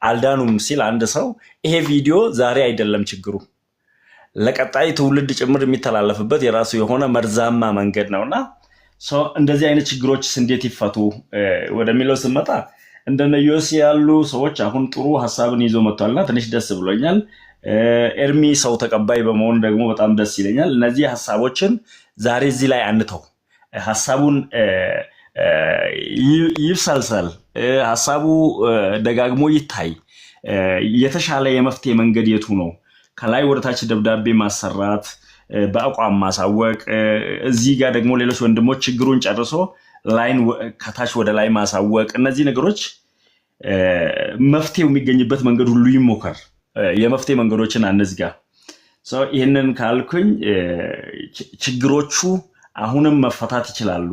አልዳኑም ሲል አንድ ሰው ይሄ ቪዲዮ ዛሬ አይደለም ችግሩ ለቀጣይ ትውልድ ጭምር የሚተላለፍበት የራሱ የሆነ መርዛማ መንገድ ነውና እንደዚህ አይነት ችግሮችስ እንዴት ይፈቱ ወደሚለው ስመጣ እንደነ ዮሲ ያሉ ሰዎች አሁን ጥሩ ሐሳብን ይዞ መጥቷልና ትንሽ ደስ ብሎኛል። ኤርሚ ሰው ተቀባይ በመሆን ደግሞ በጣም ደስ ይለኛል። እነዚህ ሐሳቦችን ዛሬ እዚህ ላይ አንተው ሐሳቡን ይብሰልሰል ሐሳቡ ደጋግሞ ይታይ የተሻለ የመፍትሄ መንገድ የቱ ነው ከላይ ወደታች ደብዳቤ ማሰራት በአቋም ማሳወቅ እዚህ ጋር ደግሞ ሌሎች ወንድሞች ችግሩን ጨርሶ ላይን ከታች ወደ ላይ ማሳወቅ እነዚህ ነገሮች መፍትሄው የሚገኝበት መንገድ ሁሉ ይሞከር የመፍትሄ መንገዶችን አንዝጋ ይሄንን ካልኩኝ ችግሮቹ አሁንም መፈታት ይችላሉ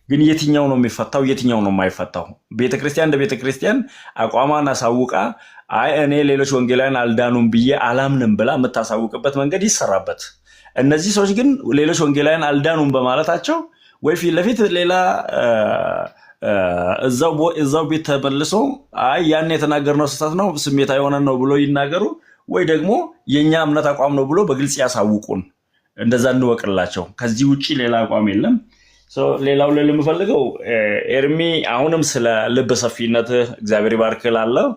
ግን የትኛው ነው የሚፈታው የትኛው ነው የማይፈታው ቤተክርስቲያን እንደ ቤተክርስቲያን አቋማና ሳውቃ አይ እኔ ሌሎች ወንጌላውያን አልዳኑም ብዬ አላምንም ብላ የምታሳውቅበት መንገድ ይሰራበት እነዚህ ሰዎች ግን ሌሎች ወንጌላውያን አልዳኑም በማለታቸው ወይ ፊት ለፊት ሌላ እዛው ቤት ተመልሶ አይ ያን የተናገርነው ስህተት ነው ስሜታዊ ሆነን ነው ብሎ ይናገሩ ወይ ደግሞ የኛ እምነት አቋም ነው ብሎ በግልጽ ያሳውቁን እንደዛ እንወቅላቸው ከዚህ ውጪ ሌላ አቋም የለም ሌላው ለምፈልገው ኤርሚ አሁንም ስለ ልብ ሰፊነት እግዚአብሔር ይባርክላለው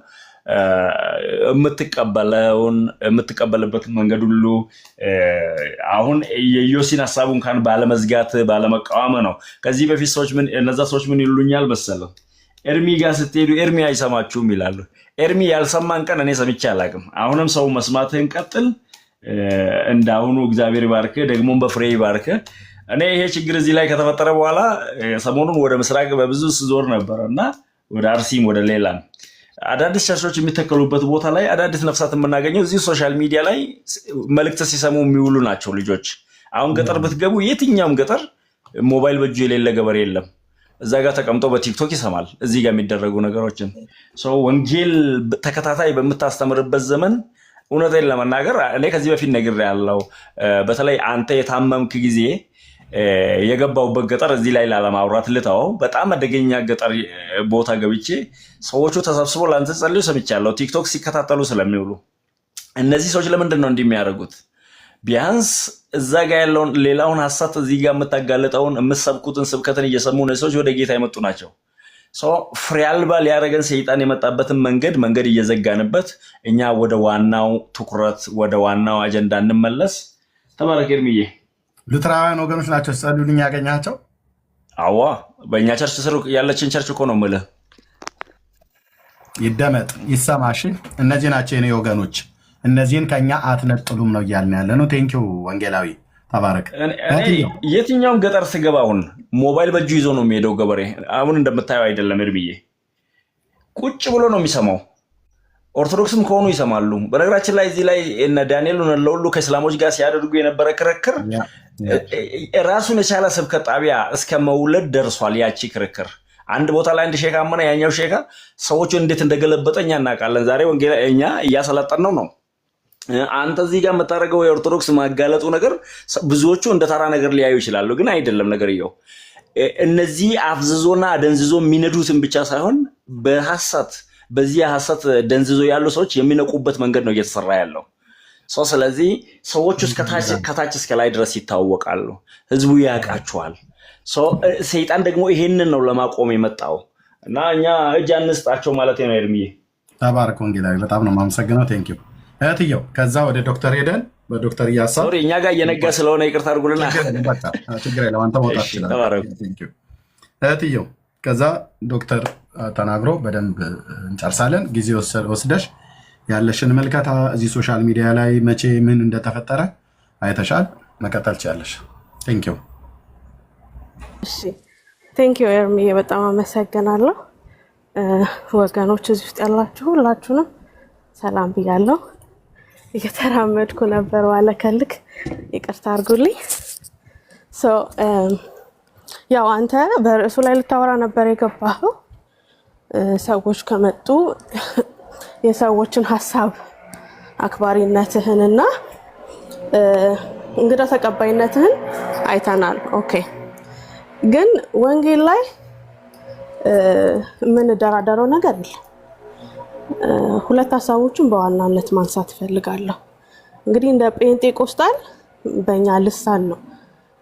የምትቀበልበት መንገድ ሁሉ አሁን የዮሲን ሐሳቡን ካን ባለመዝጋት ባለመቃወም ነው ከዚህ በፊት ሰዎች እነዛ ሰዎች ምን ይሉኛል መሰለው ኤርሚ ጋር ስትሄዱ ኤርሚ አይሰማችሁም ይላሉ ኤርሚ ያልሰማን ቀን እኔ ሰምቼ አላቅም አሁንም ሰው መስማትህን ቀጥል እንዳሁኑ እግዚአብሔር ይባርክ ደግሞ በፍሬ ይባርክ እኔ ይሄ ችግር እዚህ ላይ ከተፈጠረ በኋላ ሰሞኑን ወደ ምስራቅ በብዙ ዞር ነበርና ወደ አርሲም ወደ ሌላም አዳዲስ ቸርቾች የሚተከሉበት ቦታ ላይ አዳዲስ ነፍሳት የምናገኘው እዚህ ሶሻል ሚዲያ ላይ መልእክት ሲሰሙ የሚውሉ ናቸው ልጆች አሁን ገጠር ብትገቡ የትኛውም ገጠር ሞባይል በእጁ የሌለ ገበሬ የለም እዛ ጋር ተቀምጦ በቲክቶክ ይሰማል እዚህ ጋር የሚደረጉ ነገሮችን ወንጌል ተከታታይ በመታስተምርበት ዘመን እውነቴን ለመናገር እኔ ከዚህ በፊት ነግሬያለሁ በተለይ አንተ የታመምክ ጊዜ የገባውበት ገጠር እዚህ ላይ ላለማውራት ልታው በጣም አደገኛ ገጠር ቦታ ገብቼ ሰዎቹ ተሰብስበው ላንተ ጸልዩ ሰምቻለሁ ቲክቶክ ሲከታተሉ ስለሚውሉ እነዚህ ሰዎች ለምንድን ነው እንደሚያደርጉት ቢያንስ እዛ ጋር ያለውን ሌላውን ሐሳብ እዚህ ጋር የምታጋለጠውን የምትሰብኩትን ስብከትን እየሰሙ ነው ሰዎች ወደ ጌታ ይመጡ ናቸው ፍሪያልባ ሊያረገን ሰይጣን የመጣበትን መንገድ እየዘጋንበት እኛ ወደ ዋናው ትኩረት ወደ ዋናው አጀንዳ እንመለስ ተባረክ ኤርሚዬ ሉትራውያን ወገኖች ናቸው ጸልዩልኝ ያገኛቸው አዋ በእኛ ቸርች ስር ያለችን ቸርች እኮ ነው የምልህ ይደመጥ ይሰማሽ እነዚህ ናቸው የኔ ወገኖች እነዚህን ከኛ አትነጥሉም ነው እያልን ያለ ነው ቴንኪው ወንጌላዊ ተባረክ የትኛውም ገጠር ስገባውን ሞባይል በእጁ ይዞ ነው የሚሄደው ገበሬ አሁን እንደምታየው አይደለም ኤርሚዬ ቁጭ ብሎ ነው የሚሰማው ኦርቶዶክስም ከሆኑ ይሰማሉ በነገራችን ላይ እዚህ ላይ እነ ዳንኤል ለሁሉ ከእስላሞች ጋር ሲያደርጉ የነበረ ክርክር ራሱን የቻለ ስብከት ጣቢያ እስከ መውለድ ደርሷል ያቺ ክርክር አንድ ቦታ ላይ አንድ ሼካ አመነ ያኛው ሼካ ሰዎችን እንዴት እንደገለበጠኛ እናውቃለን ዛሬ ወንጌላኛ እያሰለጠነው ነው አንተ እዚህ ጋር መታረገው የኦርቶዶክስ ማጋለጡ ነገር ብዙዎቹ እንደ ተራ ነገር ሊያዩ ይችላሉ ግን አይደለም ነገርየው እነዚህ አፍዝዞና ደንዝዞ የሚነዱትን ብቻ ሳይሆን በዚህ ሐሰት ደንዝዞ ያሉ ሰዎች የሚነቁበት መንገድ ነው እየተሰራ ያለው ስለዚህ ሰዎች ከታች እስከ ላይ ድረስ ይታወቃሉ ህዝቡ ያቃቸዋል ሰይጣን ደግሞ ይሄንን ነው ለማቆም የመጣው እና እኛ እጅ አንስጣቸው ማለት ነው ኤርሚዬ ተባረክ ወንጌላዊ በጣም ነው ማመሰግነው ቴንኪው እህትየው ከዛ ወደ ዶክተር ሄደን በዶክተር ያሳው እኛ ጋር እየነጋ ስለሆነ ይቅርታ አድርጉልና ችግር የለም አንተ መውጣት ይችላል ቴንኪው እህትየው ከዛ ዶክተር ተናግሮ በደንብ እንጨርሳለን ጊዜ ወስደሽ ያለሽን መልከታ እዚህ ሶሻል ሚዲያ ላይ መቼ ምን እንደተፈጠረ አይተሻል መከታተል ቻለሽ ቴንኪው እሺ ቴንኪው ኤርሚ በጣም አመሰግናለሁ ወገኖች እዚህ ውስጥ ያላችሁ ሁላችሁንም ሰላም ብያለሁ እየተራመድኩ ነበር ዋለከልክ ይቅርታ አድርጉልኝ ያው አንተ በርዕሱ ላይ ልታወራ ነበር የገባኸው ሰዎች ከመጡ የሰዎችን ሐሳብ አክባሪነትህንና እንግዳ ተቀባይነትህን አይተናል ኦኬ ግን ወንጌል ላይ ምን ደራደረው ነገር የለም ሁለት ሐሳቦችን በዋናነት ማንሳት ፈልጋለሁ። እንግዲህ እንደ ጴንጤቆስጣል በእኛ ልሳን ነው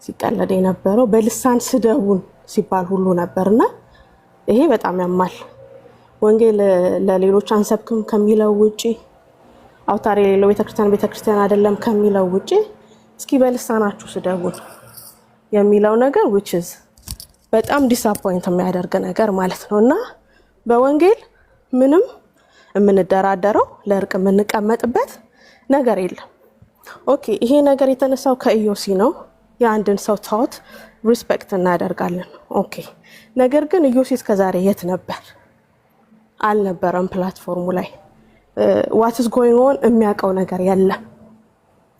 ሲቀለድ የነበረው፣ በልሳን ስደቡን ሲባል ሁሉ ነበርና ይሄ በጣም ያማል። ወንጌል ለሌሎች አንሰብክም ከሚለው ውጪ አውታር የሌለው ቤተክርስቲያን አይደለም ከሚለው ውጪ እስኪ በልሳናችሁ ስደቡን የሚለው ነገር which is በጣም ዲስአፖይንት የሚያደርግ ነገር ማለት ነውና በወንጌል ምንም የምንደራደረው ለእርቅ የምንቀመጥበት ነገር የለም። ኦኬ ይሄ ነገር የተነሳው ከኢዮሲ ነው። የአንድን ሰው ታውት ሪስፔክት እናደርጋለን። ኦኬ ነገር ግን ኢዮሲ እስከዛሬ የት ነበር? አልነበረም ፕላትፎርሙ ላይ what is going on የሚያውቀው ነገር የለም።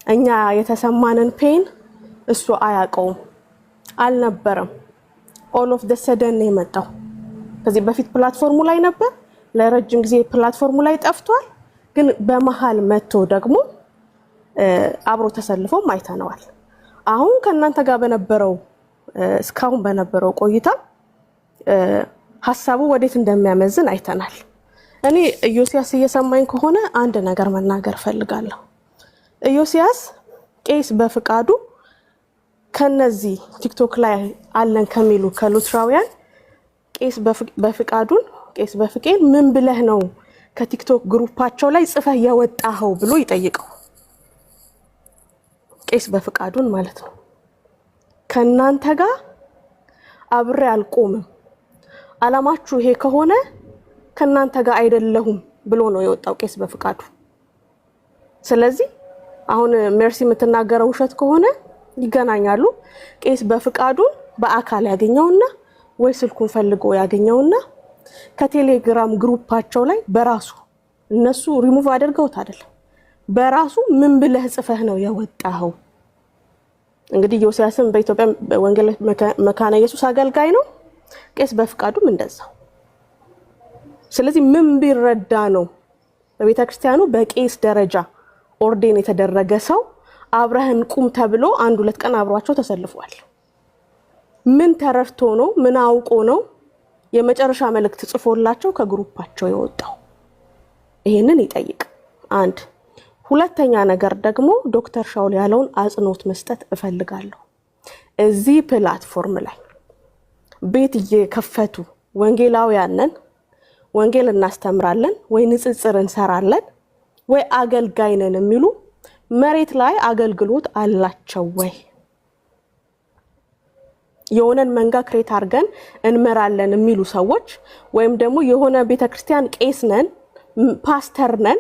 እኛ የተሰማንን ፔን እሱ አያውቀውም፣ አልነበረም። all of the sudden ነው የመጣው። ከዚህ በፊት ፕላትፎርሙ ላይ ነበር፣ ለረጅም ጊዜ ፕላትፎርሙ ላይ ጠፍቷል። ግን በመሃል መጥቶ ደግሞ አብሮ ተሰልፎ አይተነዋል። አሁን ከእናንተ ጋር በነበረው እስካሁን በነበረው ቆይታ ሐሳቡ ወዴት እንደሚያመዝን አይተናል። እኔ ኢዮስያስ እየሰማኝ ከሆነ አንድ ነገር መናገር ፈልጋለሁ። ኢዮስያስ ቄስ በፍቃዱ ከነዚህ ቲክቶክ ላይ አለን ከሚሉ ከሉትራውያን ቄስ በፍቃዱን ቄስ በፍቄን ምን ብለህ ነው ከቲክቶክ ግሩፓቸው ላይ ጽፈህ ያወጣኸው ብሎ ይጠይቀው። ቄስ በፍቃዱን ማለት ነው። ከናንተ ጋር አብሬ አልቆምም፣ አላማችሁ ይሄ ከሆነ ከናንተ ጋር አይደለሁም ብሎ ነው የወጣው ቄስ በፍቃዱ። ስለዚህ አሁን ሜርሲ የምትናገረው ውሸት ከሆነ ይገናኛሉ። ቄስ በፍቃዱን በአካል ያገኘውና ወይ ስልኩን ፈልጎ ያገኘውና ከቴሌግራም ግሩፓቸው ላይ በራሱ እነሱ ሪሙቭ አድርገውት አይደለም፣ በራሱ ምን ብለህ ጽፈህ ነው ያወጣኸው? እንግዲህ ኢዮስያስም በኢትዮጵያ ወንጌል መካነ ኢየሱስ አገልጋይ ነው፣ ቄስ በፍቃዱም እንደዛው። ስለዚህ ምን ቢረዳ ነው በቤተክርስቲያኑ በቄስ ደረጃ ኦርዴን የተደረገ ሰው አብረህን ቁም ተብሎ አንድ ሁለት ቀን አብሯቸው ተሰልፏል? ምን ተረድቶ ነው? ምን አውቆ ነው የመጨረሻ መልእክት ጽፎላቸው ከግሩፓቸው የወጣው? ይሄንን ይጠይቅ። አንድ ሁለተኛ ነገር ደግሞ ዶክተር ሻውል ያለውን አጽንኦት መስጠት እፈልጋለሁ። እዚህ ፕላትፎርም ላይ ቤት እየከፈቱ ወንጌላውያን ነን፣ ወንጌል እናስተምራለን፣ ወይ ንጽጽር እንሰራለን፣ ወይ አገልጋይ ነን የሚሉ መሬት ላይ አገልግሎት አላቸው ወይ? የሆነን መንጋ ክሬት አድርገን እንመራለን የሚሉ ሰዎች ወይም ደግሞ የሆነ ቤተክርስቲያን ቄስ ነን፣ ፓስተር ነን፣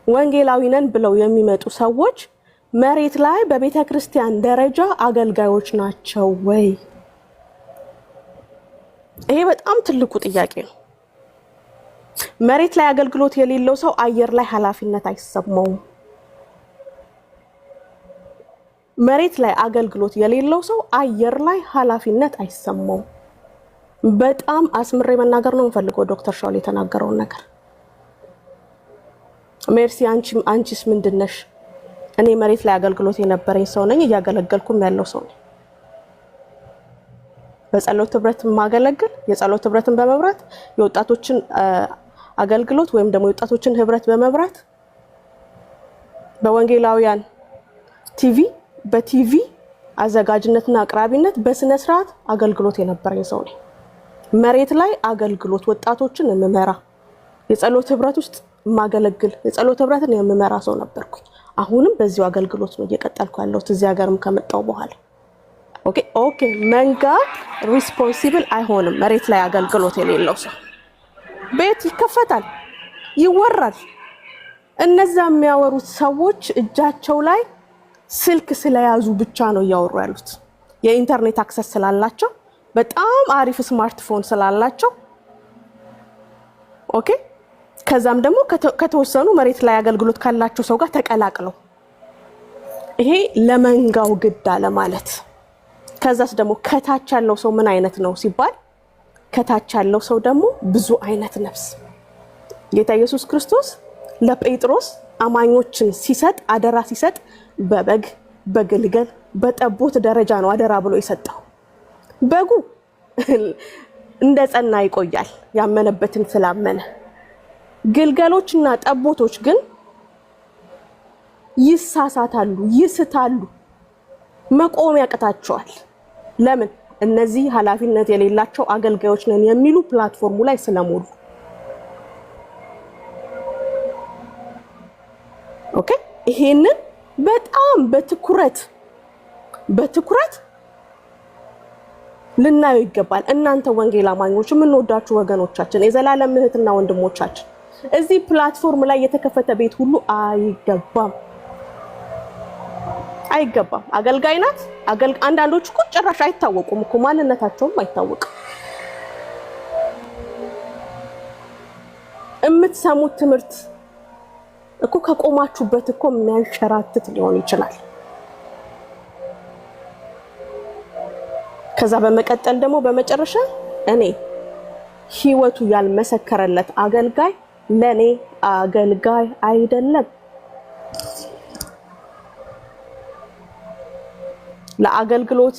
ወንጌላዊ ነን ብለው የሚመጡ ሰዎች መሬት ላይ በቤተክርስቲያን ደረጃ አገልጋዮች ናቸው ወይ? ይሄ በጣም ትልቁ ጥያቄ ነው። መሬት ላይ አገልግሎት የሌለው ሰው አየር ላይ ኃላፊነት አይሰማውም። መሬት ላይ አገልግሎት የሌለው ሰው አየር ላይ ኃላፊነት አይሰማውም። በጣም አስምሬ መናገር ነው የምፈልገው ዶክተር ሻውል የተናገረውን ነገር። ሜርሲ አንቺስ ምንድነሽ? እኔ መሬት ላይ አገልግሎት የነበረኝ ሰው ነኝ፣ እያገለገልኩም ያለው ሰው ነኝ። በጸሎት ህብረት ማገለግል፣ የጸሎት ህብረትን በመብራት የወጣቶችን አገልግሎት ወይም ደግሞ የወጣቶችን ህብረት በመብራት በወንጌላውያን ቲቪ በቲቪ አዘጋጅነትና አቅራቢነት በስነ ስርዓት አገልግሎት የነበረኝ ሰው ነኝ። መሬት ላይ አገልግሎት ወጣቶችን የምመራ የጸሎት ህብረት ውስጥ ማገለግል የጸሎት ህብረትን የምመራ ሰው ነበርኩኝ። አሁንም በዚሁ አገልግሎት ነው እየቀጠልኩ ያለሁት እዚህ ሀገርም ከመጣው በኋላ። ኦኬ መንጋ ሪስፖንሲብል አይሆንም። መሬት ላይ አገልግሎት የሌለው ሰው ቤት ይከፈታል፣ ይወራል። እነዛ የሚያወሩት ሰዎች እጃቸው ላይ ስልክ ስለያዙ ብቻ ነው እያወሩ ያሉት። የኢንተርኔት አክሰስ ስላላቸው፣ በጣም አሪፍ ስማርትፎን ስላላቸው ኦኬ። ከዛም ደግሞ ከተወሰኑ መሬት ላይ አገልግሎት ካላቸው ሰው ጋር ተቀላቅለው ይሄ ለመንጋው ግድ አለ ማለት። ከዛስ ደግሞ ከታች ያለው ሰው ምን አይነት ነው ሲባል ከታች ያለው ሰው ደግሞ ብዙ አይነት ነፍስ። ጌታ ኢየሱስ ክርስቶስ ለጴጥሮስ አማኞችን ሲሰጥ አደራ ሲሰጥ በበግ በግልገል በጠቦት ደረጃ ነው አደራ ብሎ የሰጠው። በጉ እንደጸና ይቆያል ያመነበትን ስላመነ። ግልገሎችና ጠቦቶች ግን ይሳሳታሉ፣ ይስታሉ፣ መቆም ያቀታቸዋል። ለምን? እነዚህ ኃላፊነት የሌላቸው አገልጋዮች ነን የሚሉ ፕላትፎርሙ ላይ ስለሞሉ። ኦኬ፣ ይሄንን በጣም በትኩረት ልናየው ይገባል። እናንተ ወንጌል አማኞች የምንወዳችሁ ወገኖቻችን፣ የዘላለም እህትና ወንድሞቻችን፣ እዚህ ፕላትፎርም ላይ የተከፈተ ቤት ሁሉ አይገባም። አገልጋይ ናት። አንዳንዶች እኮ ጭራሽ አይታወቁም እኮ ማንነታቸውም አይታወቅም። የምትሰሙት ትምህርት እኮ ከቆማችሁበት እኮ የሚያንሸራትት ሊሆን ይችላል። ከዛ በመቀጠል ደግሞ በመጨረሻ እኔ ህይወቱ ያልመሰከረለት አገልጋይ ለኔ አገልጋይ አይደለም። ለአገልግሎት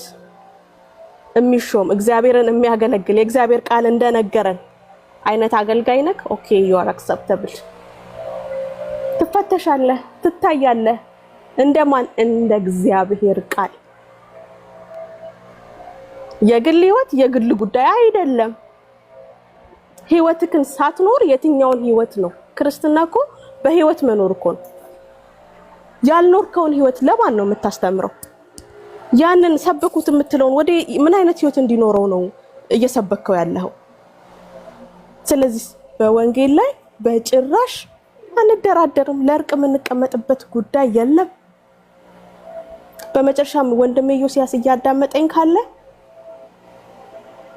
የሚሾም እግዚአብሔርን የሚያገለግል የእግዚአብሔር ቃል እንደነገረን አይነት አገልጋይ ነክ ኦኬ you are acceptable። ትፈተሻለህ፣ ትታያለህ። እንደማን? እንደ እግዚአብሔር ቃል። የግል ህይወት የግል ጉዳይ አይደለም። ህይወትክን ሳትኖር የትኛውን ህይወት ነው? ክርስትና እኮ በህይወት መኖር እኮ ነው። ያልኖርከውን ህይወት ለማን ነው የምታስተምረው? ያንን ሰበኩት የምትለውን ወደ ምን አይነት ህይወት እንዲኖረው ነው እየሰበከው ያለው? ስለዚህ በወንጌል ላይ በጭራሽ አንደራደርም። ለእርቅ የምንቀመጥበት ጉዳይ የለም። በመጨረሻም ወንድሜ ዮሲያስ እያዳመጠኝ ካለ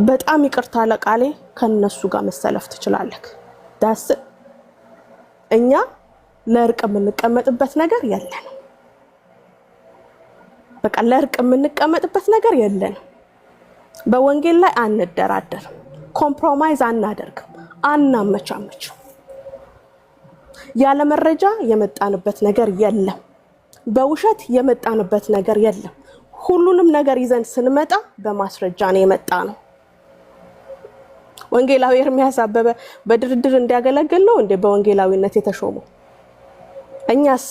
በጣም ይቅርታ ለቃሌ ከነሱ ጋር መሰለፍ ትችላለህ። ዳስ እኛ ለእርቅ የምንቀመጥበት ነገር የለን። በቃ ለእርቅ የምንቀመጥበት ነገር የለን። በወንጌል ላይ አንደራደርም። ኮምፕሮማይዝ አናደርግም፣ አናመቻመችም። ያለ መረጃ የመጣንበት ነገር የለም። በውሸት የመጣንበት ነገር የለም። ሁሉንም ነገር ይዘን ስንመጣ በማስረጃ ነው የመጣ ነው። ወንጌላዊ ኤርሚያስ አበበ በድርድር እንዲያገለግል ነው እንደ በወንጌላዊነት የተሾመው? እኛስ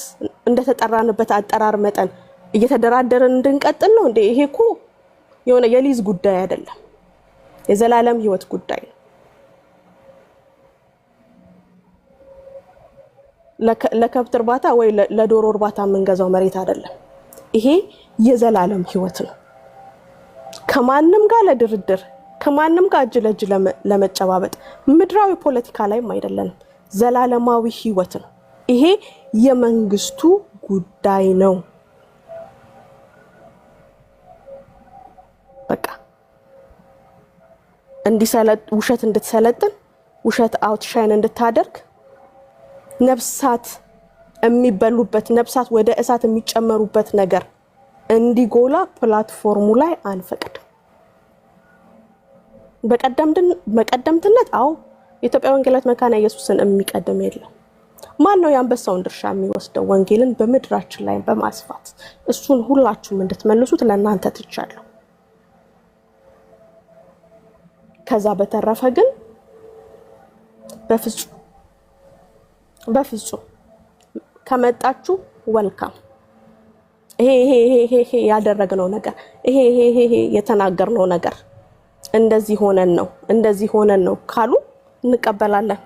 እንደተጠራንበት አጠራር መጠን እየተደራደረን እንድንቀጥል ነው እንደ? ይሄ እኮ የሆነ የሊዝ ጉዳይ አይደለም፣ የዘላለም ህይወት ጉዳይ ነው። ለከብት እርባታ ወይ ለዶሮ እርባታ የምንገዛው መሬት አይደለም። ይሄ የዘላለም ህይወት ነው። ከማንም ጋር ለድርድር ከማንም ጋር እጅ ለእጅ ለመጨባበጥ ምድራዊ ፖለቲካ ላይም አይደለም። ዘላለማዊ ህይወት ነው። ይሄ የመንግስቱ ጉዳይ ነው። በቃ ውሸት እንድትሰለጥን፣ ውሸት አውትሻይን እንድታደርግ፣ ነፍሳት የሚበሉበት ነፍሳት ወደ እሳት የሚጨመሩበት ነገር እንዲጎላ ፕላትፎርሙ ላይ አንፈቅድም። በቀደምትነት የኢትዮጵያ ወንጌላዊት መካነ ኢየሱስን የሚቀድም የለም። ማን ነው የአንበሳውን ድርሻ የሚወስደው? ወንጌልን በምድራችን ላይ በማስፋት እሱን ሁላችሁም እንድትመልሱት ለእናንተ ትቻለሁ። ከዛ በተረፈ ግን በፍጹም ከመጣችሁ ወልካም። ይሄ ያደረግነው ነገር ይሄ የተናገርነው ነገር እንደዚህ ሆነን ነው ካሉ እንቀበላለን።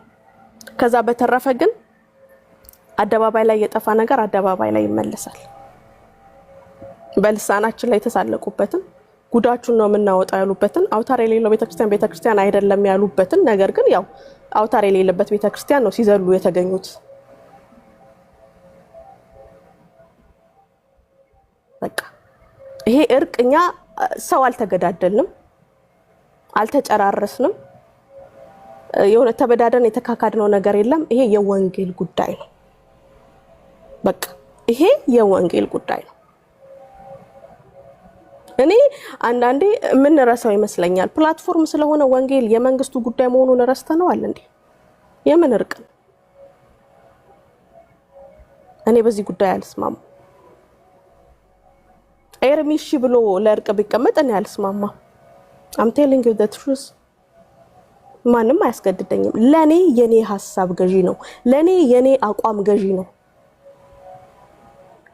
ከዛ በተረፈ ግን አደባባይ ላይ የጠፋ ነገር አደባባይ ላይ ይመለሳል። በልሳናችን ላይ የተሳለቁበትን ጉዳቹን ነው የምናወጣው ያሉበትን አውታር የሌለው ቤተክርስቲያን አይደለም ያሉበትን ነገር ግን ያው አውታር የሌለበት ቤተክርስቲያን ነው ሲዘሉ የተገኙት። በቃ ይሄ እርቅኛ ሰው አልተገዳደልንም፣ አልተጨራረስንም፣ የሆነ ተበዳደን የተካካድነው ነገር የለም። ይሄ የወንጌል ጉዳይ ነው። በቃ ይሄ የወንጌል ጉዳይ ነው። እኔ አንዳንዴ የምንረሳው ይመስለኛል። ፕላትፎርም ስለሆነ ወንጌል የመንግስቱ ጉዳይ መሆኑን ረስተነዋል እንዴ? የምን እርቅ? እኔ በዚህ ጉዳይ አልስማማ። ኤርሚሽ ብሎ ለእርቅ ቢቀመጥ እኔ አልስማማ። I'm telling you the truth። ማንም አያስገድደኝም። ለኔ የኔ ሐሳብ ገዢ ነው። ለኔ የኔ አቋም ገዢ ነው።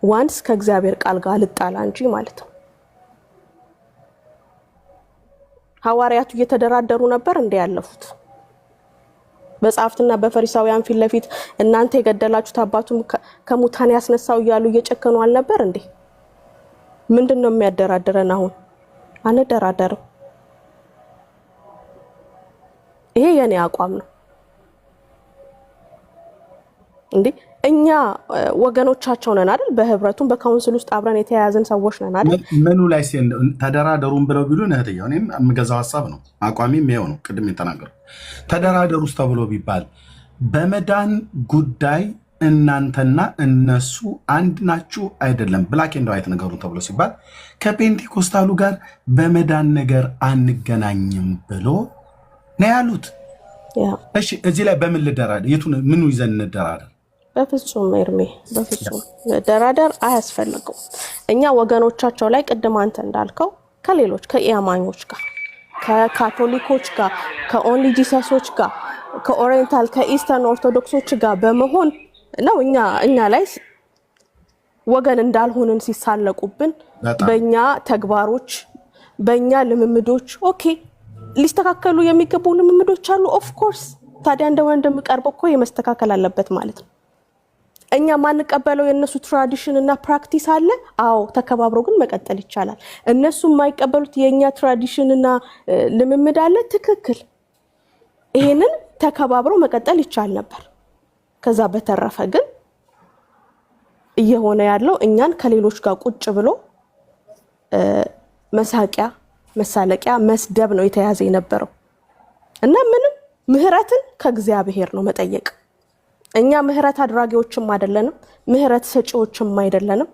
ዋንስ ከእግዚአብሔር ቃል ጋር ልጣላ እንጂ ማለት ነው። ሐዋርያቱ እየተደራደሩ ነበር እንደ ያለፉት በጻፍትና በፈሪሳውያን ፊት ለፊት እናንተ የገደላችሁት አባቱም ከሙታን ያስነሳው እያሉ እየጨከኑ አልነበር እንዴ? ምንድነው የሚያደራድረን አሁን? አንደራደርም። ይሄ የኔ አቋም ነው እንዴ። እኛ ወገኖቻቸው ነን አይደል? በህብረቱም በካውንስል ውስጥ አብረን የተያያዝን ሰዎች ነን አይደል? ምኑ ላይ ተደራደሩን ብለው ቢሉ እህትዬ እኔም የምገዛው ሀሳብ ነው። አቋሚም ይኸው ነው። ቅድም የተናገሩ ተደራደሩ ውስጥ ተብሎ ቢባል በመዳን ጉዳይ እናንተና እነሱ አንድ ናችሁ አይደለም፣ ብላክ ኤንድ ዋይት ነገሩ ተብሎ ሲባል ከፔንቴኮስታሉ ጋር በመዳን ነገር አንገናኝም ብሎ ነው ያሉት። እሺ እዚህ ላይ በምን ልደራደር? የቱን ምኑ ይዘን እንደራደር? በፍጹም ኤርሜ፣ በፍጹም መደራደር አያስፈልገውም። እኛ ወገኖቻቸው ላይ ቅድም አንተ እንዳልከው ከሌሎች ከኢያማኞች ጋር፣ ከካቶሊኮች ጋር፣ ከኦንሊ ጂሰሶች ጋር፣ ከኦሪየንታል ከኢስተርን ኦርቶዶክሶች ጋር በመሆን ነው እኛ ላይ ወገን እንዳልሆንን ሲሳለቁብን በእኛ ተግባሮች በእኛ ልምምዶች። ኦኬ ሊስተካከሉ የሚገቡ ልምምዶች አሉ። ኦፍ ኮርስ ታዲያ እንደ ወንድም ቀርቦ እኮ የመስተካከል አለበት ማለት ነው። እኛ ማንቀበለው የነሱ ትራዲሽን እና ፕራክቲስ አለ። አዎ ተከባብሮ ግን መቀጠል ይቻላል። እነሱ የማይቀበሉት የኛ ትራዲሽን እና ልምምድ አለ። ትክክል። ይሄንን ተከባብሮ መቀጠል ይቻል ነበር። ከዛ በተረፈ ግን እየሆነ ያለው እኛን ከሌሎች ጋር ቁጭ ብሎ መሳቂያ፣ መሳለቂያ፣ መስደብ ነው የተያዘ የነበረው እና ምንም ምህረትን ከእግዚአብሔር ነው መጠየቅ። እኛ ምህረት አድራጊዎችም አይደለንም፣ ምህረት ሰጪዎችም አይደለንም።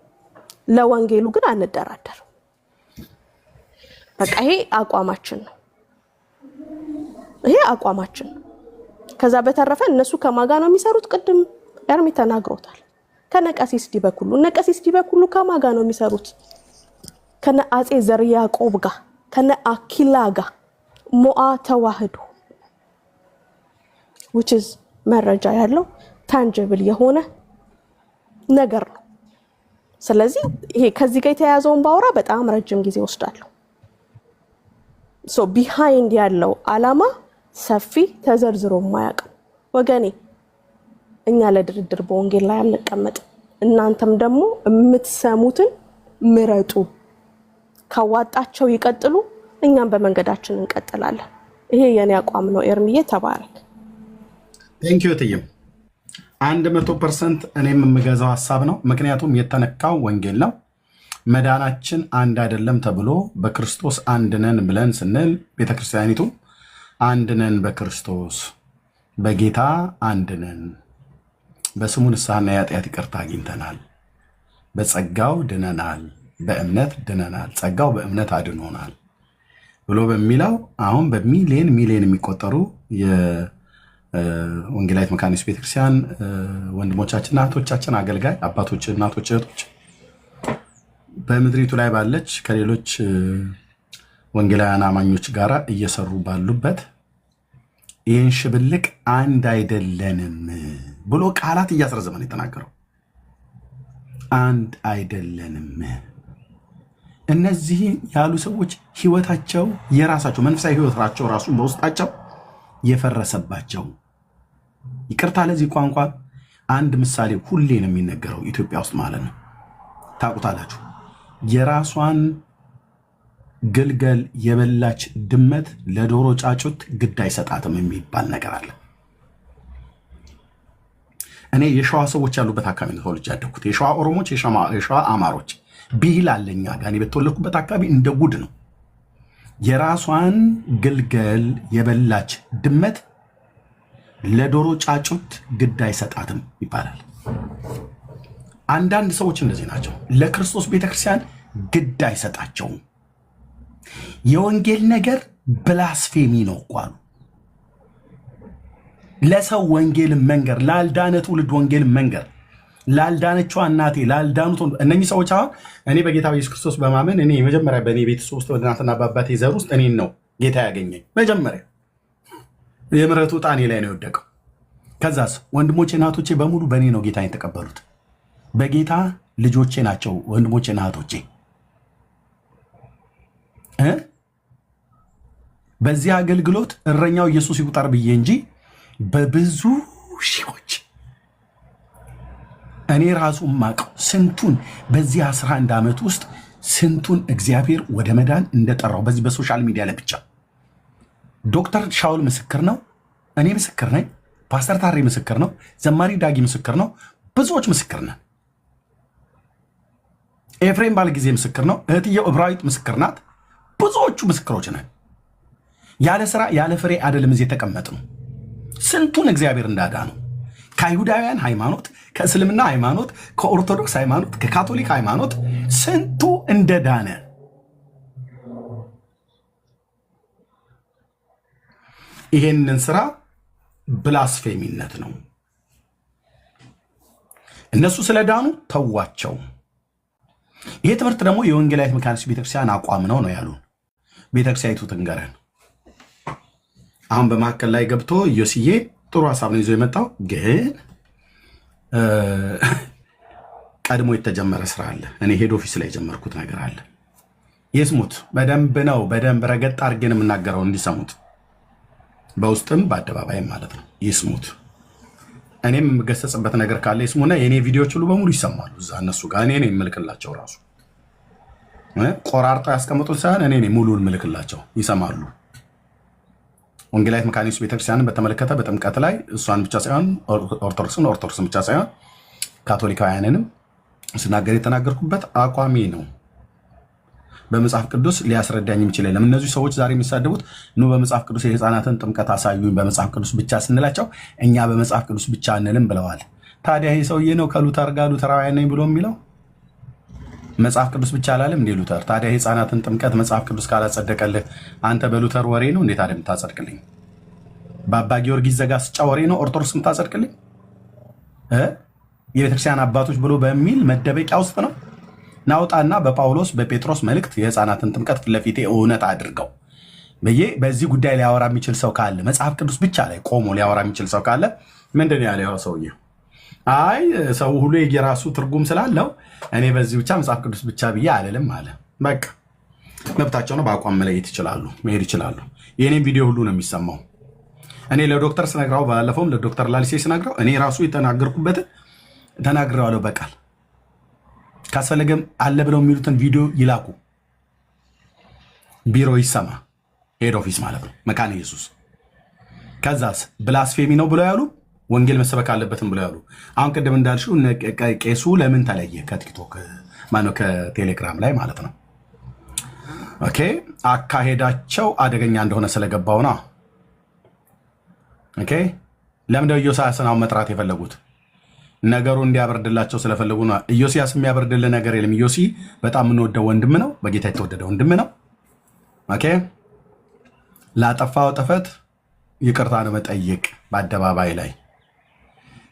ለወንጌሉ ግን አንደራደርም። በቃ ይሄ አቋማችን ነው። ይሄ አቋማችን ነው። ከዛ በተረፈ እነሱ ከማጋ ነው የሚሰሩት። ቅድም ኤርሚ ተናግሮታል። ከነቀሲስ ዲበኩሉ ነቀሲስ ዲበኩሉ ከማጋ ነው የሚሰሩት? ከነ አጼ ዘርዓ ያዕቆብ ጋር፣ ከነ አኪላ ጋር ሞአ ተዋህዶ which is መረጃ ያለው ታንጅብል የሆነ ነገር ነው። ስለዚህ ይሄ ከዚህ ጋር የተያያዘውን ባወራ በጣም ረጅም ጊዜ ወስዳለሁ። ሶ ቢሃይንድ ያለው አላማ ሰፊ ተዘርዝሮ ማያውቅ ወገኔ። እኛ ለድርድር በወንጌል ላይ አንቀመጥ። እናንተም ደግሞ የምትሰሙትን ምረጡ። ካዋጣቸው ይቀጥሉ፣ እኛም በመንገዳችን እንቀጥላለን። ይሄ የኔ አቋም ነው። ኤርሚዬ ተባረክ። ቴንክ ዩ ትይም 100% እኔም የምገዛው ሀሳብ ነው። ምክንያቱም የተነካው ወንጌል ነው። መዳናችን አንድ አይደለም ተብሎ በክርስቶስ አንድ ነን ብለን ስንል ቤተክርስቲያኒቱ አንድ ነን፣ በክርስቶስ በጌታ አንድ ነን፣ በስሙ ንስሐና የኃጢአት ይቅርታ አግኝተናል፣ በጸጋው ድነናል፣ በእምነት ድነናል፣ ጸጋው በእምነት አድኖናል ብሎ በሚለው አሁን በሚሊየን የሚቆጠሩ የወንጌላዊት መካኒስ ቤተክርስቲያን ወንድሞቻችንና እህቶቻችን አገልጋይ አባቶች፣ እናቶች፣ እህቶች በምድሪቱ ላይ ባለች ከሌሎች ወንጌላውያን አማኞች ጋር እየሰሩ ባሉበት ይህን ሽብልቅ አንድ አይደለንም ብሎ ቃላት እያስረዘመ ነው የተናገረው። አንድ አይደለንም። እነዚህ ያሉ ሰዎች ህይወታቸው የራሳቸው መንፈሳዊ ህይወታቸው ራሱ በውስጣቸው የፈረሰባቸው፣ ይቅርታ ለዚህ ቋንቋ አንድ ምሳሌ ሁሌ ነው የሚነገረው ኢትዮጵያ ውስጥ ማለት ነው። ታውቁታላችሁ። የራሷን ግልገል የበላች ድመት ለዶሮ ጫጩት ግድ አይሰጣትም የሚባል ነገር አለ። እኔ የሸዋ ሰዎች ያሉበት አካባቢ ነው ተወልጄ ያደግኩት። የሸዋ ኦሮሞች፣ የሸዋ አማሮች ብሂል አለኛ ጋር እኔ በተወለድኩበት አካባቢ እንደ ጉድ ነው። የራሷን ግልገል የበላች ድመት ለዶሮ ጫጩት ግድ አይሰጣትም ይባላል። አንዳንድ ሰዎች እንደዚህ ናቸው። ለክርስቶስ ቤተክርስቲያን ግድ አይሰጣቸውም። የወንጌል ነገር ብላስፌሚ ነው እኮ አሉ። ለሰው ወንጌል መንገር፣ ላልዳነ ትውልድ ወንጌል መንገር፣ ላልዳነችዋ እናቴ፣ ላልዳኑት እነኚህ ሰዎች አሁን እኔ በጌታ በኢየሱስ ክርስቶስ በማመን እኔ መጀመሪያ በእኔ ቤተሰብ ውስጥ በእናትና በአባቴ ዘር ውስጥ እኔን ነው ጌታ ያገኘኝ። መጀመሪያ የምሕረቱ ጣኔ ላይ ነው የወደቀው። ከዛስ ወንድሞቼ እናቶቼ በሙሉ በእኔ ነው ጌታን የተቀበሉት። በጌታ ልጆቼ ናቸው ወንድሞቼ እናቶቼ። በዚህ አገልግሎት እረኛው ኢየሱስ ይቁጠር ብዬ እንጂ በብዙ ሺዎች እኔ ራሱ ማቀው ስንቱን በዚህ 11 ዓመት ውስጥ ስንቱን እግዚአብሔር ወደ መዳን እንደጠራው በዚህ በሶሻል ሚዲያ ላይ ብቻ። ዶክተር ሻውል ምስክር ነው፣ እኔ ምስክር ነኝ፣ ፓስተር ታሬ ምስክር ነው፣ ዘማሪ ዳጊ ምስክር ነው፣ ብዙዎች ምስክር ነን። ኤፍሬም ባለጊዜ ምስክር ነው፣ እህትየው እብራዊት ምስክር ናት። ብዙዎቹ ምስክሮች ነን። ያለ ስራ ያለ ፍሬ አይደለም እዚህ የተቀመጥነው። ስንቱን እግዚአብሔር እንዳዳነው ከአይሁዳውያን ሃይማኖት፣ ከእስልምና ሃይማኖት፣ ከኦርቶዶክስ ሃይማኖት፣ ከካቶሊክ ሃይማኖት ስንቱ እንደዳነ ይሄንን ስራ ብላስፌሚነት ነው። እነሱ ስለዳኑ ተዋቸው። ይሄ ትምህርት ደግሞ የወንጌላዊት መካኒስት ቤተክርስቲያን አቋም ነው ያሉን። ቤተክርስቲያኒቱ ትንገረን። አሁን በመካከል ላይ ገብቶ ኢዮስዬ ጥሩ ሀሳብ ነው ይዞ የመጣው፣ ግን ቀድሞ የተጀመረ ስራ አለ። እኔ ሄድ ኦፊስ ላይ የጀመርኩት ነገር አለ። ይስሙት። በደንብ ነው በደንብ ረገጥ አድርገን የምናገረው እንዲሰሙት፣ በውስጥም በአደባባይም ማለት ነው። ይስሙት። እኔም የምገሰጽበት ነገር ካለ ይስሙና የእኔ ቪዲዮዎች ሁሉ በሙሉ ይሰማሉ እዛ እነሱ ጋር። እኔ ነኝ የምልክላቸው፣ ራሱ ቆራርጠው ያስቀምጡት ሳይሆን እኔ ነኝ ሙሉን የምልክላቸው፣ ይሰማሉ። ወንጌላዊት መካኒስት ቤተክርስቲያንን በተመለከተ በጥምቀት ላይ እሷን ብቻ ሳይሆን ኦርቶዶክስን ብቻ ሳይሆን ካቶሊካውያንንም ስናገር የተናገርኩበት አቋሚ ነው። በመጽሐፍ ቅዱስ ሊያስረዳኝ የሚችል የለም። እነዚህ ሰዎች ዛሬ የሚሳደቡት ኑ በመጽሐፍ ቅዱስ የህፃናትን ጥምቀት አሳዩኝ በመጽሐፍ ቅዱስ ብቻ ስንላቸው እኛ በመጽሐፍ ቅዱስ ብቻ እንልም ብለዋል። ታዲያ ይህ ሰውዬ ነው ከሉተር ጋር ሉተራውያን ነኝ ብሎ የሚለው? መጽሐፍ ቅዱስ ብቻ አላለም እንዴ ሉተር? ታዲያ የህፃናትን ጥምቀት መጽሐፍ ቅዱስ ካላጸደቀልህ አንተ በሉተር ወሬ ነው እንዴት አይደል የምታጸድቅልኝ? በአባ ጊዮርጊስ ዘጋስጫ ወሬ ነው ኦርቶዶክስ የምታጸድቅልኝ? የቤተክርስቲያን አባቶች ብሎ በሚል መደበቂያ ውስጥ ነው ናውጣና በጳውሎስ በጴጥሮስ መልእክት የህፃናትን ጥምቀት ፊት ለፊቴ እውነት አድርገው ብዬ በዚህ ጉዳይ ሊያወራ የሚችል ሰው ካለ መጽሐፍ ቅዱስ ብቻ ላይ ቆሞ ሊያወራ የሚችል ሰው ካለ ምንድን ነው ያለው ሰውዬ? አይ ሰው ሁሉ የራሱ ትርጉም ስላለው እኔ በዚህ ብቻ መጽሐፍ ቅዱስ ብቻ ብዬ አልልም አለ። በቃ መብታቸው ነው። በአቋም መለየት ይችላሉ፣ መሄድ ይችላሉ። የኔም ቪዲዮ ሁሉ ነው የሚሰማው። እኔ ለዶክተር ስነግራው ባለፈውም ለዶክተር ላሊሴ ስነግራው እኔ ራሱ የተናገርኩበትን ተናግሬዋለሁ በቃል። ካስፈለገም አለ ብለው የሚሉትን ቪዲዮ ይላኩ፣ ቢሮ ይሰማ፣ ሄድ ኦፊስ ማለት ነው መካነ ኢየሱስ። ከዛስ ብላስፌሚ ነው ብለው ያሉ፣ ወንጌል መሰበክ አለበትም ብለው ያሉ። አሁን ቅድም እንዳልሽው ቄሱ ለምን ተለየ ከቲክቶክ ማነው ከቴሌግራም ላይ ማለት ነው። ኦኬ አካሄዳቸው አደገኛ እንደሆነ ስለገባው ነው። ኦኬ ለምንድነው ኢዮስያስን አሁን መጥራት የፈለጉት? ነገሩ እንዲያበርድላቸው ስለፈለጉ ነው። ኢዮስያስ የሚያበርድልህ ነገር የለም። ኢዮሲ በጣም የምንወደው ወንድም ነው፣ በጌታ የተወደደ ወንድም ነው። ኦኬ ላጠፋው ጥፋት ይቅርታ ነው መጠየቅ በአደባባይ ላይ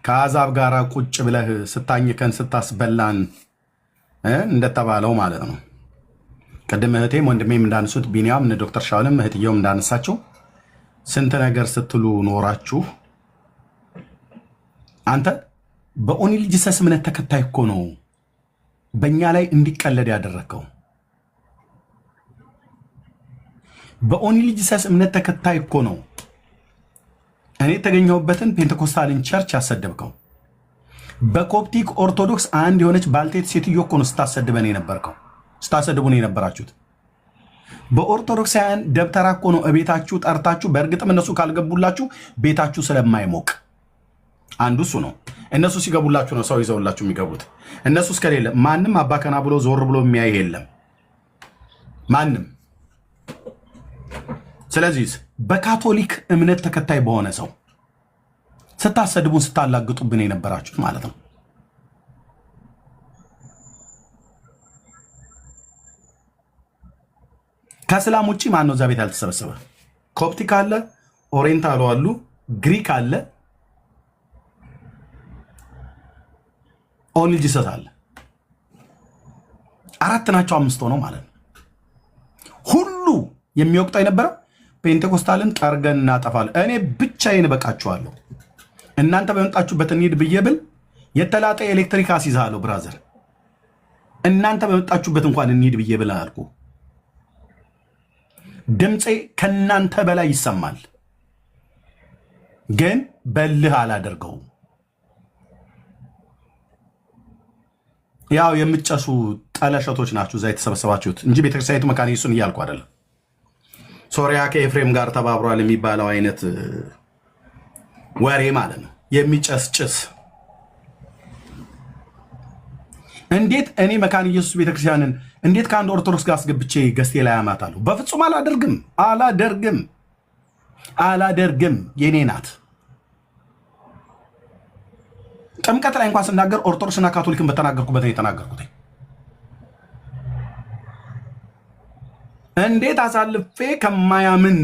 ከአሕዛብ ጋር ቁጭ ብለህ ስታኝከን ስታስበላን እንደተባለው ማለት ነው። ቅድም እህቴም ወንድሜም እንዳነሱት ቢኒያም እነ ዶክተር ሻውልም እህትየውም እንዳነሳቸው ስንት ነገር ስትሉ ኖራችሁ አንተ በኦንሊ ጂሰስ እምነት ተከታይ እኮ ነው በእኛ ላይ እንዲቀለድ ያደረግከው። በኦንሊ ጂሰስ እምነት ተከታይ እኮ ነው እኔ የተገኘሁበትን ፔንቴኮስታልን ቸርች ያሰደብከው። በኮፕቲክ ኦርቶዶክስ አንድ የሆነች ባልቴት ሴትዮ እኮ ነው ስታሰድበን የነበርከው፣ ስታሰድቡን የነበራችሁት። በኦርቶዶክሳውያን ደብተራ እኮ ነው እቤታችሁ ጠርታችሁ፣ በእርግጥም እነሱ ካልገቡላችሁ ቤታችሁ ስለማይሞቅ አንዱ እሱ ነው። እነሱ ሲገቡላችሁ ነው ሰው ይዘውላችሁ የሚገቡት። እነሱ እስከሌለ ማንም አባከና ብሎ ዞር ብሎ የሚያይ የለም ማንም። ስለዚህ በካቶሊክ እምነት ተከታይ በሆነ ሰው ስታሰድቡን ስታላግጡብን የነበራችሁት ማለት ነው። ከእስላም ውጭ ማን ነው እዛ ቤት ያልተሰበሰበ? ኮፕቲክ አለ፣ ኦሪየንታሉ አሉ፣ ግሪክ አለ፣ ኦንሊ ጂሰስ አለ። አራት ናቸው፣ አምስት ሆነው ማለት ነው። ሁሉ የሚወቅጠው የነበረው ፔንቴኮስታልን ጠርገን እናጠፋለን። እኔ ብቻ ብቻዬን በቃችኋለሁ። እናንተ በመጣችሁበት እንሂድ ብዬ ብል የተላጠ ኤሌክትሪክ አስይዛለሁ ብራዘር። እናንተ በመጣችሁበት እንኳን እንሂድ ብዬ ብል አልኩ። ድምፄ ከናንተ በላይ ይሰማል፣ ግን በልህ አላደርገውም። ያው የምትጨሱ ጠለሸቶች ናችሁ እዛ የተሰበሰባችሁት እንጂ ቤተክርስቲያኒቱ መካነ ኢየሱስን እያልኩ አይደለም። ሶሪያ ከኤፍሬም ጋር ተባብሯል የሚባለው አይነት ወሬ ማለት ነው። የሚጨስ ጭስ እንዴት እኔ መካነ ኢየሱስ ቤተክርስቲያንን እንዴት ከአንድ ኦርቶዶክስ ጋር አስገብቼ ገስቴ ላይ አማታለሁ? በፍጹም አላደርግም። የኔ ናት። ጥምቀት ላይ እንኳን ስናገር ኦርቶዶክስና ካቶሊክን በተናገርኩበት ነው የተናገርኩት። እንዴት አሳልፌ ከማያምን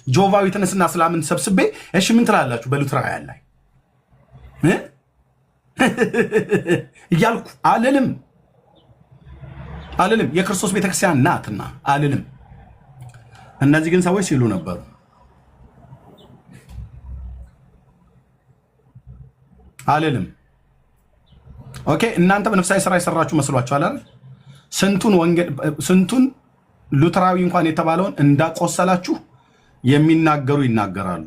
ጆቫዊ ተነስና እስላምን ሰብስቤ እሺ ምን ትላላችሁ በሉትራውያን ላይ እያልኩ አልልም። የክርስቶስ ቤተክርስቲያን ናትና አልልም። እነዚህ ግን ሰዎች ሲሉ ነበሩ። አልልም። ኦኬ እናንተ በነፍሳዊ ስራ የሰራችሁ መስሏችኋል አይደል? ስንቱን ሉትራዊ እንኳን የተባለውን እንዳቆሰላችሁ የሚናገሩ ይናገራሉ።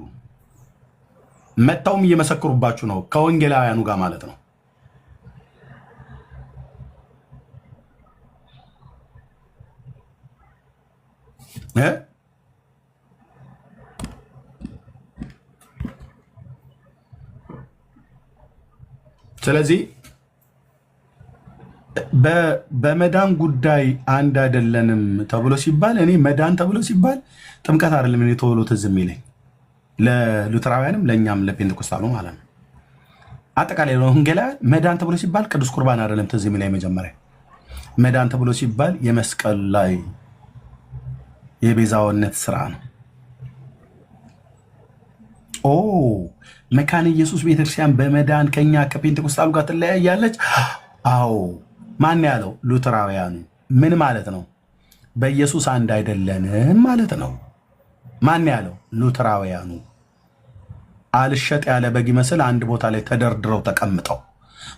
መጣውም እየመሰክሩባችሁ ነው ከወንጌላውያኑ ጋር ማለት ነው። ስለዚህ በመዳን ጉዳይ አንድ አይደለንም ተብሎ ሲባል እኔ መዳን ተብሎ ሲባል ጥምቀት አይደለም እኔ ተብሎ ትዝ የሚለኝ ለሉትራውያንም ለእኛም ለፔንቴኮስታሉ ማለት ነው። አጠቃላይ ወንጌላውያን መዳን ተብሎ ሲባል ቅዱስ ቁርባን አይደለም ትዝ የሚለኝ። መጀመሪያ መዳን ተብሎ ሲባል የመስቀል ላይ የቤዛውነት ስራ ነው። መካነ ኢየሱስ ቤተክርስቲያን በመዳን ከኛ ከፔንቴኮስታሉ ጋር ትለያያለች? አዎ። ማን ያለው? ሉትራውያኑ። ምን ማለት ነው? በኢየሱስ አንድ አይደለንም ማለት ነው። ማን ያለው? ሉትራውያኑ። አልሸጥ ያለ በግ ይመስል አንድ ቦታ ላይ ተደርድረው ተቀምጠው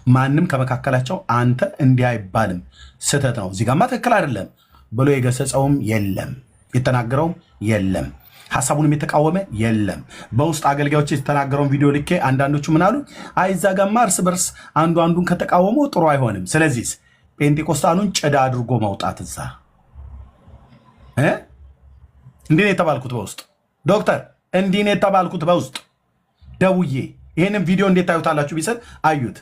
ማንም ከመካከላቸው አንተ እንዲህ አይባልም ስህተት ነው እዚህ ጋማ ትክክል አይደለም ብሎ የገሰጸውም የለም፣ የተናገረውም የለም፣ ሐሳቡንም የተቃወመ የለም። በውስጥ አገልጋዮች የተናገረውን ቪዲዮ ልኬ አንዳንዶቹ ምን አሉ? አይ እዛ ጋማ እርስ በርስ አንዱ አንዱን ከተቃወመው ጥሩ አይሆንም። ስለዚህ ፔንቴኮስታሉን ጭዳ አድርጎ መውጣት እዛ እንዲህ ነው የተባልኩት በውስጥ ዶክተር፣ እንዲህ ነው የተባልኩት በውስጥ ደውዬ። ይህንን ቪዲዮ እንዴት ታዩታላችሁ ቢሰጥ አዩት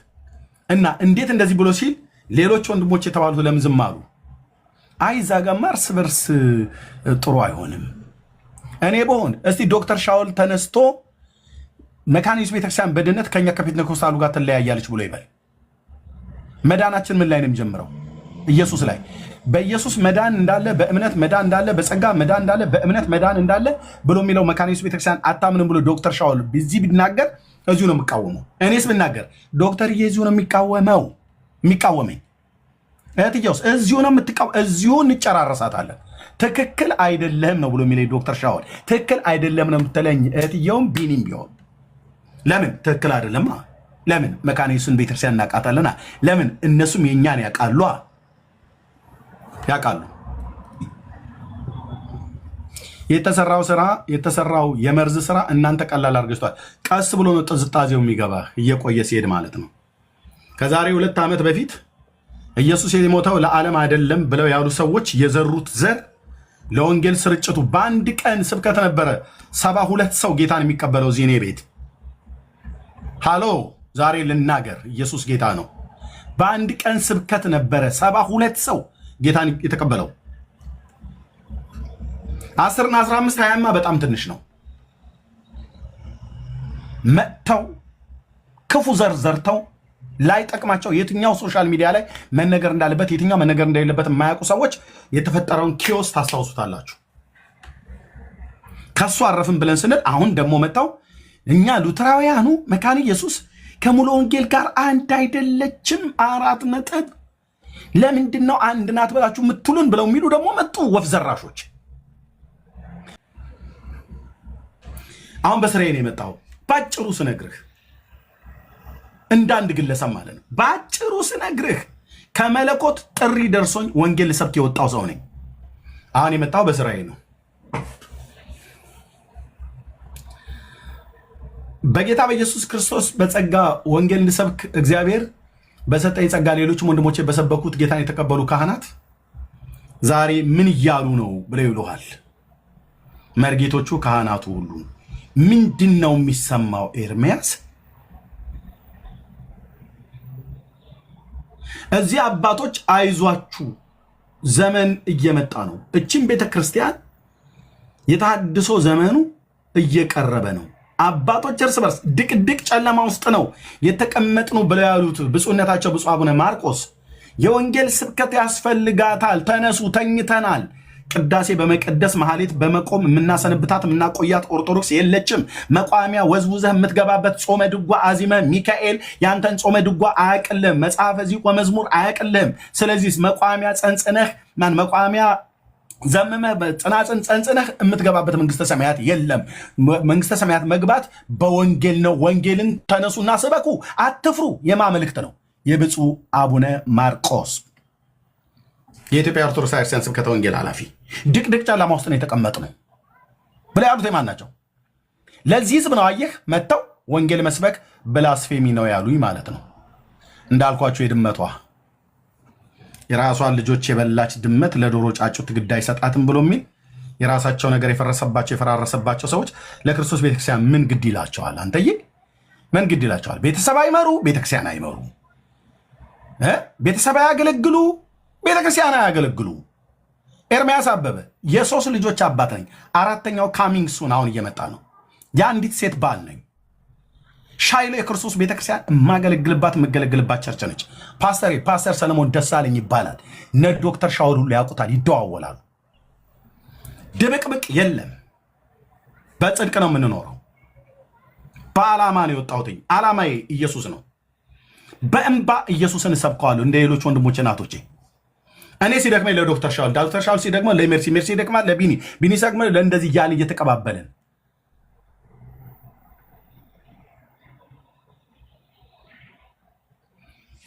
እና እንዴት እንደዚህ ብሎ ሲል ሌሎች ወንድሞች የተባሉት ለምን ዝም አሉ? አይ እዛ ጋማ እርስ በርስ ጥሩ አይሆንም። እኔ በሆን እስቲ ዶክተር ሻውል ተነስቶ መካነ ኢየሱስ ቤተክርስቲያን በድነት ከኛ ከፔንቴኮስታሉ ጋር ትለያያለች ብሎ ይበል። መዳናችን ምን ላይ ነው የሚጀምረው? ኢየሱስ ላይ። በኢየሱስ መዳን እንዳለ፣ በእምነት መዳን እንዳለ፣ በጸጋ መዳን እንዳለ፣ በእምነት መዳን እንዳለ ብሎ የሚለው መካነ ኢየሱስ ቤተክርስቲያን አታምንም ብሎ ዶክተር ሻውል በዚህ ቢናገር እዚሁ ነው የሚቃወመው። እኔስ ብናገር ዶክተር እዚሁ ነው የሚቃወመኝ። እህትየውስ እዚሁ ነው እዚሁ እንጨራረሳታለን። ትክክል አይደለም ነው ብሎ የሚለኝ ዶክተር ሻውል ትክክል አይደለም ነው የምትለኝ እህትየውም ቢኒም ቢሆን ለምን ትክክል አይደለም? ለምን መካነ ኢየሱስን ቤተክርስቲያን እናቃታለና? ለምን እነሱም የኛን ያውቃሉ። የተሰራው የመርዝ ስራ እናንተ ቀላል አድርጋችኋል። ቀስ ብሎ ነው ጥዝጣዜው የሚገባ እየቆየ ሲሄድ ማለት ነው። ከዛሬ 2 ዓመት በፊት ኢየሱስ የሞተው ለዓለም አይደለም ብለው ያሉ ሰዎች የዘሩት ዘር ለወንጌል ስርጭቱ በአንድ ቀን ስብከት ነበረ 72 ሰው ጌታን የሚቀበለው እዚህ እኔ ቤት። ሃሎ ዛሬ ልናገር፣ ኢየሱስ ጌታ ነው። በአንድ ቀን ስብከት ነበረ 72 ሰው ጌታን የተቀበለው። 10 እና 15 20ማ በጣም ትንሽ ነው። መጥተው ክፉ ዘር ዘርተው ላይ ጠቅማቸው የትኛው ሶሻል ሚዲያ ላይ መነገር እንዳለበት የትኛው መነገር እንደሌለበት የማያውቁ ሰዎች የተፈጠረውን ኪዮስ ታስታውሱታላችሁ። ከሱ አረፍን ብለን ስንል አሁን ደግሞ መጣው እኛ ሉትራውያኑ መካነ ኢየሱስ ከሙሉ ወንጌል ጋር አንድ አይደለችም 4 ነጥብ ለምንድን ነው አንድ ናት ብላችሁ የምትሉን ብለው የሚሉ ደግሞ መጡ ወፍ ዘራሾች። አሁን በስራዬ ነው የመጣው። ባጭሩ ስነግርህ እንዳንድ ግለሰብ ማለት ነው። ባጭሩ ስነግርህ ከመለኮት ጥሪ ደርሶኝ ወንጌል ልሰብክ የወጣው ሰው ነኝ። አሁን የመጣው በስራዬ ነው። በጌታ በኢየሱስ ክርስቶስ በጸጋ ወንጌል እንድሰብክ እግዚአብሔር በሰጠኝ ጸጋ ሌሎችም ወንድሞቼ በሰበኩት ጌታን የተቀበሉ ካህናት ዛሬ ምን እያሉ ነው ብለው ይሉሃል። መርጌቶቹ ካህናቱ ሁሉ ምንድን ነው የሚሰማው? ኤርምያስ እዚህ አባቶች አይዟችሁ ዘመን እየመጣ ነው። እቺን ቤተክርስቲያን የተሐድሶ ዘመኑ እየቀረበ ነው። አባቶች እርስ በርስ ድቅድቅ ጨለማ ውስጥ ነው የተቀመጥነው ብለው ያሉት ብፁዕነታቸው ብፁዕ አቡነ ማርቆስ የወንጌል ስብከት ያስፈልጋታል፣ ተነሱ፣ ተኝተናል። ቅዳሴ በመቀደስ መሐሌት በመቆም የምናሰንብታት የምናቆያት ኦርቶዶክስ የለችም። መቋሚያ ወዝውዘህ የምትገባበት ጾመ ድጓ አዚመ ሚካኤል ያንተን ጾመ ድጓ አያቅልህም። መጽሐፈ ዚቆ መዝሙር አያቅልህም። ስለዚህ መቋሚያ ጸንጽነህ መቋሚያ ዘመመህ ጽናጽን ጸንጽነህ የምትገባበት መንግስተ ሰማያት የለም። መንግስተ ሰማያት መግባት በወንጌል ነው። ወንጌልን ተነሱና ስበኩ፣ አትፍሩ። የማመልክት ነው። የብፁዕ አቡነ ማርቆስ የኢትዮጵያ ኦርቶዶክስ ክርስቲያን ስብከተ ወንጌል ኃላፊ ድቅድቅ ጨለማ ውስጥ ነው የተቀመጥነው ብለው ያሉት የማን ናቸው? ለዚህ ህዝብ ነው። አየህ መጥተው ወንጌል መስበክ ብላስፌሚ ነው ያሉኝ ማለት ነው። እንዳልኳቸው የድመቷ የራሷን ልጆች የበላች ድመት ለዶሮ ጫጩት ግድ አይሰጣትም ብሎ የሚል የራሳቸው ነገር የፈረሰባቸው የፈራረሰባቸው ሰዎች ለክርስቶስ ቤተክርስቲያን ምን ግድ ይላቸዋል? አንተዬ ምን ግድ ይላቸዋል? ቤተሰብ አይመሩ፣ ቤተክርስቲያን አይመሩ፣ ቤተሰብ አያገለግሉ፣ ቤተክርስቲያን አያገለግሉ። ኤርምያስ አበበ የሶስት ልጆች አባት ነኝ። አራተኛው ካሚንግ ሱን አሁን እየመጣ ነው። የአንዲት ሴት ባል ነኝ። ሻይሎ የክርስቶስ ቤተክርስቲያን የማገለግልባት የምገለግልባት ቸርች ነች። ፓስተር ሰለሞን ደሳለኝ ይባላል። እነ ዶክተር ሻወር ሁሉ ያውቁታል፣ ይደዋወላሉ። ድብቅብቅ የለም። በጽድቅ ነው የምንኖረው። በዓላማ ነው የወጣሁትኝ። ዓላማዬ ኢየሱስ ነው። በእንባ ኢየሱስን እሰብከዋለሁ እንደ ሌሎች ወንድሞች እናቶቼ። እኔ ሲደክመኝ ለዶክተር ሻውል፣ ዶክተር ሻውል ሲደክመኝ ለሜርሲ፣ ሜርሲ ሲደክማል ለቢኒ፣ ቢኒ ሲደክመኝ ለእንደዚህ እያልን እየተቀባበልን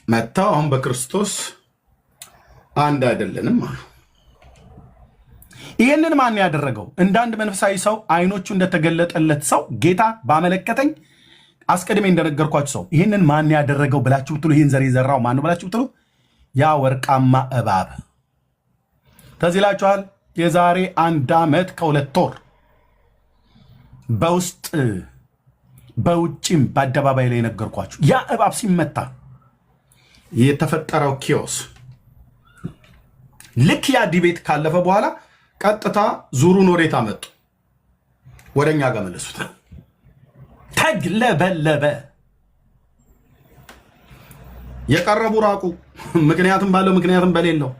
መጥተው አሁን በክርስቶስ አንድ አይደለንም አሉ። ይህንን ማን ያደረገው? እንደ አንድ መንፈሳዊ ሰው አይኖቹ እንደተገለጠለት ሰው ጌታ ባመለከተኝ አስቀድሜ እንደነገርኳችሁ ሰው ይህንን ማን ያደረገው ብላችሁ ብትሉ፣ ይህን ዘር የዘራው ማን ብላችሁ ብትሉ፣ ያ ወርቃማ እባብ ተዚህ ይላችኋል። የዛሬ 1 ዓመት ከ2 ወር በውስጥ በውጭም በአደባባይ ላይ ነገርኳችሁ። ያ እባብ ሲመታ የተፈጠረው ኪዮስ ልክ ያ ዲቤት ካለፈ በኋላ ቀጥታ ዙሩን ወዴት አመጡ? ወደኛ ጋር መለሱት። ተግለበለበ። የቀረቡ ራቁ። ምክንያቱም ባለው ምክንያቱም በሌለው።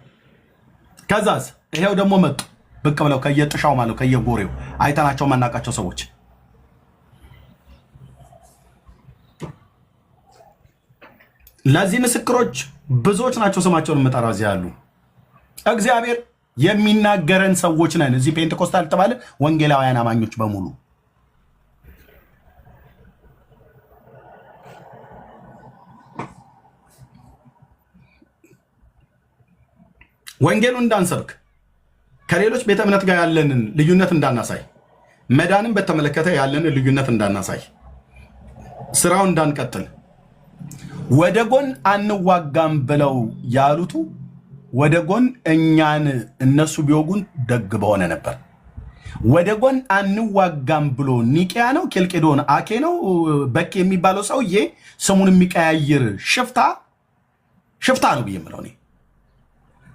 ከዛስ ይሄው ደግሞ መጡ ብቅ ብለው ከየጥሻው ማለት ከየጎሬው አይተናቸው ማናቃቸው ሰዎች ለዚህ ምስክሮች ብዙዎች ናቸው። ስማቸውን የምጠራው እዚህ ያሉ እግዚአብሔር የሚናገረን ሰዎች ነን። እዚህ ፔንቴኮስታል ተባለ ወንጌላውያን አማኞች በሙሉ ወንጌሉን እንዳንሰብክ ከሌሎች ቤተ እምነት ጋር ያለንን ልዩነት እንዳናሳይ፣ መዳንን በተመለከተ ያለንን ልዩነት እንዳናሳይ፣ ስራውን እንዳንቀጥል፣ ወደ ጎን አንዋጋም ብለው ያሉቱ ወደ ጎን እኛን እነሱ ቢወጉን ደግ በሆነ ነበር። ወደ ጎን አንዋጋም ብሎ ኒቅያ ነው ኬልቄዶን አኬ ነው በኬ የሚባለው ሰውዬ ስሙን የሚቀያይር ሽፍታ ነው ብዬ የምለው እኔ።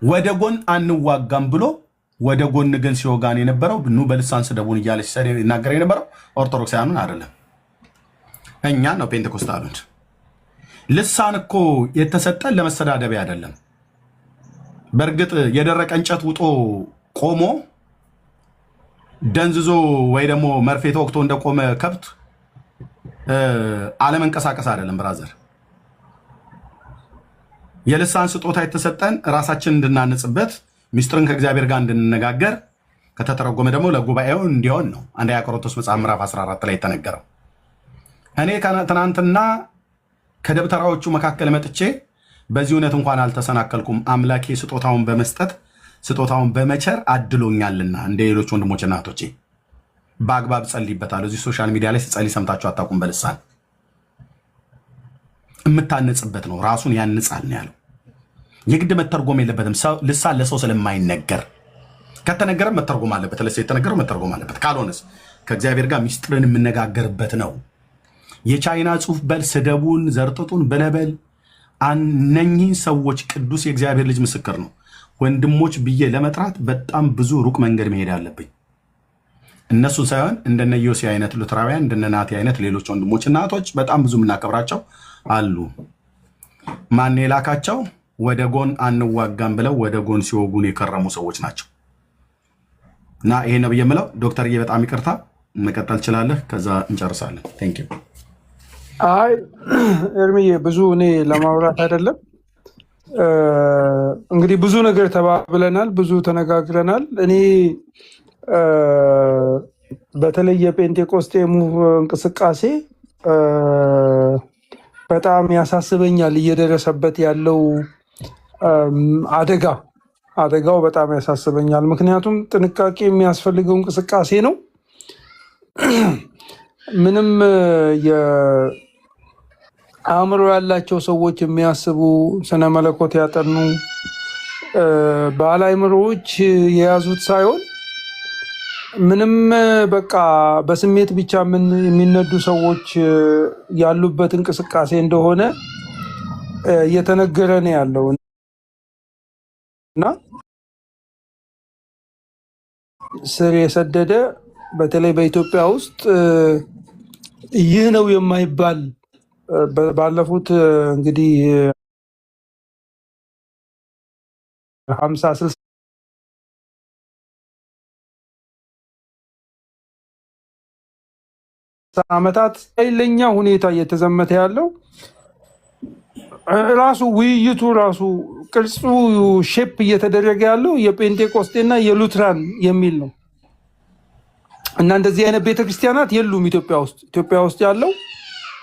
ወደ ጎን አንዋጋም ብሎ ወደ ጎን ግን ሲወጋን የነበረው ኑ በልሳን ስደቡን እያለ ሲናገር የነበረው ኦርቶዶክሳውያኑን አይደለም፣ እኛን ነው ፔንቴኮስታሉን። ልሳን እኮ የተሰጠን ለመሰዳደቢያ አይደለም። በእርግጥ የደረቀ እንጨት ውጦ ቆሞ ደንዝዞ ወይ ደግሞ መርፌ ተወቅቶ እንደቆመ ከብት አለመንቀሳቀስ አይደለም ብራዘር። የልሳን ስጦታ የተሰጠን ራሳችን እንድናንጽበት ሚስጥርን ከእግዚአብሔር ጋር እንድንነጋገር ከተተረጎመ ደግሞ ለጉባኤው እንዲሆን ነው። 1 ቆሮንቶስ መጽሐፍ ምዕራፍ 14 ላይ የተነገረው እኔ ትናንትና ከደብተራዎቹ መካከል መጥቼ በዚህ እውነት እንኳን አልተሰናከልኩም፣ አምላኬ ስጦታውን በመስጠት ስጦታውን በመቸር አድሎኛልና እንደ ሌሎች ወንድሞች እናቶቼ በአግባብ ጸልይበታለሁ። እዚህ ሶሻል ሚዲያ ላይ ስጸልይ ሰምታችሁ አታውቁም። በልሳን የምታነጽበት ነው፣ ራሱን ያንጻል ነው ያለው። የግድ መተርጎም የለበትም። ልሳን ለሰው ስለማይነገር ከተነገረ መተርጎም አለበት። ለሰው የተነገረው መተርጎም አለበት። ካልሆነስ ከእግዚአብሔር ጋር ሚስጥርን የምነጋገርበት ነው። የቻይና ጽሑፍ በል ስደቡን፣ ዘርጥጡን በለበል እነኚህ ሰዎች ቅዱስ የእግዚአብሔር ልጅ ምስክር ነው ወንድሞች ብዬ ለመጥራት በጣም ብዙ ሩቅ መንገድ መሄድ አለብኝ። እነሱን ሳይሆን እንደነ ዮሴ አይነት ሉትራውያን እንደነ ናቲ አይነት ሌሎች ወንድሞች እና እህቶች በጣም ብዙ የምናከብራቸው አሉ። ማን የላካቸው? ወደ ጎን አንዋጋም ብለው ወደ ጎን ሲወጉን የከረሙ ሰዎች ናቸው። እና ይሄ ነው ብዬ የምለው። ዶክተርዬ በጣም ይቅርታ፣ መቀጠል ትችላለህ፣ ከዛ እንጨርሳለን። ቴንክ ዩ። አይ ኤርሚዬ ብዙ እኔ ለማውራት አይደለም። እንግዲህ ብዙ ነገር ተባብለናል፣ ብዙ ተነጋግረናል። እኔ በተለይ የጴንጤቆስጤ እንቅስቃሴ በጣም ያሳስበኛል። እየደረሰበት ያለው አደጋው በጣም ያሳስበኛል። ምክንያቱም ጥንቃቄ የሚያስፈልገው እንቅስቃሴ ነው። ምንም አእምሮ ያላቸው ሰዎች የሚያስቡ ስነ መለኮት ያጠኑ ባለ አእምሮዎች የያዙት ሳይሆን ምንም በቃ በስሜት ብቻ የሚነዱ ሰዎች ያሉበት እንቅስቃሴ እንደሆነ እየተነገረ ነው ያለው እና ስር የሰደደ በተለይ በኢትዮጵያ ውስጥ ይህ ነው የማይባል ባለፉት እንግዲህ 50-60 ዓመታት ኃይለኛ ሁኔታ እየተዘመተ ያለው ራሱ ውይይቱ ራሱ ቅርጹ ሼፕ እየተደረገ ያለው የጴንጤቆስጤና የሉትራን የሚል ነው እና እንደዚህ አይነት ቤተክርስቲያናት የሉም ኢትዮጵያ ውስጥ። ኢትዮጵያ ውስጥ ያለው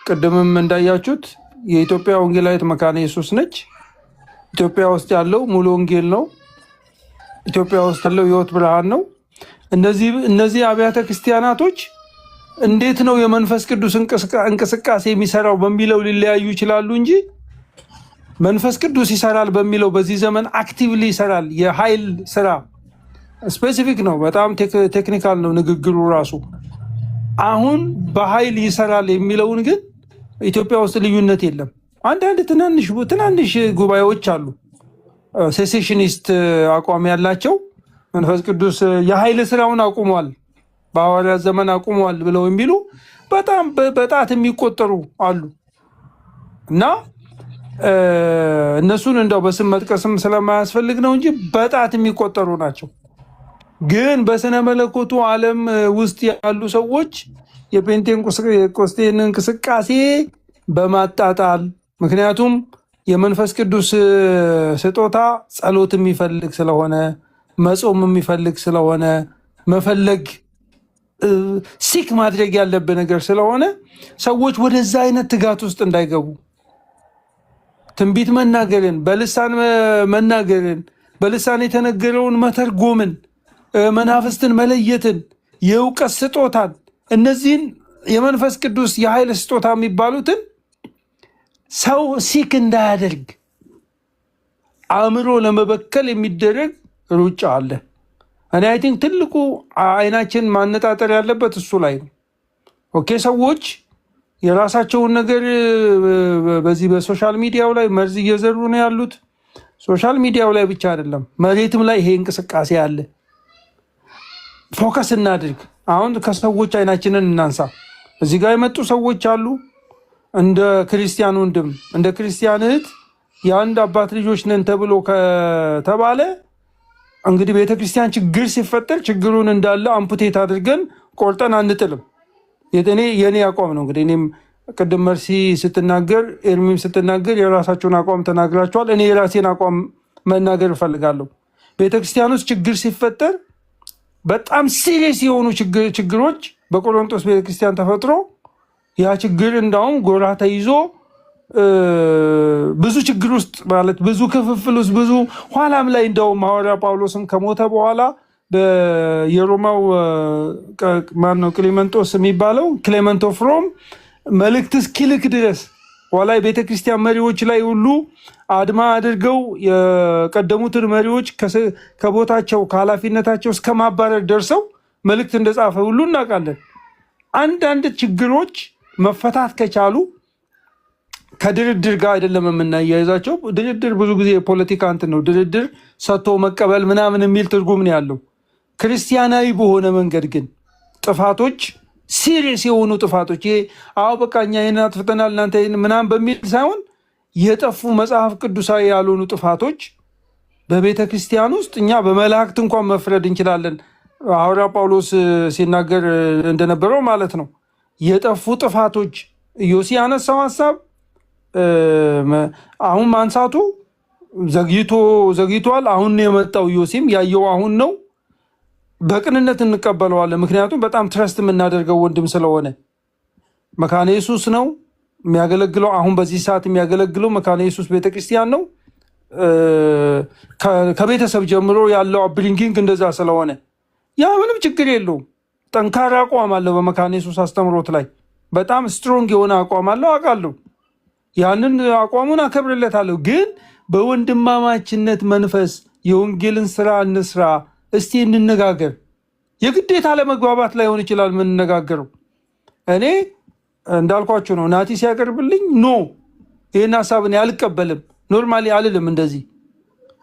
ቅድምም እንዳያችሁት የኢትዮጵያ ወንጌላዊት መካነ ኢየሱስ ነች። ኢትዮጵያ ውስጥ ያለው ሙሉ ወንጌል ነው። ኢትዮጵያ ውስጥ ያለው ሕይወት ብርሃን ነው። እነዚህ አብያተ ክርስቲያናቶች እንዴት ነው የመንፈስ ቅዱስ እንቅስቃሴ የሚሰራው በሚለው ሊለያዩ ይችላሉ እንጂ መንፈስ ቅዱስ ይሰራል በሚለው በዚህ ዘመን አክቲቭሊ ይሰራል። የኃይል ስራ ስፔሲፊክ ነው፣ በጣም ቴክኒካል ነው ንግግሩ ራሱ። አሁን በኃይል ይሰራል የሚለውን ግን ኢትዮጵያ ውስጥ ልዩነት የለም። አንዳንድ ትናንሽ ጉባኤዎች አሉ ሴሴሽኒስት አቋም ያላቸው መንፈስ ቅዱስ የኃይል ስራውን አቁሟል፣ በሐዋርያት ዘመን አቁሟል ብለው የሚሉ በጣም በጣት የሚቆጠሩ አሉ እና እነሱን እንደው በስም መጥቀስም ስለማያስፈልግ ነው እንጂ በጣት የሚቆጠሩ ናቸው። ግን በስነ መለኮቱ ዓለም ውስጥ ያሉ ሰዎች የጴንጤቆስጤን እንቅስቃሴ በማጣጣል ምክንያቱም የመንፈስ ቅዱስ ስጦታ ጸሎት የሚፈልግ ስለሆነ መጾም የሚፈልግ ስለሆነ መፈለግ ሲክ ማድረግ ያለብህ ነገር ስለሆነ ሰዎች ወደዛ አይነት ትጋት ውስጥ እንዳይገቡ ትንቢት መናገርን፣ በልሳን መናገርን፣ በልሳን የተነገረውን መተርጎምን፣ መናፍስትን መለየትን፣ የእውቀት ስጦታን እነዚህን የመንፈስ ቅዱስ የኃይል ስጦታ የሚባሉትን ሰው ሲክ እንዳያደርግ አእምሮ ለመበከል የሚደረግ ሩጫ አለ። እኔ አይ ቲንክ ትልቁ አይናችን ማነጣጠር ያለበት እሱ ላይ ነው። ኦኬ ሰዎች የራሳቸውን ነገር በዚህ በሶሻል ሚዲያው ላይ መርዝ እየዘሩ ነው ያሉት። ሶሻል ሚዲያው ላይ ብቻ አይደለም መሬትም ላይ ይሄ እንቅስቃሴ አለ። ፎከስ እናድርግ። አሁን ከሰዎች አይናችንን እናንሳ። እዚህ ጋር የመጡ ሰዎች አሉ። እንደ ክርስቲያን ወንድም እንደ ክርስቲያን እህት የአንድ አባት ልጆች ነን ተብሎ ከተባለ እንግዲህ ቤተክርስቲያን ችግር ሲፈጠር ችግሩን እንዳለ አምፑቴት አድርገን ቆርጠን አንጥልም። የኔ አቋም ነው። እንግዲህ እኔም ቅድም መርሲ ስትናገር ኤርሚም ስትናገር የራሳቸውን አቋም ተናግራቸዋል። እኔ የራሴን አቋም መናገር እፈልጋለሁ። ቤተክርስቲያን ውስጥ ችግር ሲፈጠር በጣም ሲሪየስ የሆኑ ችግሮች በቆሮንቶስ ቤተክርስቲያን ተፈጥሮ ያ ችግር እንዳውም ጎራ ተይዞ ብዙ ችግር ውስጥ ማለት ብዙ ክፍፍል ውስጥ ብዙ ኋላም ላይ እንደውም ሐዋርያ ጳውሎስም ከሞተ በኋላ የሮማው ማነው ክሌመንጦስ የሚባለው ክሌመንት ኦፍ ሮም መልእክት እስኪልክ ድረስ ኋላ የቤተ ክርስቲያን መሪዎች ላይ ሁሉ አድማ አድርገው የቀደሙትን መሪዎች ከቦታቸው ከኃላፊነታቸው እስከ ማባረር ደርሰው መልእክት እንደጻፈ ሁሉ እናውቃለን። አንዳንድ ችግሮች መፈታት ከቻሉ ከድርድር ጋር አይደለም የምናያይዛቸው። ድርድር ብዙ ጊዜ የፖለቲካ እንትን ነው። ድርድር ሰጥቶ መቀበል ምናምን የሚል ትርጉም ነው ያለው። ክርስቲያናዊ በሆነ መንገድ ግን ጥፋቶች ሲሪየስ የሆኑ ጥፋቶች ይሄ በቃ እኛ ይህንን አጥፍተናል እናንተ ምናምን በሚል ሳይሆን የጠፉ መጽሐፍ ቅዱሳዊ ያልሆኑ ጥፋቶች በቤተ ክርስቲያን ውስጥ እኛ በመላእክት እንኳን መፍረድ እንችላለን። ሐዋርያ ጳውሎስ ሲናገር እንደነበረው ማለት ነው። የጠፉ ጥፋቶች ኢዮሲ ያነሳው ሀሳብ አሁን ማንሳቱ ዘግይቷል። አሁን ነው የመጣው። ኢዮሲም ያየው አሁን ነው። በቅንነት እንቀበለዋለን። ምክንያቱም በጣም ትረስት የምናደርገው ወንድም ስለሆነ መካነ ኢየሱስ ነው የሚያገለግለው። አሁን በዚህ ሰዓት የሚያገለግለው መካነ ኢየሱስ ቤተክርስቲያን ነው። ከቤተሰብ ጀምሮ ያለው አፕብሪንጊንግ እንደዛ ስለሆነ ያ ምንም ችግር የለውም። ጠንካራ አቋም አለው በመካነ ኢየሱስ አስተምሮት ላይ በጣም ስትሮንግ የሆነ አቋም አለው አውቃለሁ። ያንን አቋሙን አከብርለታለሁ። ግን በወንድማማችነት መንፈስ የወንጌልን ስራ እንስራ። እስቲ እንነጋገር። የግዴታ ለመግባባት ላይሆን ይችላል የምንነጋገረው። እኔ እንዳልኳቸው ነው። ናቲ ሲያቀርብልኝ ኖ ይህን ሀሳብን አልቀበልም ኖርማሊ አልልም እንደዚህ።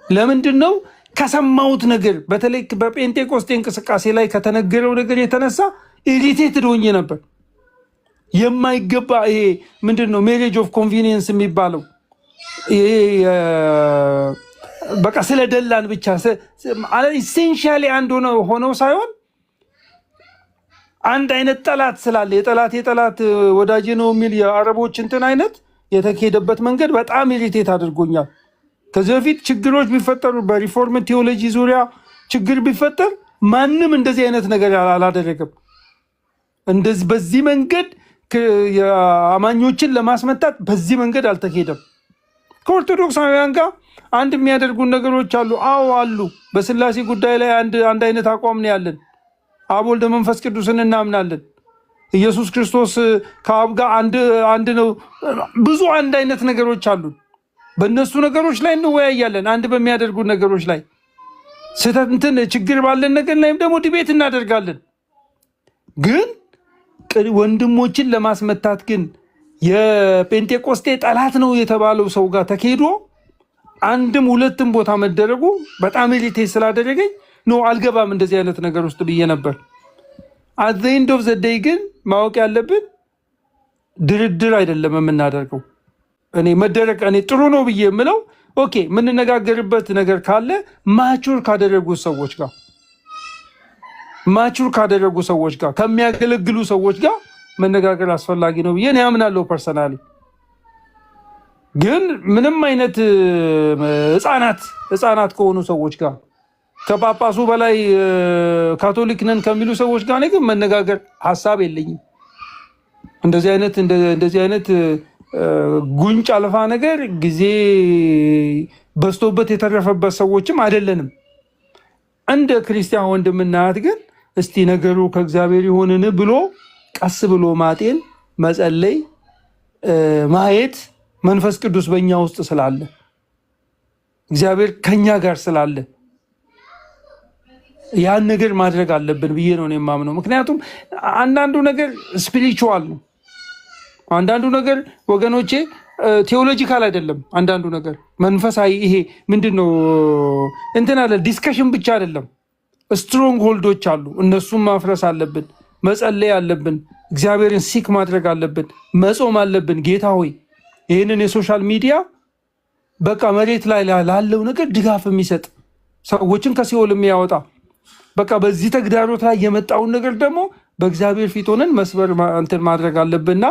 ለምንድን ነው ከሰማሁት ነገር በተለይ በጴንጤቆስጤ እንቅስቃሴ ላይ ከተነገረው ነገር የተነሳ ኢሪቴትድ ሆኜ ነበር። የማይገባ ይሄ ምንድን ነው ሜሬጅ ኦፍ ኮንቪኒየንስ የሚባለው ይሄ በቃ ስለደላን ብቻ ኢሴንሻሊ አንድ ሆነው ሳይሆን አንድ አይነት ጠላት ስላለ የጠላት ወዳጅ ነው የሚል የአረቦች እንትን አይነት የተካሄደበት መንገድ በጣም ኢሪቴት አድርጎኛል። ከዚህ በፊት ችግሮች ቢፈጠሩ በሪፎርም ቴዎሎጂ ዙሪያ ችግር ቢፈጠር ማንም እንደዚህ አይነት ነገር አላደረገም። እንደዚህ በዚህ መንገድ አማኞችን ለማስመታት በዚህ መንገድ አልተካሄደም። ከኦርቶዶክሳውያን ጋር አንድ የሚያደርጉን ነገሮች አሉ። አሉ። በስላሴ ጉዳይ ላይ አንድ አይነት አቋም ነው ያለን። አብ ወልድ መንፈስ ቅዱስን እናምናለን። ኢየሱስ ክርስቶስ ከአብ ጋር አንድ ነው። ብዙ አንድ አይነት ነገሮች አሉ። በእነሱ ነገሮች ላይ እንወያያለን። አንድ በሚያደርጉን ነገሮች ላይ ስህተትን ችግር ባለን ነገር ላይም ደግሞ ዲቤት እናደርጋለን። ግን ወንድሞችን ለማስመታት ግን የጴንጤቆስጤ ጠላት ነው የተባለው ሰው ጋር ተካሂዶ አንድም ሁለትም ቦታ መደረጉ በጣም ኢሪቴት ስላደረገኝ ነው አልገባም እንደዚህ አይነት ነገር ውስጥ ብዬ ነበር። አት ዘ ኤንድ ኦፍ ዘ ዴይ ግን ማወቅ ያለብን ድርድር አይደለም የምናደርገው። እኔ ጥሩ ነው ብዬ የምለው ኦኬ የምንነጋገርበት ነገር ካለ ማቹር ካደረጉ ሰዎች ጋር ከሚያገለግሉ ሰዎች ጋር መነጋገር አስፈላጊ ነው ብዬ ያምናለሁ ፐርሰናሊ። ግን ምንም አይነት ህፃናት ከሆኑ ሰዎች ጋር ከጳጳሱ በላይ ካቶሊክ ነን ከሚሉ ሰዎች ጋር ግን መነጋገር ሀሳብ የለኝም። እንደዚህ አይነት ጉንጭ አልፋ ነገር ጊዜ በዝቶበት የተረፈበት ሰዎችም አይደለንም። እንደ ክርስቲያን ወንድምና እህት ግን እስቲ ነገሩ ከእግዚአብሔር ይሆንን ብሎ ቀስ ብሎ ማጤን፣ መጸለይ፣ ማየት መንፈስ ቅዱስ በእኛ ውስጥ ስላለ እግዚአብሔር ከኛ ጋር ስላለ ያን ነገር ማድረግ አለብን ብዬ ነው የማምነው። ምክንያቱም አንዳንዱ ነገር ስፒሪቹዋል ነው። አንዳንዱ ነገር ወገኖቼ ቴዎሎጂካል አይደለም። አንዳንዱ ነገር መንፈሳዊ ይሄ ምንድነው እንትን አለ ዲስከሽን ብቻ አይደለም። ስትሮንግ ሆልዶች አሉ። እነሱም ማፍረስ አለብን። መጸለይ አለብን። እግዚአብሔርን ሲክ ማድረግ አለብን። መጾም አለብን። ጌታ ሆይ ይህንን የሶሻል ሚዲያ በቃ መሬት ላይ ላለው ነገር ድጋፍ የሚሰጥ ሰዎችን ከሲኦል የሚያወጣ በቃ በዚህ ተግዳሮት ላይ የመጣውን ነገር ደግሞ በእግዚአብሔር ፊት ሆነን መስበር እንትን ማድረግ አለብንና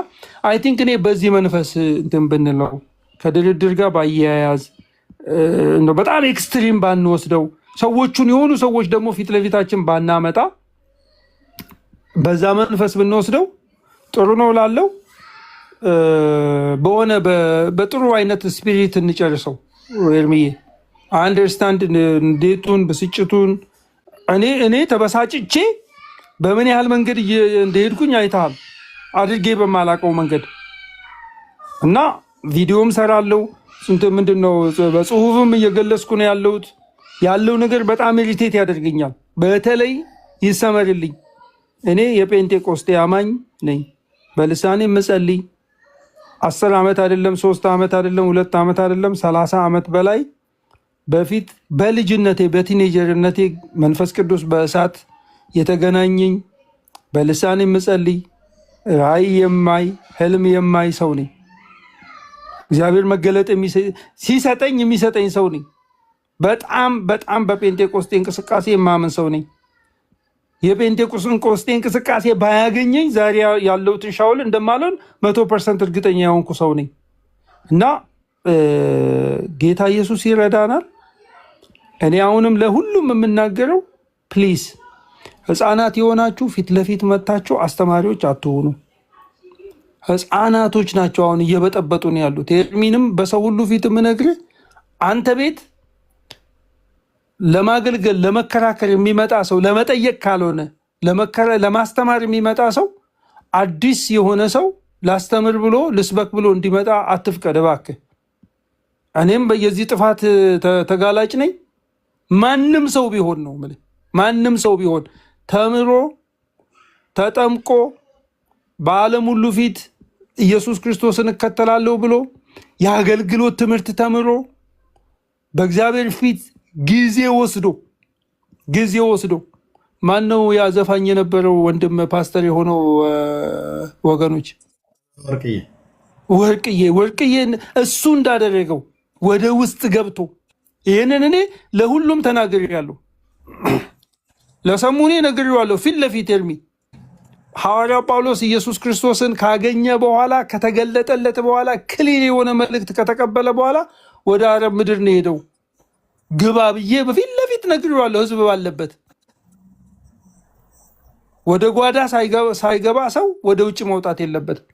አይ ቲንክ እኔ በዚህ መንፈስ እንትን ብንለው ከድርድር ጋር ባያያዝ በጣም ኤክስትሪም ባንወስደው የሆኑ ሰዎች ደግሞ ፊት ለፊታችን ባናመጣ በዛ መንፈስ ብንወስደው ጥሩ ነው ላለው። በሆነ በጥሩ አይነት ስፒሪት እንጨርሰው። ኤርሚዬ አንደርስታንድ እንዴቱን ብስጭቱን እኔ ተበሳጭቼ በምን ያህል መንገድ እንደሄድኩኝ አይተሃል፣ አድርጌ በማላቀው መንገድ እና ቪዲዮም ሰራለው ምንድነው በጽሁፍም እየገለጽኩ ነው ያለው ነገር በጣም ኢሪቴት ያደርገኛል። በተለይ ይሰመርልኝ፣ እኔ የጴንጤቆስጤ አማኝ ነኝ። በልሳኔ የምጸልይ 10 ዓመት አይደለም 3 ዓመት አይደለም 2 ዓመት አይደለም 30 ዓመት በላይ በፊት በልጅነቴ በቲኔጀርነቴ መንፈስ ቅዱስ በእሳት የተገናኘኝ በልሳኔ የምጸልይ ራእይ የማይ ህልም የማይ ሰው ነኝ። እግዚአብሔር መገለጥ ሲሰጠኝ የሚሰጠኝ ሰው ነኝ። በጣም በጴንጤቆስጤ እንቅስቃሴ የማመን ሰው ነኝ። የጴንጤቆስጤ እንቅስቃሴ ባያገኘኝ ዛሬ ያለሁትን ሻውል እንደማልሆን 100% እርግጠኛ የሆንኩ ሰው ነኝ እና ጌታ ኢየሱስ ይረዳናል። እኔ አሁንም ለሁሉም የምናገረው ፕሊዝ ህፃናት የሆናችሁ ፊት ለፊት መታችሁ አስተማሪዎች አትሆኑ። ህፃናቶች ናቸው አሁን እየበጠበጡ ነው ያሉት። ኤርሚንም በሰው ሁሉ ፊት የምነግርህ አንተ ቤት ለማገልገል ለመከራከር የሚመጣ ሰው ለመጠየቅ ካልሆነ ለማስተማር የሚመጣ ሰው አዲስ የሆነ ሰው ላስተምር ብሎ ልስበክ ብሎ እንዲመጣ አትፍቀድ እባክህ። እኔም በየዚህ ጥፋት ተጋላጭ ነኝ። ማንም ሰው ቢሆን ነው ማለት ማንም ሰው ቢሆን ተምሮ ተጠምቆ በዓለም ሁሉ ፊት ኢየሱስ ክርስቶስን እከተላለሁ ብሎ የአገልግሎት ትምህርት ተምሮ በእግዚአብሔር ፊት ጊዜ ወስዶ ማነው ያ ዘፋኝ የነበረው ወንድም ፓስተር የሆነው ወገኖች ወርቅዬ እሱ እንዳደረገው ወደ ውስጥ ገብቶ ይሄንን እኔ ለሁሉም ተናግሬያለሁ። ለሰሙኔ ነግሬዋለሁ ፊት ለፊት ኤርሚ ሐዋርያው ጳውሎስ ኢየሱስ ክርስቶስን ካገኘ በኋላ ከተገለጠለት በኋላ ክሊር የሆነ መልእክት ከተቀበለ በኋላ ወደ አረብ ምድር ነው ሄደው ግባ ብዬ በፊት ለፊት ነግሬዋለሁ። ህዝብ ባለበት ወደ ጓዳ ሳይገባ ሰው ወደ ውጭ መውጣት የለበትም።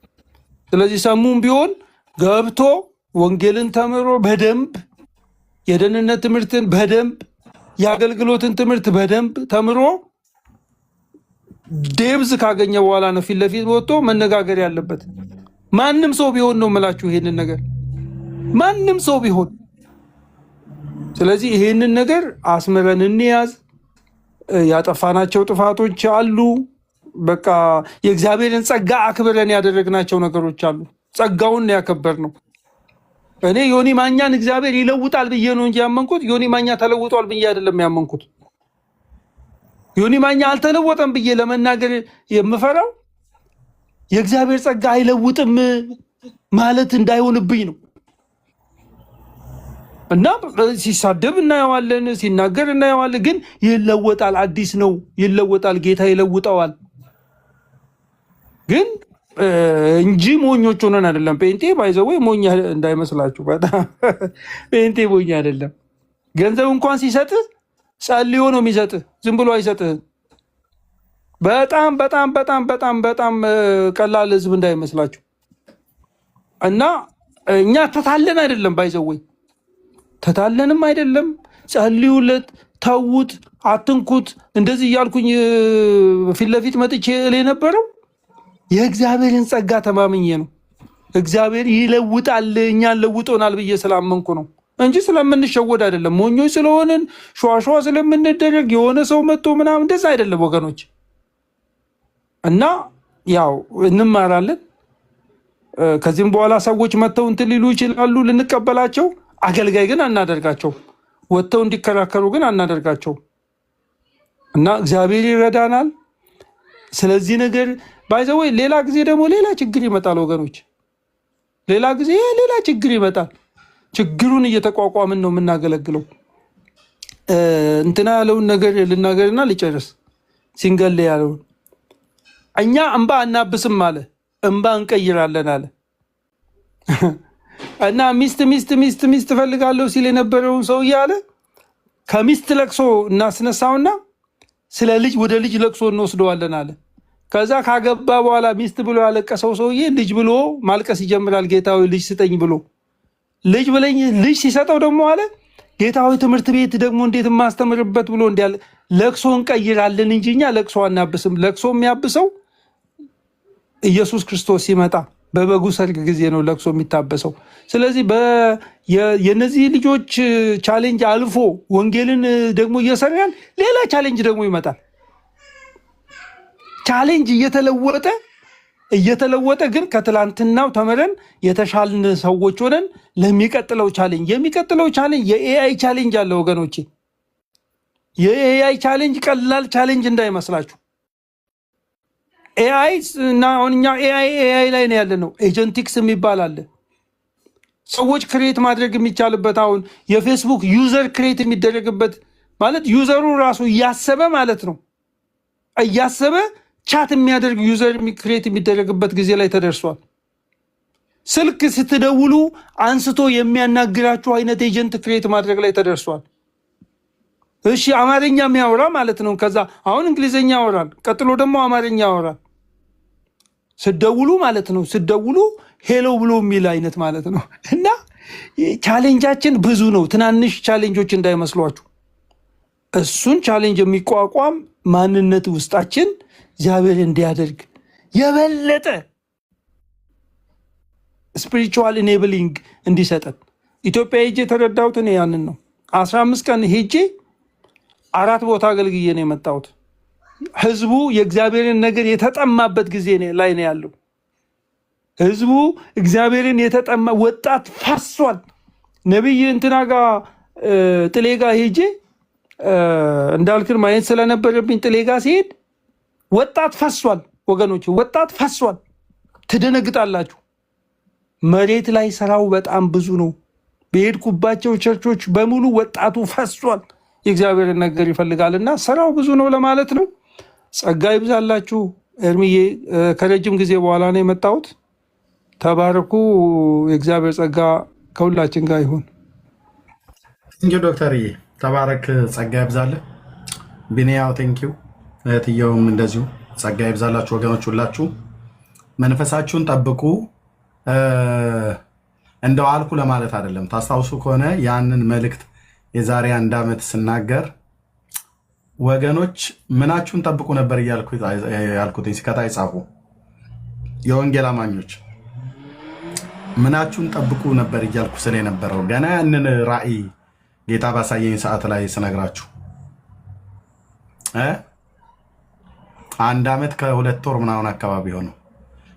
ስለዚህ ሰሙም ቢሆን ገብቶ ወንጌልን ተምሮ በደንብ የደህንነት ትምህርትን በደንብ የአገልግሎትን ትምህርት በደንብ ተምሮ ዴብዝ ካገኘ በኋላ ነው ፊት ለፊት ወጥቶ መነጋገር ያለበት። ማንም ሰው ቢሆን ነው የምላችሁ ይሄንን ነገር ማንም ሰው ቢሆን። ስለዚህ ይሄንን ነገር አስምረን እንያዝ። ያጠፋናቸው ጥፋቶች አሉ። በቃ የእግዚአብሔርን ጸጋ አክብረን ያደረግናቸው ነገሮች አሉ። ጸጋውን ያከበር ነው። እኔ ዮኒ ማኛን እግዚአብሔር ይለውጣል ብዬ ነው እንጂ ያመንኩት ዮኒ ማኛ ተለውጧል ብዬ አይደለም ያመንኩት። ዮኒ ማኛ አልተለወጠም ብዬ ለመናገር የምፈራው የእግዚአብሔር ጸጋ አይለውጥም ማለት እንዳይሆንብኝ ነው። እና ሲሳደብ እናየዋለን፣ ሲናገር እናየዋለን። ግን ይለወጣል፣ አዲስ ነው፣ ይለወጣል፣ ጌታ ይለውጠዋል። ግን እንጂ ሞኞች ሆነን አይደለም። ጴንጤ ባይዘው ሞኛ እንዳይመስላችሁ፣ በጣም ጴንጤ ሞኛ አይደለም። ገንዘብ እንኳን ሲሰጥህ ጸልዮ ነው የሚሰጥህ፣ ዝም ብሎ አይሰጥህም። በጣም በጣም በጣም በጣም በጣም ቀላል ህዝብ እንዳይመስላችሁ። እና እኛ ተታለን አይደለም፣ ባይዘው ተታለንም አይደለም። ጸልዩለት፣ ተዉት፣ አትንኩት እንደዚህ እያልኩኝ ፊት ለፊት መጥቼ የነበረው የእግዚአብሔርን ጸጋ ተማምኜ ነው። እግዚአብሔር ይለውጣል፣ እኛን ለውጦናል ብዬ ስላመንኩ ነው እንጂ ስለምንሸወድ አይደለም። ሞኞች ስለሆንን ሸዋሸዋ ስለምንደረግ የሆነ ሰው መጥቶ ምናምን እንደዛ አይደለም ወገኖች። እና ያው እንማራለን። ከዚህም በኋላ ሰዎች መጥተው እንትን ሊሉ ይችላሉ፣ ልንቀበላቸው። አገልጋይ ግን አናደርጋቸው፣ ወጥተው እንዲከራከሩ ግን አናደርጋቸው። እና እግዚአብሔር ይረዳናል። ስለዚህ ነገር ባይዘወይ ሌላ ጊዜ ደግሞ ሌላ ችግር ይመጣል ወገኖች፣ ሌላ ጊዜ ሌላ ችግር ይመጣል። ችግሩን እየተቋቋምን ነው የምናገለግለው። እንትና ያለውን ነገር ልናገርና ሊጨርስ ሲንገል ያለውን እኛ እንባ አናብስም አለ፣ እንባ እንቀይራለን አለ። እና ሚስት ፈልጋለሁ ሲል የነበረውን ሰው እያለ ከሚስት ለቅሶ እናስነሳውና ስለ ልጅ ወደ ልጅ ለቅሶ እንወስደዋለን አለ። ከዛ ካገባ በኋላ ሚስት ብሎ ያለቀሰው ሰውዬ ልጅ ብሎ ማልቀስ ይጀምራል። ጌታዊ ልጅ ስጠኝ ብሎ ልጅ ብለኝ ልጅ ሲሰጠው ደግሞ አለ ጌታዊ ትምህርት ቤት ደግሞ እንዴት ማስተምርበት ብሎ እንዲያለ ለቅሶ እንቀይራለን እንጂ እኛ ለቅሶ አናብስም። ለቅሶ የሚያብሰው ኢየሱስ ክርስቶስ ሲመጣ በበጉ ሰርግ ጊዜ ነው ለቅሶ የሚታበሰው። ስለዚህ የነዚህ ልጆች ቻሌንጅ አልፎ ወንጌልን ደግሞ እየሰራን ሌላ ቻሌንጅ ደግሞ ይመጣል። ቻሌንጅ እየተለወጠ ግን ከትላንትናው ተመረን የተሻልን ሰዎች ሆነን ለሚቀጥለው ቻሌንጅ የሚቀጥለው ቻሌንጅ የኤአይ ቻሌንጅ አለ ወገኖቼ። የኤአይ ቻሌንጅ ቀላል ቻሌንጅ እንዳይመስላችሁ። ኤአይ እና አሁን እኛ ኤአይ ላይ ነው ያለ ነው። ኤጀንቲክስ የሚባል አለ። ሰዎች ክሬት ማድረግ የሚቻልበት አሁን የፌስቡክ ዩዘር ክሬት የሚደረግበት ማለት ዩዘሩ ራሱ እያሰበ ማለት ነው እያሰበ ቻት የሚያደርግ ዩዘር ክሬት የሚደረግበት ጊዜ ላይ ተደርሷል። ስልክ ስትደውሉ አንስቶ የሚያናግራችሁ አይነት ኤጀንት ክሬት ማድረግ ላይ ተደርሷል። እሺ አማርኛ የሚያወራ ማለት ነው። ከዛ አሁን እንግሊዝኛ ያወራል፣ ቀጥሎ ደግሞ አማርኛ ያወራል። ስደውሉ ማለት ነው ስደውሉ ሄሎ ብሎ የሚል አይነት ማለት ነው። እና ቻሌንጃችን ብዙ ነው። ትናንሽ ቻሌንጆች እንዳይመስሏችሁ። እሱን ቻሌንጅ የሚቋቋም ማንነት ውስጣችን እግዚአብሔር እንዲያደርግ የበለጠ ስፒሪቹዋል ኢኔብሊንግ እንዲሰጠን ኢትዮጵያ ሄጄ የተረዳሁት እኔ ያንን ነው። 15 ቀን ሄጄ 4 ቦታ አገልግዬ ነው የመጣሁት። ህዝቡ የእግዚአብሔርን ነገር የተጠማበት ጊዜ ላይ ነው ያለው። ህዝቡ እግዚአብሔርን የተጠማ ወጣት ፈሷል። ነቢይ እንትና ጋር ጥሌ ጋር ሄጄ እንዳልክን ማየት ስለነበረብኝ ጥሌ ጋር ሲሄድ ወጣት ፈሷል ወገኖች፣ ወጣት ፈሷል። ትደነግጣላችሁ። መሬት ላይ ስራው በጣም ብዙ ነው። በሄድኩባቸው ቸርቾች በሙሉ ወጣቱ ፈሷል። የእግዚአብሔርን ነገር ይፈልጋልና ስራው ብዙ ነው ለማለት ነው። ጸጋ ይብዛላችሁ። ኤርሚዬ ከረጅም ጊዜ በኋላ ነው የመጣሁት። ተባረኩ። የእግዚአብሔር ጸጋ ከሁላችን ጋር ይሁን። ቴንኪው ዶክተርዬ፣ ተባረክ። ጸጋ ይብዛልህ። ቢኒያው ቴንኪው። እህትየውም እንደዚሁ ጸጋ ይብዛላችሁ ወገኖች ሁላችሁ። መንፈሳችሁን ጠብቁ። እንደው አልኩ ለማለት አይደለም። ታስታውሱ ከሆነ ያንን መልእክት የዛሬ 1 ዓመት ስናገር ወገኖች ምናችሁን ጠብቁ ነበር ያልኩትኝ። ሲከታይ ጻፉ። የወንጌል አማኞች ምናችሁን ጠብቁ ነበር እያልኩ ስለነበረው ገና ያንን ራእይ ጌታ ባሳየኝ ሰዓት ላይ ስነግራችሁ 1 ዓመት ከ2 ወር ምናምን አካባቢ ሆነው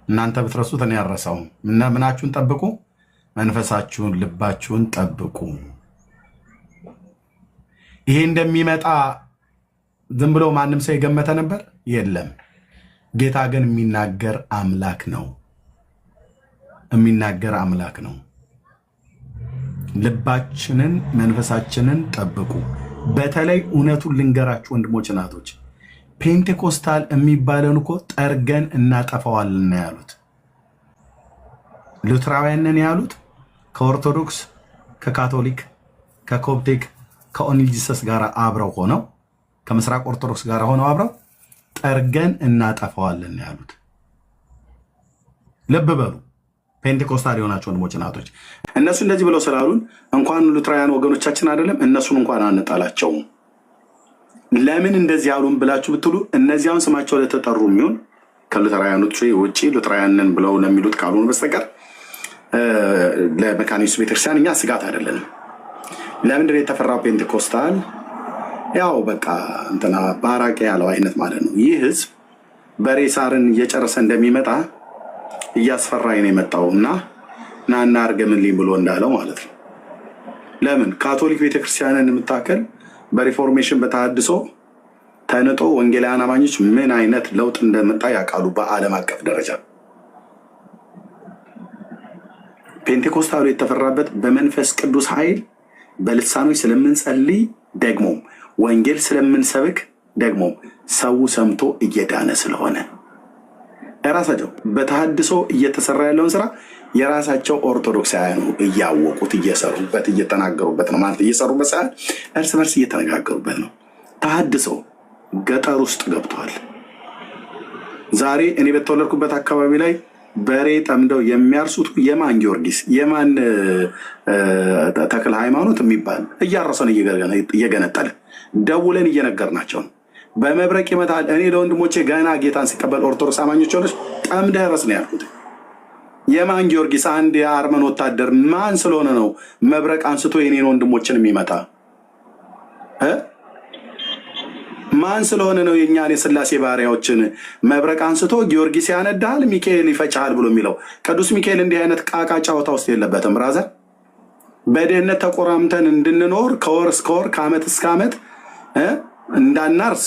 እናንተ ብትረሱት እኔ ያረሳውም። ምናችሁን ጠብቁ? መንፈሳችሁን ልባችሁን ጠብቁ። ይሄ እንደሚመጣ ዝም ብሎ ማንም ሰው የገመተ ነበር? የለም። ጌታ ግን የሚናገር አምላክ ነው። የሚናገር አምላክ ነው። ልባችንን መንፈሳችንን ጠብቁ። በተለይ እውነቱን ልንገራችሁ ወንድሞች እናቶች፣ ፔንቴኮስታል የሚባለን እኮ ጠርገን እናጠፋዋለን ያሉት ሉትራውያንን ያሉት ከኦርቶዶክስ ከካቶሊክ ከኮፕቲክ ከኦንሊ ጂሰስ ጋር አብረው ሆነው ከምስራቅ ኦርቶዶክስ ጋር ሆነው አብረው ጠርገን እናጠፋዋለን ያሉት። ልብ በሉ ፔንቴኮስታል የሆናችሁ ወንድሞች እናቶች፣ እነሱ እንደዚህ ብለው ስላሉን እንኳን ሉትራውያን ወገኖቻችን አይደለም እነሱን እንኳን አንጣላቸውም። ለምን እንደዚህ ያሉን ብላችሁ ብትሉ እነዚያውን ስማቸው ለተጠሩ የሚሆን ከሉትራውያኖች ውጪ ሉትራውያንን ብለው ለሚሉት ካልሆኑ በስተቀር ለመካኒሱ ቤተክርስቲያን እኛ ስጋት አይደለንም። ለምንድን የተፈራው ፔንቴኮስታል ያው በቃ እንትና ባራቄ ያለው አይነት ማለት ነው። ይህ ህዝብ በሬ ሳርን እየጨረሰ እንደሚመጣ እያስፈራኝ ነው የመጣው እና ናና አርገምልኝ ብሎ እንዳለው ማለት ነው። ለምን ካቶሊክ ቤተክርስቲያንን የምታከል በሪፎርሜሽን በተሐድሶ ተንጦ ወንጌላውያን አማኞች ምን አይነት ለውጥ እንደመጣ ያውቃሉ በዓለም አቀፍ ደረጃ። ፔንቴኮስታሉ የተፈራበት በመንፈስ ቅዱስ ኃይል በልሳኖች ስለምንጸልይ ደግሞ ወንጌል ስለምንሰብክ ደግሞ ሰው ሰምቶ እየዳነ ስለሆነ የራሳቸው በተሐድሶ እየተሰራ ያለውን ስራ የራሳቸው ኦርቶዶክሳውያኑ እያወቁት እየሰሩበት እየተናገሩበት ነው ማለት እየሰሩበት ሳይሆን እርስ በርስ እየተነጋገሩበት ነው። ተሐድሶ ገጠር ውስጥ ገብቷል። ዛሬ እኔ በተወለድኩበት አካባቢ ላይ በሬ ጠምደው የሚያርሱት የማን ጊዮርጊስ የማን ተክለ ሃይማኖት የሚባል እያረሰን እየገነጠለ ደውለን እየነገርናቸው ነው። በመብረቅ ይመታል። እኔ ለወንድሞቼ ገና ጌታን ሲቀበል ኦርቶዶክስ አማኞች ሆነች ጠምደህ ረስ ነው ያልኩት። የማን ጊዮርጊስ? አንድ የአርመን ወታደር ማን ስለሆነ ነው መብረቅ አንስቶ የኔን ወንድሞችን የሚመታ? ማን ስለሆነ ነው የእኛን የስላሴ ባሪያዎችን መብረቅ አንስቶ ጊዮርጊስ ያነዳል ሚካኤል ይፈጫል ብሎ የሚለው? ቅዱስ ሚካኤል እንዲህ አይነት ቃቃ ጫወታ ውስጥ የለበትም። ብራዘር በድህነት ተቆራምተን እንድንኖር ከወር እስከ ወር ከዓመት እስከ ዓመት እንዳናርስ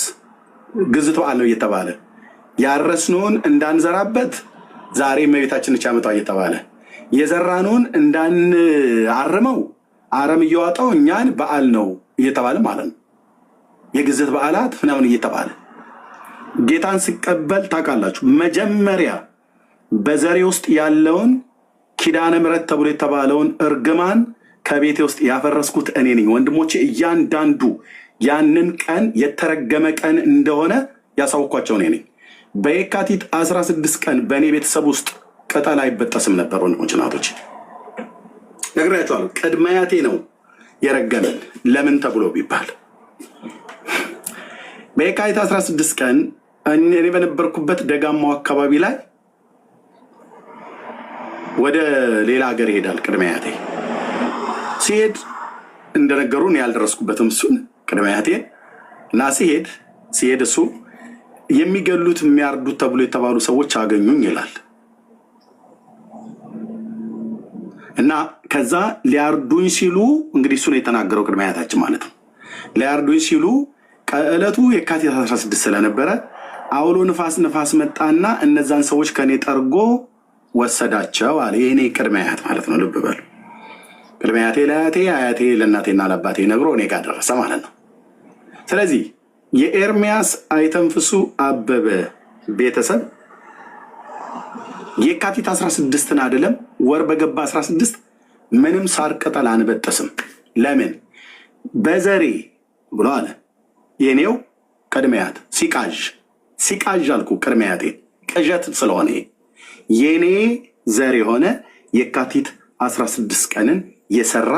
ግዝቶ አለው እየተባለ ያረስነውን እንዳንዘራበት ዛሬ እመቤታችን ቻመጣ እየተባለ የዘራነውን እንዳንአርመው አረም እየዋጠው እኛን በዓል ነው እየተባለ ማለት ነው። የግዝት በዓላት ምናምን እየተባለ ጌታን ሲቀበል ታውቃላችሁ፣ መጀመሪያ በዘሬ ውስጥ ያለውን ኪዳነ ምሕረት ተብሎ የተባለውን እርግማን ከቤቴ ውስጥ ያፈረስኩት እኔ ነኝ። ወንድሞቼ እያንዳንዱ ያንን ቀን የተረገመ ቀን እንደሆነ ያሳውኳቸው እኔ ነኝ። በየካቲት 16 ቀን በእኔ ቤተሰብ ውስጥ ቅጠል አይበጠስም ነበር። ወንድሞች እናቶች ነግሬያቸዋለሁ። ቅድመ አያቴ ነው የረገመን። ለምን ተብሎ ቢባል በየካቲት 16 ቀን እኔ በነበርኩበት ደጋማው አካባቢ ላይ ወደ ሌላ ሀገር ይሄዳል ቅድመ አያቴ። ሲሄድ እንደነገሩን ያልደረስኩበትም እሱን ቅድመ አያቴ እና ሲሄድ እሱ የሚገሉት የሚያርዱት ተብሎ የተባሉ ሰዎች አገኙኝ ይላል እና ከዛ ሊያርዱኝ ሲሉ እንግዲህ እሱ ነው የተናገረው ቅድመ አያታችን ማለት ነው። ሊያርዱኝ ሲሉ ከዕለቱ የካቲት 16 ስለነበረ አውሎ ንፋስ መጣና እነዛን ሰዎች ከኔ ጠርጎ ወሰዳቸው አለ። የኔ ቅድመ አያት ማለት ነው። ልብ በሉ። ቅድመ አያቴ ለአያቴ፣ አያቴ ለእናቴና ለአባቴ ነግሮ እኔ ጋር ደረሰ ማለት ነው። ስለዚህ የኤርሚያስ አይተንፍሱ አበበ ቤተሰብ የካቲት 16ን አይደለም ወር በገባ 16 ምንም ሳር ቅጠል አንበጠስም። ለምን? በዘሬ ብሎ አለ። የኔው ቅድመ አያት ሲቃዥ አልኩ። ቅድመ አያቴ ቅዠት ስለሆነ የኔ ዘር የሆነ የካቲት 16 ቀንን የሰራ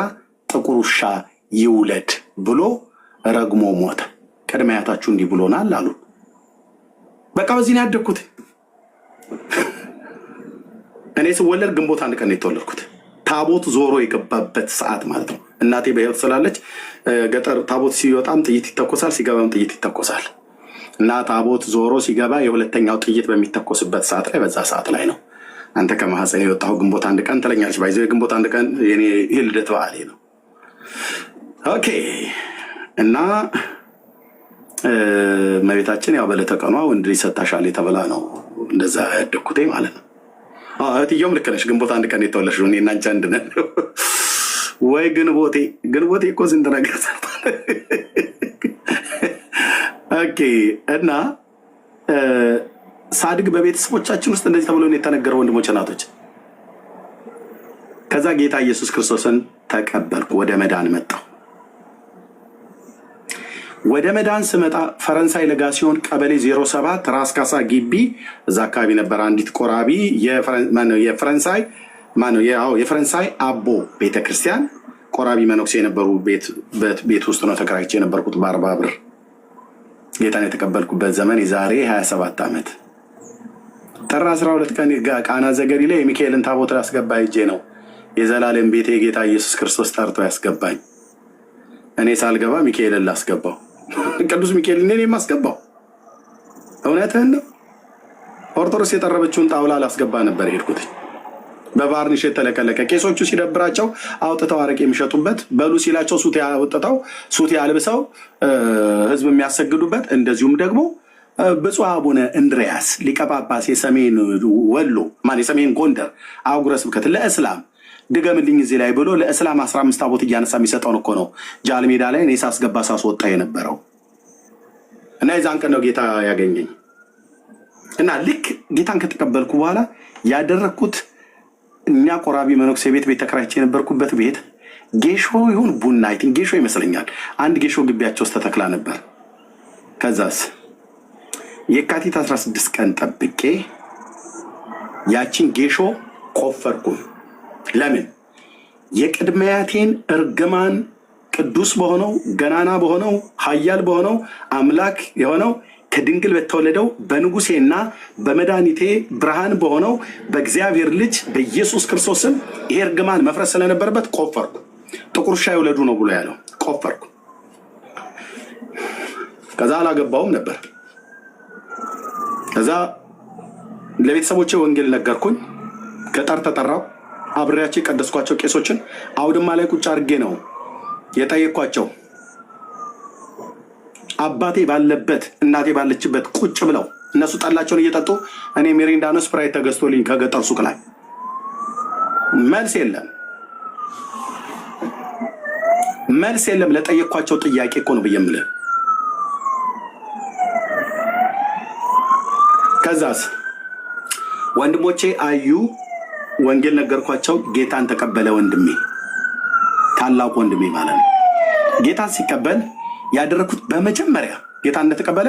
ጥቁር ውሻ ይውለድ ብሎ ረግሞ ሞተ። ቅድመ አያታችሁ እንዲህ ብሎናል አሉ። በቃ በዚህ ነው ያደግኩት። እኔ ስወለድ ግንቦት 1 ቀን የተወለድኩት ታቦት ዞሮ የገባበት ሰዓት ማለት ነው። እናቴ በህይወት ስላለች ገጠር ታቦት ሲወጣም ጥይት ይተኮሳል፣ ሲገባም ጥይት ይተኮሳል እና ታቦት ዞሮ ሲገባ የሁለተኛው ጥይት በሚተኮስበት ሰዓት ላይ በዛ ሰዓት ላይ ነው አንተ ከማህፀን የወጣው ግንቦት 1 ቀን ትለኛለች። ባይዘው ግንቦት 1 ቀን የኔ ልደት በዓሌ ነው። ኦኬ እና እመቤታችን ያው በለተቀኗ ወንድ ልጅ ሰጣሻል የተበላ ነው እንደዛ ያደግኩት ማለት ነው። እህትየውም ልክ ነሽ። ግንቦት 1 ቀን የተወለድሽው እኔና አንቺ አንድ ነን ወይ? ግንቦቴ እኮ ስንት ነገር ሰርቷል። ኦኬ እና ሳድግ በቤተሰቦቻችን ውስጥ እንደዚህ ተብሎ የተነገረ ወንድሞች እናቶች፣ ከዛ ጌታ ኢየሱስ ክርስቶስን ተቀበልኩ። ወደ መዳን መጣሁ። ወደ መዳን ስመጣ ፈረንሳይ ለጋሲዮን ቀበሌ 07 ራስ ካሳ ግቢ እዛ አካባቢ ነበር አንዲት ቆራቢ የፈረንሳይ አቦ ቤተክርስቲያን ቆራቢ መነኩሴ የነበሩ ቤት ውስጥ ነው ተከራይቼ የነበርኩት በ40 ብር። ጌታን የተቀበልኩበት ዘመን የዛሬ 27 ዓመት ጥር 12 ቀን ቃና ዘገሊላ የሚካኤልን ታቦት ያስገባ ሄጄ ነው የዘላለም ቤቴ ጌታ ኢየሱስ ክርስቶስ ጠርቶ ያስገባኝ። እኔ ሳልገባ ሚካኤልን ላስገባው፣ ቅዱስ ሚካኤል እኔን የማስገባው እውነትህን ነው። ኦርቶዶክስ የጠረበችውን ጣውላ ላስገባ ነበር የሄድኩት። በቫርኒሽ የተለቀለቀ ቄሶቹ ሲደብራቸው አውጥተው አረቄ የሚሸጡበት፣ በሉ ሲላቸው ሱት አውጥተው ሱት አልብሰው ህዝብ የሚያሰግዱበት፣ እንደዚሁም ደግሞ ብፁዕ አቡነ እንድርያስ ሊቀ ጳጳስ የሰሜን ወሎ የሰሜን ጎንደር አህጉረ ስብከት ለእስላም ድገምልኝ እዚህ ላይ ብሎ ለእስላም 15 ታቦት እያነሳ የሚሰጠውን እኮ ነው ጃል ሜዳ ላይ እኔ ሳስገባ ሳስወጣ የነበረው እና የዛን ቀን ነው ጌታ ያገኘኝ። እና ልክ ጌታን ከተቀበልኩ በኋላ ያደረግኩት እኛ ቆራቢ መነኩሴ ቤት ተከራይቼ የነበርኩበት ቤት ጌሾ ይሁን ቡና አይቲን ጌሾ ይመስለኛል አንድ ጌሾ ግቢያቸው ውስጥ ተተክላ ነበር። ከዛስ የካቲት 16 ቀን ጠብቄ ያችን ጌሾ ቆፈርኩ። ለምን? የቅድመያቴን እርግማን ቅዱስ በሆነው ገናና በሆነው ኃያል በሆነው አምላክ የሆነው ከድንግል በተወለደው በንጉሴና በመድኃኒቴ ብርሃን በሆነው በእግዚአብሔር ልጅ በኢየሱስ ክርስቶስም ይሄ እርግማን መፍረስ ስለነበረበት ቆፈርኩ። ጥቁር ውሻ ይውለዱ ነው ብሎ ያለው ቆፈርኩ። ከዛ አላገባውም ነበር። ከዛ ለቤተሰቦቼ ወንጌል ነገርኩኝ። ገጠር ተጠራው። አብሬያቸው የቀደስኳቸው ቄሶችን አውድማ ላይ ቁጭ አድርጌ ነው የጠየኳቸው። አባቴ ባለበት እናቴ ባለችበት ቁጭ ብለው እነሱ ጠላቸውን እየጠጡ እኔ ሚሪንዳ ነው ስፕራይት ተገዝቶልኝ ከገጠር ሱቅ ላይ መልስ የለም። ለጠየኳቸው ጥያቄ እኮ ነው ብዬ የምልህ። ከዛስ ወንድሞቼ አዩ፣ ወንጌል ነገርኳቸው። ጌታን ተቀበለ ወንድሜ፣ ታላቁ ወንድሜ ማለት ነው። ጌታን ሲቀበል ያደረኩት በመጀመሪያ ጌታ እንደተቀበለ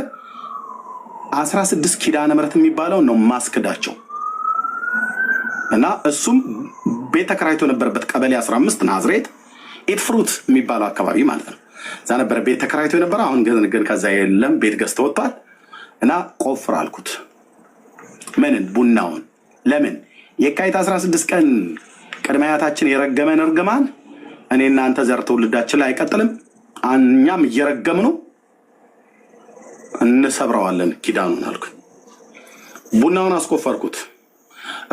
16 ኪዳነ ምሕረት የሚባለው ነው ማስክዳቸው እና እሱም ቤት ተከራይቶ ነበረበት ቀበሌ 15 ናዝሬት ኢት ፍሩት የሚባለው አካባቢ ማለት ነው። እዛ ነበረ ቤት ተከራይቶ የነበረ። አሁን ግን ከዛ የለም፣ ቤት ገዝተው ወጥቷል። እና ቆፍር አልኩት። ምንን? ቡናውን። ለምን? የካቲት 16 ቀን ቅድመ አያታችን የረገመን እርግማን እኔ እናንተ ዘር ትውልዳችን ላይ አይቀጥልም። እኛም እየረገምኑ እንሰብረዋለን ኪዳኑን አልኩኝ። ቡናውን አስቆፈርኩት።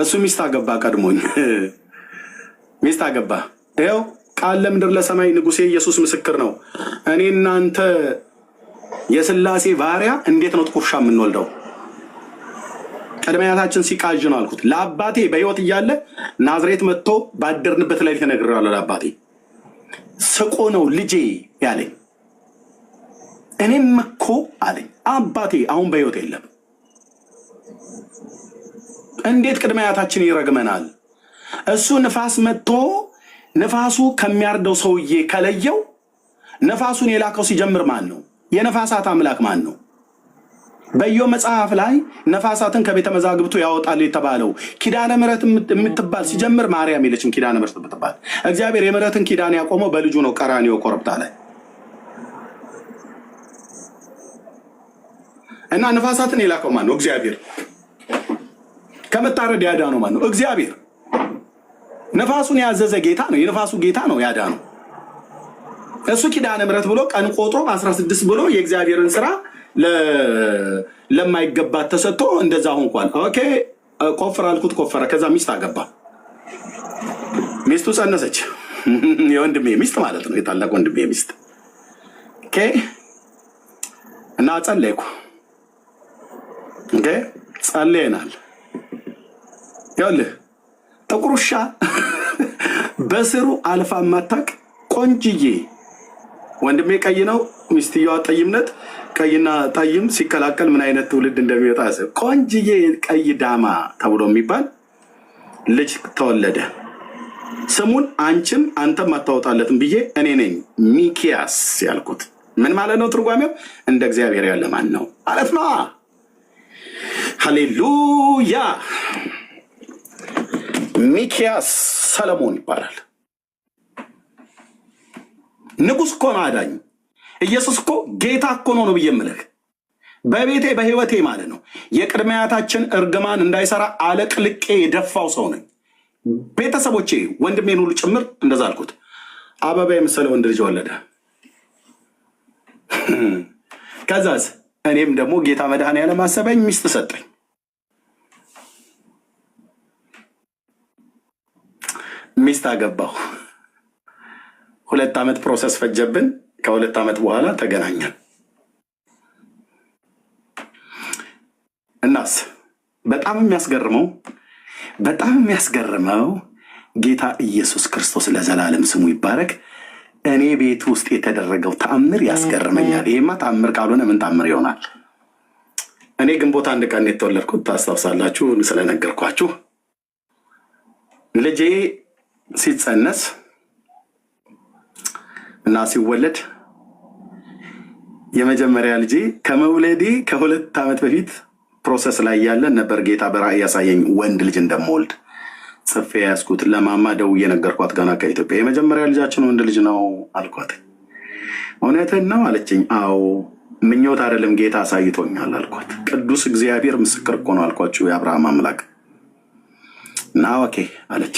እሱ ሚስት አገባ፣ ቀድሞኝ ሚስት አገባ። ይኸው ቃል ለምድር ለሰማይ ንጉሴ ኢየሱስ ምስክር ነው። እኔ እናንተ የስላሴ ባሪያ እንዴት ነው ጥቁር ውሻ የምንወልደው? ቅድመ አያታችን ሲቃዥ ነው አልኩት። ለአባቴ በህይወት እያለ ናዝሬት መጥቶ ባደርንበት ላይ ተነግሬዋለሁ። ለአባቴ ስቆ ነው ልጄ ያለኝ። እኔም እኮ አለኝ አባቴ አሁን በህይወት የለም። እንዴት ቅድመ አያታችን ይረግመናል? እሱ ንፋስ መጥቶ ንፋሱ ከሚያርደው ሰውዬ ከለየው፣ ነፋሱን የላከው ሲጀምር ማን ነው? የነፋሳት አምላክ ማን ነው? በኢዮብ መጽሐፍ ላይ ነፋሳትን ከቤተ መዛግብቱ ያወጣል የተባለው ኪዳነ ምሕረት የምትባል ሲጀምር ማርያም የለችም። ኪዳነ ምሕረት የምትባል እግዚአብሔር የምሕረትን ኪዳን ያቆመው በልጁ ነው፣ ቀራንዮ ኮረብታ ላይ እና ነፋሳትን የላከው ማን ነው? እግዚአብሔር። ከመታረድ ያዳነው ማን ነው? እግዚአብሔር። ነፋሱን ያዘዘ ጌታ ነው፣ የነፋሱ ጌታ ነው ያዳነው። እሱ ኪዳነ ምሕረት ብሎ ቀን ቆጥሮ 16 ብሎ የእግዚአብሔርን ስራ ለማይገባት ተሰጥቶ እንደዛ ሆንኳል። ኦኬ ቆፍር አልኩት፣ ቆፈረ። ከዛ ሚስት አገባ። ሚስቱ ጸነሰች። የወንድሜ ሚስት ማለት ነው፣ የታላቅ ወንድሜ ሚስት። ኦኬ እና ጸለይኩ። ኦኬ ጸለየናል። ይኸውልህ ጥቁር ውሻ በስሩ አልፋ ማታቅ ቆንጅዬ ወንድሜ ቀይ ነው፣ ሚስትየዋ ጠይምነት። ቀይና ጠይም ሲከላከል ምን አይነት ትውልድ እንደሚወጣ ቆንጅዬ ቀይ ዳማ ተብሎ የሚባል ልጅ ተወለደ። ስሙን አንቺም አንተም አታወጣለትም ብዬ እኔ ነኝ ሚኪያስ ያልኩት። ምን ማለት ነው? ትርጓሜው እንደ እግዚአብሔር ያለ ማን ነው ማለት ነው። ሃሌሉያ። ሚኪያስ ሰለሞን ይባላል። ንጉስ እኮ ነው፣ አዳኝ። ኢየሱስ እኮ ጌታ እኮ ነው ብዬ የምልህ በቤቴ በህይወቴ ማለት ነው። የቅድመ አያታችን እርግማን እንዳይሰራ አለቅልቄ የደፋው ሰው ነኝ። ቤተሰቦቼ ወንድሜን ሁሉ ጭምር እንደዛ አልኩት። አበባ የመሰለ ወንድ ልጅ ወለደ። ከዛስ እኔም ደግሞ ጌታ መድኃኔዓለም አሰበኝ፣ ሚስት ሰጠኝ። ሚስት አገባሁ። 2 ዓመት ፕሮሰስ ፈጀብን። ከ2 ዓመት በኋላ ተገናኘን። እናስ በጣም የሚያስገርመው ጌታ ኢየሱስ ክርስቶስ ለዘላለም ስሙ ይባረክ። እኔ ቤት ውስጥ የተደረገው ተአምር ያስገርመኛል። ይሄማ ተአምር ካልሆነ ምን ተአምር ይሆናል? እኔ ግንቦት 1 ቀን የተወለድኩት ታስታውሳላችሁ፣ ስለነገርኳችሁ። ልጄ ሲጸነስ እና ሲወለድ የመጀመሪያ ልጄ ከመውለዴ ከ2 ዓመት በፊት ፕሮሰስ ላይ ያለን ነበር ጌታ በራእይ ያሳየኝ ወንድ ልጅ እንደምወልድ ጽፌ ያስኩት። ለማማ ደውዬ ነገርኳት ገና ከኢትዮጵያ። የመጀመሪያ ልጃችን ወንድ ልጅ ነው አልኳት። እውነትን ነው አለችኝ። አዎ ምኞት አይደለም ጌታ አሳይቶኛል አልኳት። ቅዱስ እግዚአብሔር ምስክር እኮ ነው አልኳችሁ፣ የአብርሃም አምላክ እና ኦኬ አለች።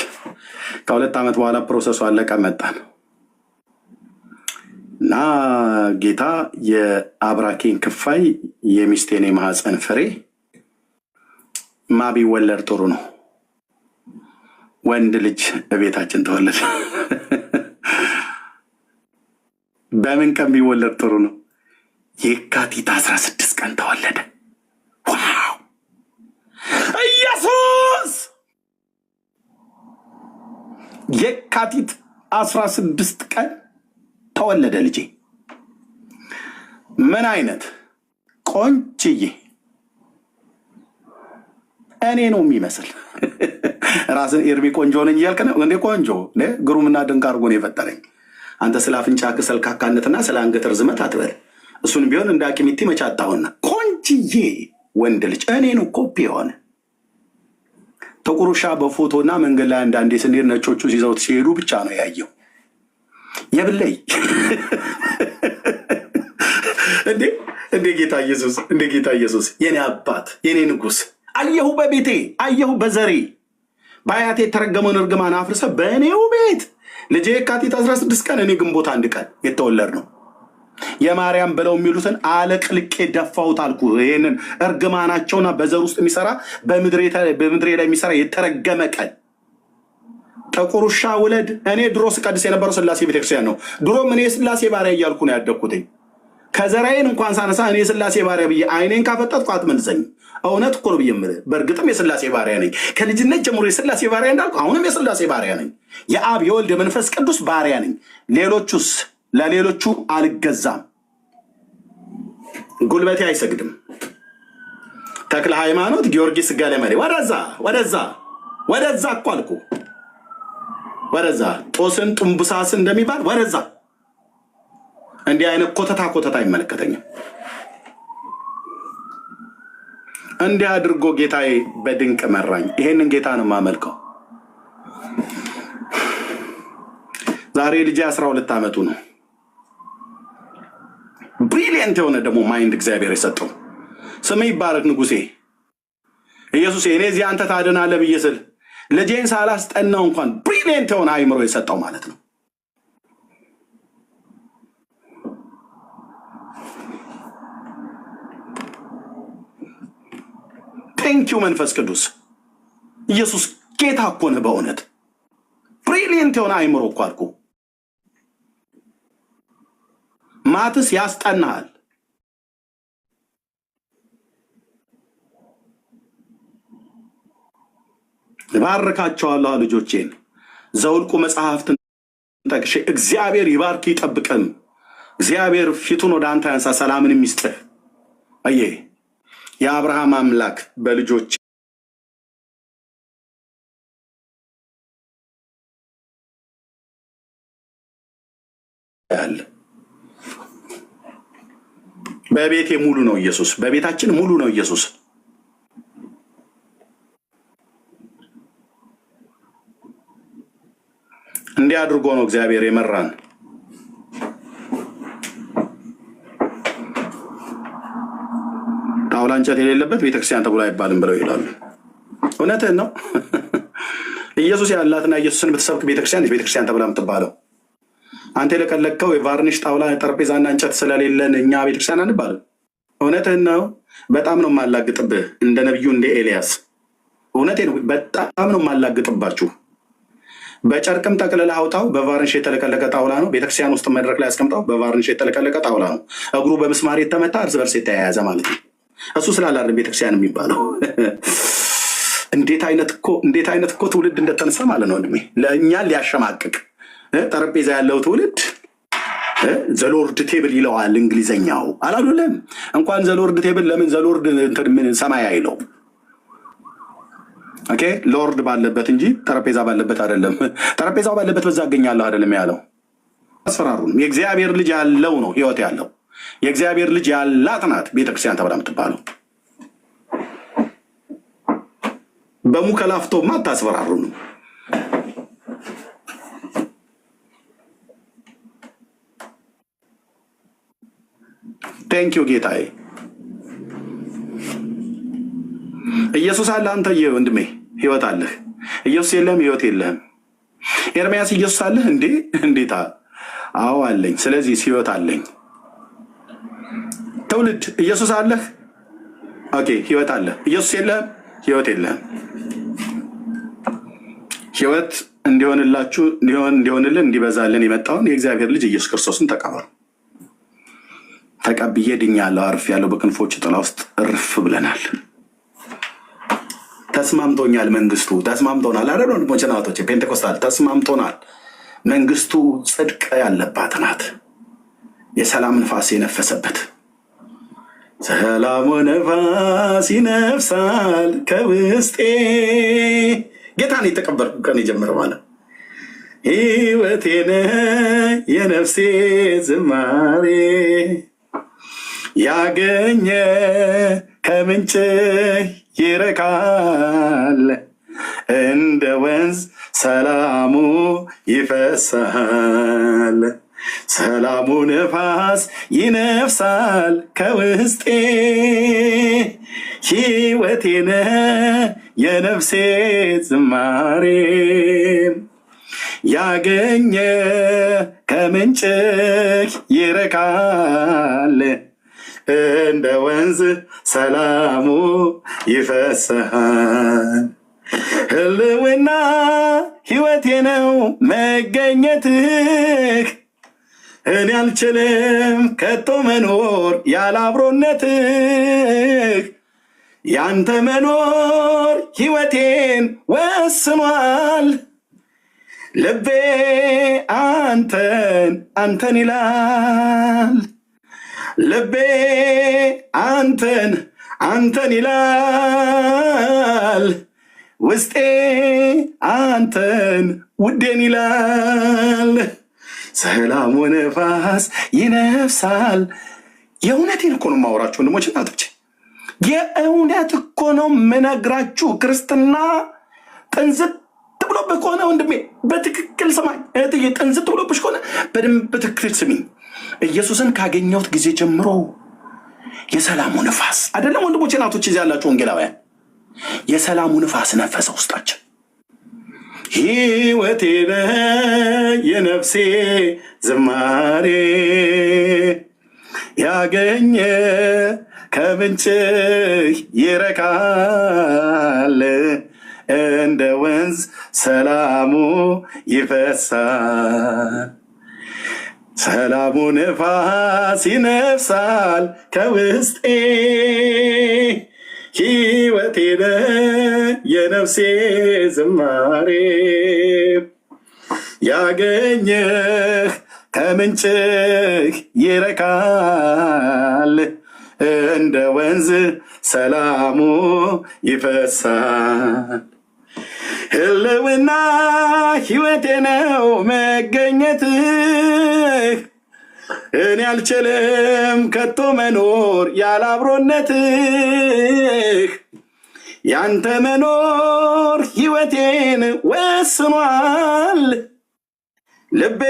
ከ2 ዓመት በኋላ ፕሮሰሱ አለቀ፣ መጣን እና ጌታ የአብራኬን ክፋይ የሚስቴን የማህፀን ፍሬ ማ ቢወለድ ጥሩ ነው? ወንድ ልጅ በቤታችን ተወለደ። በምን ቀን ቢወለድ ጥሩ ነው? የካቲት 16 ቀን ተወለደ። ዋው! ኢየሱስ! የካቲት 16 ቀን ተወለደ ልጄ። ምን አይነት ቆንጅዬ! እኔ ነው የሚመስል። ራስን ኤርሚ ቆንጆ ነኝ እያልክ ነው እንዴ? ቆንጆ ግሩምና ድንቅ አድርጎ ነው የፈጠረኝ። አንተ ስለ አፍንጫ ሰልካካነትና ስለ አንገት ርዝመት አትበል። እሱን ቢሆን እንደ አቂሚቲ መቻጣውና ቆንጅዬ ወንድ ልጅ እኔን ኮፒ የሆነ ጥቁር ውሻ በፎቶና መንገድ ላይ አንዳንዴ ስንሄድ ነጮቹ ይዘውት ሲሄዱ ብቻ ነው ያየው። የብለይ እንዴ ጌታ ኢየሱስ የኔ አባት የኔ ንጉስ አየሁ፣ በቤቴ አየሁ፣ በዘሬ በአያቴ የተረገመውን እርግማን አፍርሰ በእኔው ቤት ልጄ የካቲት 16 ቀን እኔ ግንቦት 1 ቀን የተወለድ ነው። የማርያም ብለው የሚሉትን አለቅልቄ ደፋውት አልኩ። ይህንን እርግማናቸውና በዘር ውስጥ የሚሰራ በምድሬ ላይ የሚሰራ የተረገመ ቀን ጥቁር ውሻ ውለድ። እኔ ድሮ ስቀድስ የነበረው ስላሴ ቤተክርስቲያን ነው። ድሮም እኔ የስላሴ ባሪያ እያልኩ ነው ያደግኩትኝ። ከዘራዬን እንኳን ሳነሳ እኔ የስላሴ ባሪያ ብዬ አይኔን ካፈጠጥኩ አትመልሰኝ። እውነት እኮ ነው ብዬ የምልህ። በእርግጥም የስላሴ ባሪያ ነኝ። ከልጅነት ጀምሮ የስላሴ ባሪያ እንዳልኩ አሁንም የስላሴ ባሪያ ነኝ። የአብ የወልድ የመንፈስ ቅዱስ ባሪያ ነኝ። ሌሎቹስ ለሌሎቹ አልገዛም። ጉልበቴ አይሰግድም። ተክለ ሃይማኖት ጊዮርጊስ ገለመሌ ወደዛ እኮ አልኩ። ወደዛ ጦስን ጡምቡሳስን እንደሚባል ወደዛ። እንዲህ አይነት ኮተታ አይመለከተኝም። እንዲህ አድርጎ ጌታዬ በድንቅ መራኝ። ይሄንን ጌታ ነው የማመልከው። ዛሬ ልጄ 12 ዓመቱ ነው። ብሪሊየንት የሆነ ደግሞ ማይንድ እግዚአብሔር የሰጠው ስም ይባረክ ንጉሴ ኢየሱስ። እኔ እዚህ አንተ ታድናለህ ብዬ ስል ልጄን ሳላስጠናው እንኳን ብሪሊየንት የሆነ አይምሮ የሰጠው ማለት ነው። ቴንኪው መንፈስ ቅዱስ ኢየሱስ ጌታ እኮ ነህ በእውነት ብሪሊየንት የሆነ አይምሮ እኮ አልኩ። ማትስ ያስጠናሃል። ባርካቸዋለሁ ልጆቼን። ዘውልቁ መጽሐፍትን ጠቅሼ እግዚአብሔር ይባርክ ይጠብቅም። እግዚአብሔር ፊቱን ወደ አንተ ያንሳ፣ ሰላምን የሚስጥህ አየ የአብርሃም አምላክ በልጆች ያለ በቤቴ ሙሉ ነው ኢየሱስ። በቤታችን ሙሉ ነው ኢየሱስ። እንዲህ አድርጎ ነው እግዚአብሔር የመራን። ጣውላ እንጨት የሌለበት ቤተክርስቲያን ተብሎ አይባልም ብለው ይላሉ። እውነትህን ነው። ኢየሱስ ያላትና ኢየሱስን ብትሰብክ ቤተክርስቲያን ተብላ የምትባለው አንተ የለቀለቅከው የቫርኒሽ ጣውላ ጠረጴዛና እንጨት ስለሌለን እኛ ቤተክርስቲያን አንባልም። እውነትህን ነው። በጣም ነው የማላግጥብህ እንደ ነቢዩ እንደ ኤልያስ። እውነቴን ነው። በጣም ነው የማላግጥባችሁ። በጨርቅም ጠቅልለህ አውጣው። በቫርኒሽ የተለቀለቀ ጣውላ ነው። ቤተክርስቲያን ውስጥ መድረክ ላይ አስቀምጠው። በቫርኒሽ የተለቀለቀ ጣውላ ነው። እግሩ በምስማር የተመታ እርስ በርስ የተያያዘ ማለት ነው። እሱ ስላላለን ቤተክርስቲያን የሚባለው እንዴት አይነት እኮ ትውልድ እንደተነሳ ማለት ነው። እድሜ ለእኛን ሊያሸማቅቅ ጠረጴዛ ያለው ትውልድ ዘሎርድ ቴብል ይለዋል እንግሊዘኛው። አላሉለም እንኳን ዘሎርድ ቴብል ለምን ዘሎርድ ሰማይ አይለው? ኦኬ ሎርድ ባለበት እንጂ ጠረጴዛ ባለበት አይደለም። ጠረጴዛው ባለበት በዛ አገኛለሁ አይደለም ያለው። አስፈራሩን። የእግዚአብሔር ልጅ ያለው ነው ህይወት ያለው። የእግዚአብሔር ልጅ ያላት ናት ቤተክርስቲያን ተብላ የምትባለው። በሙከላፍቶማ አታስፈራሩ ነው። ቴንኪዩ ጌታዬ። ኢየሱስ አለ አንተ ወንድሜ ህይወት አለህ። ኢየሱስ የለህም ህይወት የለህም። ኤርምያስ ኢየሱስ አለህ እንዴ? እንዴታ አዎ አለኝ። ስለዚህ ህይወት አለኝ። ትውልድ ኢየሱስ አለህ? ኦኬ ህይወት አለህ። ኢየሱስ የለህም ህይወት የለህም። ህይወት እንዲሆንላችሁ እንዲሆንልን እንዲበዛልን የመጣውን የእግዚአብሔር ልጅ ኢየሱስ ክርስቶስን ተቀበሉ። ተቀብዬ ድኛለሁ፣ አርፌያለሁ፣ በክንፎች ጥላ ውስጥ እርፍ ብለናል። ተስማምቶኛል። መንግስቱ ተስማምቶናል። አይደል ወንድሞቼ ናቶቼ፣ ፔንቴኮስታል ተስማምቶናል። መንግስቱ ጽድቅ ያለባት ናት። የሰላም ንፋስ የነፈሰበት ሰላሙ ነፋስ ይነፍሳል ከውስጤ። ጌታን የተቀበልኩ ቀን የጀመረ ማለት ሕይወቴን የነፍሴ ዝማሬ ያገኘ ከምንጭ ይረካል፣ እንደ ወንዝ ሰላሙ ይፈሳል። ሰላሙ ነፋስ ይነፍሳል ከውስጤ፣ ሕይወቴነ የነፍሴ ዝማሬ ያገኘ ከምንጭህ ይረካል፣ እንደ ወንዝ ሰላሙ ይፈሳል። ህልውና ሕይወቴ ነው መገኘትህ፣ እኔ አልችልም ከቶ መኖር ያለ አብሮነትህ። ያንተ መኖር ሕይወቴን ወስኗል፣ ልቤ አንተን ይላል። ልቤ አንተን ይላል፣ ውስጤ አንተን ውዴን ይላል። ሰላሙ ነፋስ ይነፍሳል። የእውነቴን እኮ ነው የማወራችሁ ወንድሞች እናቶች፣ የእውነት እኮ ነው የምነግራችሁ። ክርስትና ጥንዝት ብሎብህ ከሆነ ወንድሜ በትክክል ስማኝ፣ እህትዬ ጥንዝት ብሎብሽ ከሆነ በደንብ በትክክል ስሚኝ። ኢየሱስን ካገኘሁት ጊዜ ጀምሮ የሰላሙ ንፋስ አይደለም ወንድሞቼ እናቶች፣ እዚህ ያላችሁ ወንጌላውያን፣ የሰላሙ ንፋስ ነፈሰ ውስጣችን። ሕይወቴ የነፍሴ ዝማሬ ያገኘ ከምንጭህ ይረካል፣ እንደ ወንዝ ሰላሙ ይፈሳል። ሰላሙ ነፋስ ይነፍሳል ከውስጤ፣ ሕይወቴ የነፍሴ ዝማሬ ያገኘህ ከምንጭህ ይረካል፣ እንደ ወንዝ ሰላሙ ይፈሳል። ህልውና ሕይወቴ ነው መገኘትህ፣ እኔ አልችልም ከቶ መኖር ያለ አብሮነትህ። ያንተ መኖር ሕይወቴን ወስኗል፣ ልቤ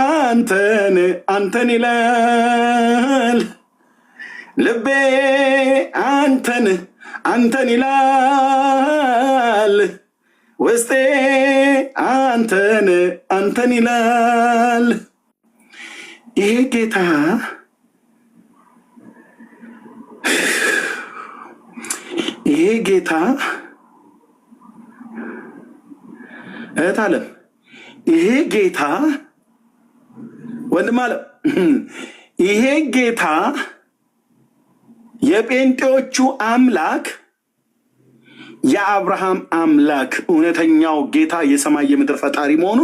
አንተን ይላል። ልቤ አንተን ይላል፣ ውስጤ አንተን ይላል። ይሄ ጌታ እህት አለም፣ ይሄ ጌታ ወንድም አለም፣ ይሄ ጌታ የጴንጤዎቹ አምላክ የአብርሃም አምላክ እውነተኛው ጌታ የሰማይ የምድር ፈጣሪ መሆኑ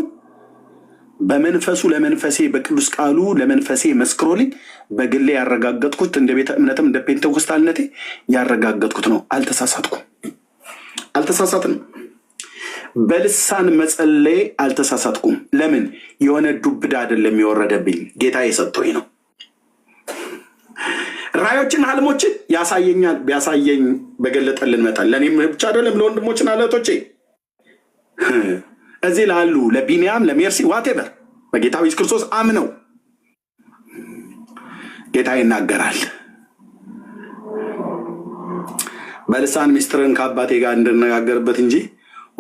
በመንፈሱ ለመንፈሴ በቅዱስ ቃሉ ለመንፈሴ መስክሮልኝ በግሌ ያረጋገጥኩት፣ እንደ ቤተ እምነትም እንደ ፔንቴኮስታልነቴ ያረጋገጥኩት ነው። አልተሳሳትንም። በልሳን መጸለይ አልተሳሳትኩም። ለምን? የሆነ ዱብዳ አይደለም የወረደብኝ፣ ጌታ የሰጠኝ ነው። ራዮችን ህልሞችን ያሳየኛል። ቢያሳየኝ በገለጠልን መጠን ለእኔም ብቻ አይደለም ለወንድሞችና ለእህቶቼ እዚህ ላሉ ለቢንያም ለሜርሲ ዋቴቨር በጌታ ኢየሱስ ክርስቶስ አምነው ጌታ ይናገራል። በልሳን ሚስጥርን ከአባቴ ጋር እንድነጋገርበት እንጂ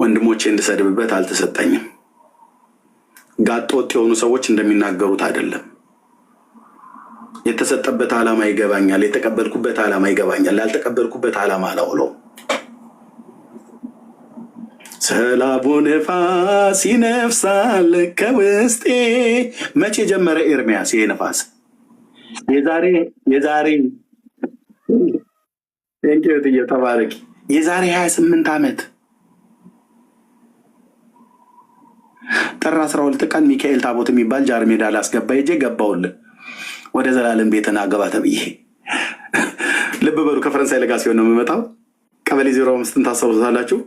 ወንድሞቼ እንድሰድብበት አልተሰጠኝም። ጋጦት የሆኑ ሰዎች እንደሚናገሩት አይደለም። የተሰጠበት ዓላማ ይገባኛል። የተቀበልኩበት ዓላማ ይገባኛል። ያልተቀበልኩበት ዓላማ አላውለውም። ሰላሙ ነፋስ ይነፍሳል ከውስጤ። መቼ ጀመረ ኤርሚያስ ይሄ ነፋስ? የዛሬ ተባረኪ የዛሬ 28 ዓመት ጥር 12 ቀን ሚካኤል ታቦት የሚባል ጃር ሜዳ ላስገባ ሄጄ ገባውልን ወደ ዘላለም ቤትና ገባ ተብዬ። ልብ በሉ ከፈረንሳይ ለጋሲዮን ነው የምመጣው። ቀበሌ 05 ታስታውሳላችሁ።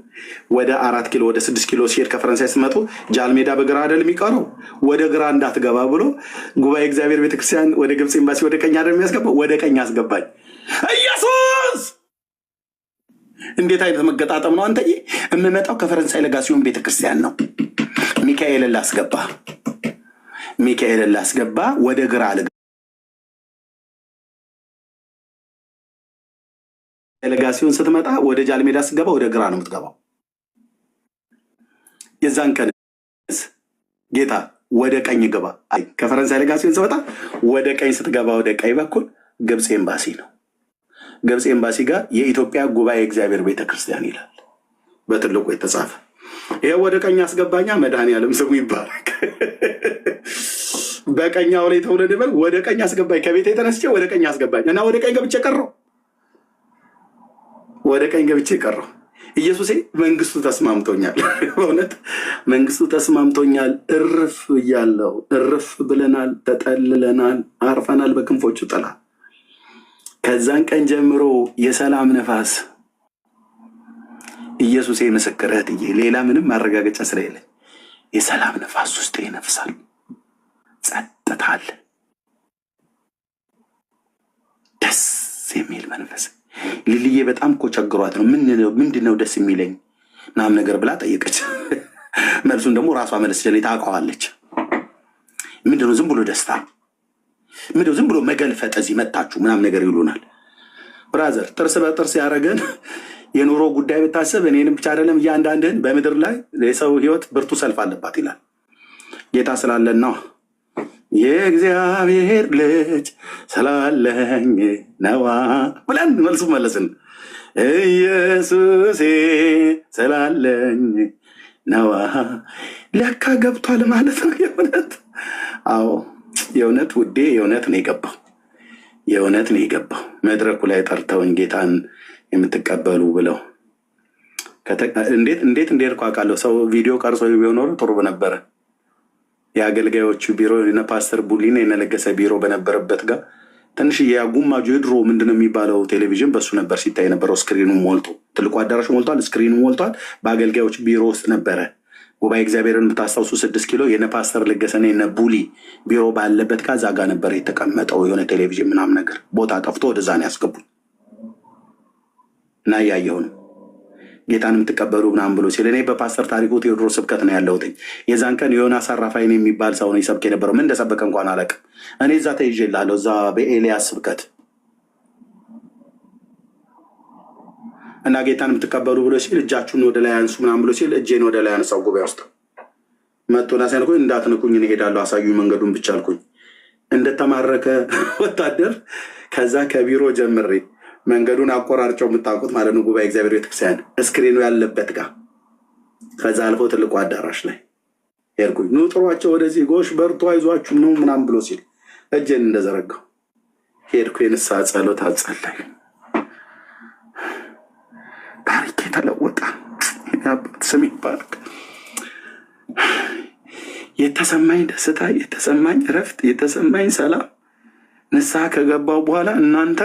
ወደ 4 ኪሎ ወደ 6 ኪሎ ሲሄድ ከፈረንሳይ ስመጡ ጃልሜዳ በግራ አይደል የሚቀረው? ወደ ግራ እንዳትገባ ብሎ ጉባኤ እግዚአብሔር ቤተክርስቲያን ወደ ግብፅ ኤምባሲ ወደ ቀኝ አይደል የሚያስገባው? ወደ ቀኝ አስገባኝ። ኢየሱስ! እንዴት አይነት መገጣጠም ነው አንተዬ! የምመጣው ከፈረንሳይ ለጋሲዮን ቤተክርስቲያን ነው። ሚካኤልን ላስገባ ወደ ግራ ለጋሲዮን ስትመጣ ወደ ጃልሜዳ ስትገባ ወደ ግራ ነው የምትገባው። የዛን ቀን ጌታ ወደ ቀኝ ግባ። ከፈረንሳይ ለጋሲዮን ስትመጣ ወደ ቀኝ ስትገባ ወደ ቀኝ በኩል ግብፅ ኤምባሲ ነው። ግብፅ ኤምባሲ ጋር የኢትዮጵያ ጉባኤ እግዚአብሔር ቤተክርስቲያን ይላል በትልቁ የተጻፈ። ይሄ ወደ ቀኝ አስገባኛ። መድኃኔዓለም ስሙ ይባረክ። በቀኛው ላይ ተውለድ በል። ወደ ቀኝ አስገባኝ። ከቤት የተነስቼ ወደ ቀኝ አስገባኝ እና ወደ ቀኝ ገብቼ ቀረው። ወደ ቀኝ ገብቼ ቀረው። ኢየሱሴ መንግስቱ ተስማምቶኛል። በእውነት መንግስቱ ተስማምቶኛል። እርፍ እያለው እርፍ ብለናል፣ ተጠልለናል፣ አርፈናል በክንፎቹ ጥላ። ከዛን ቀን ጀምሮ የሰላም ነፋስ ኢየሱሴ ምስክርህ ትዬ ሌላ ምንም ማረጋገጫ ስለሌለ የሰላም ነፋስ ውስጥ ይነፍሳል። ጸጥታ አለ። ደስ የሚል መንፈስ። ሊልዬ በጣም እኮ ቸግሯት ነው። ምንድነው ደስ የሚለኝ ምናምን ነገር ብላ ጠየቀች። መልሱን ደግሞ ራሷ መለስ ጀኔ ታውቀዋለች። ምንድነው ዝም ብሎ ደስታ፣ ምንድነው ዝም ብሎ መገልፈጥ፣ እዚህ መጣችሁ ምናምን ነገር ይሉናል። ብራዘር ጥርስ በጥርስ ያደረገን የኑሮ ጉዳይ ብታስብ እኔንም ብቻ አይደለም እያንዳንድህን በምድር ላይ የሰው ህይወት ብርቱ ሰልፍ አለባት ይላል ጌታ ስላለን ነው። የእግዚአብሔር ልጅ ስላለኝ ነዋ ብለን መልሱ መለስን። ኢየሱሴ ስላለኝ ነዋ። ለካ ገብቷል ማለት ነው። የእውነት አዎ፣ የእውነት ውዴ፣ የእውነት ነው የገባው። የእውነት ነው የገባው። መድረኩ ላይ ጠርተውኝ ጌታን የምትቀበሉ ብለው እንዴት እንደሄድኩ አውቃለሁ። ሰው ቪዲዮ ቀርጾ ቢሆን ኖሮ ጥሩ በነበረ። የአገልጋዮቹ ቢሮ የነ ፓስተር ቡሊና የነለገሰ ቢሮ በነበረበት ጋር ትንሽ የጉማጁ የድሮ ምንድነው የሚባለው ቴሌቪዥን በሱ ነበር ሲታይ የነበረው። ስክሪኑ ሞልቶ ትልቁ አዳራሹ ሞልቷል፣ ስክሪኑ ሞልቷል። በአገልጋዮች ቢሮ ውስጥ ነበረ። ጉባኤ እግዚአብሔርን የምታስታውሱ 6 ኪሎ የነ ፓስተር ለገሰና የነ ቡሊ ቢሮ ባለበት ጋር እዛ ጋር ነበር የተቀመጠው የሆነ ቴሌቪዥን ምናምን ነገር። ቦታ ጠፍቶ ወደዛ ነው ያስገቡኝ እና እያየሁ ነው ጌታን የምትቀበሉ ምናምን ብሎ ሲል እኔ በፓስተር ታሪኩ ቴዎድሮስ ስብከት ነው ያለሁት። የዛን ቀን ዮናስ አራፋይን የሚባል ሰው ነው ይሰብክ የነበረው። ምን እንደሰበከ እንኳን አላውቅም። እኔ እዛ ተይዤልሃለሁ፣ እዛ በኤልያስ ስብከት እና ጌታን የምትቀበሉ ብሎ ሲል እጃችሁን ወደ ላይ አንሱ ምናምን ብሎ ሲል እጄን ወደ ላይ አነሳው። ጉባኤ ውስጥ መጥቶና ሲያልኩኝ እንዳትንኩኝ እኔ እሄዳለሁ አሳዩኝ መንገዱን ብቻ አልኩኝ። እንደተማረከ ወታደር ከዛ ከቢሮ ጀምሬ መንገዱን አቆራርጨው የምታውቁት ማለት ነው። ጉባኤ እግዚአብሔር ቤተክርስቲያን እስክሪኑ ያለበት ጋር ከዛ አልፎ ትልቁ አዳራሽ ላይ ሄድኩኝ። ኑ ጥሯቸው ወደዚህ ጎሽ በርቱ አይዟችሁ ነው ምናምን ብሎ ሲል እጄን እንደዘረጋው ሄድኩ። የንስሐ ጸሎት አጸለይ። ታሪክ ተለወጠ። ስም ይባረክ። የተሰማኝ ደስታ፣ የተሰማኝ እረፍት፣ የተሰማኝ ሰላም ንስሐ ከገባው በኋላ እናንተ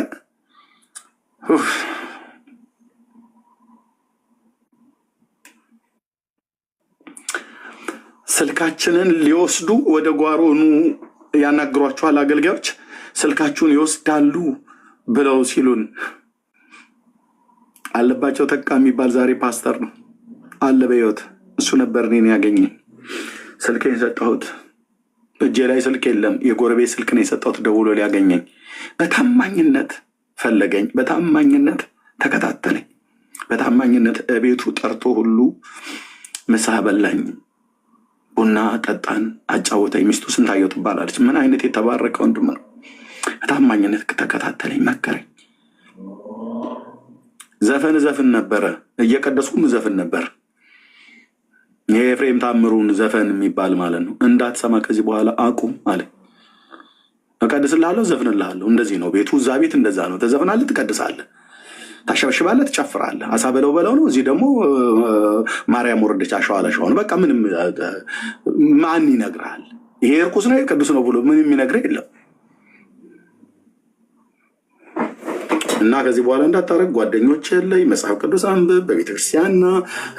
ስልካችንን ሊወስዱ ወደ ጓሮ ኑ ያናግሯችኋል አገልጋዮች። ስልካችሁን ይወስዳሉ ብለው ሲሉን አለባቸው ተካ የሚባል ዛሬ ፓስተር ነው አለ በሕይወት። እሱ ነበር እኔን ያገኘኝ። ስልኬን ሰጠሁት። እጄ ላይ ስልክ የለም፣ የጎረቤት ስልክ ነው የሰጠሁት። ደውሎ ሊያገኘኝ በታማኝነት ፈለገኝ፣ በታማኝነት ተከታተለኝ፣ በታማኝነት እቤቱ ጠርቶ ሁሉ ምሳ በላኝ፣ ቡና ጠጣን፣ አጫወተኝ። ሚስቱ ስንታየው ትባላለች። ምን አይነት የተባረከ ወንድም ነው! በታማኝነት ተከታተለኝ፣ መከረኝ። ዘፈን ነበረ፣ እየቀደስኩም ዘፈን ነበር። የኤፍሬም ታምሩን ዘፈን የሚባል ማለት ነው። እንዳትሰማ ከዚህ በኋላ አቁም አለ። እቀድስልሃለሁ፣ ዘፍንልሃለሁ። እንደዚህ ነው ቤቱ። እዛ ቤት እንደዛ ነው። ተዘፍናለህ፣ ትቀድሳለህ፣ ታሸበሽባለህ፣ ትጨፍራለህ። አሳ በለው ነው። እዚህ ደግሞ ማርያም ወረደች አሸዋ ለሸዋ ነው። በቃ ምንም ማን ይነግርሃል? ይሄ እርኩስ ነው ቅዱስ ነው ብሎ ምን የሚነግርህ የለም። እና ከዚህ በኋላ እንዳታረግ ጓደኞች ላይ መጽሐፍ ቅዱስ አንብብ። በቤተክርስቲያንና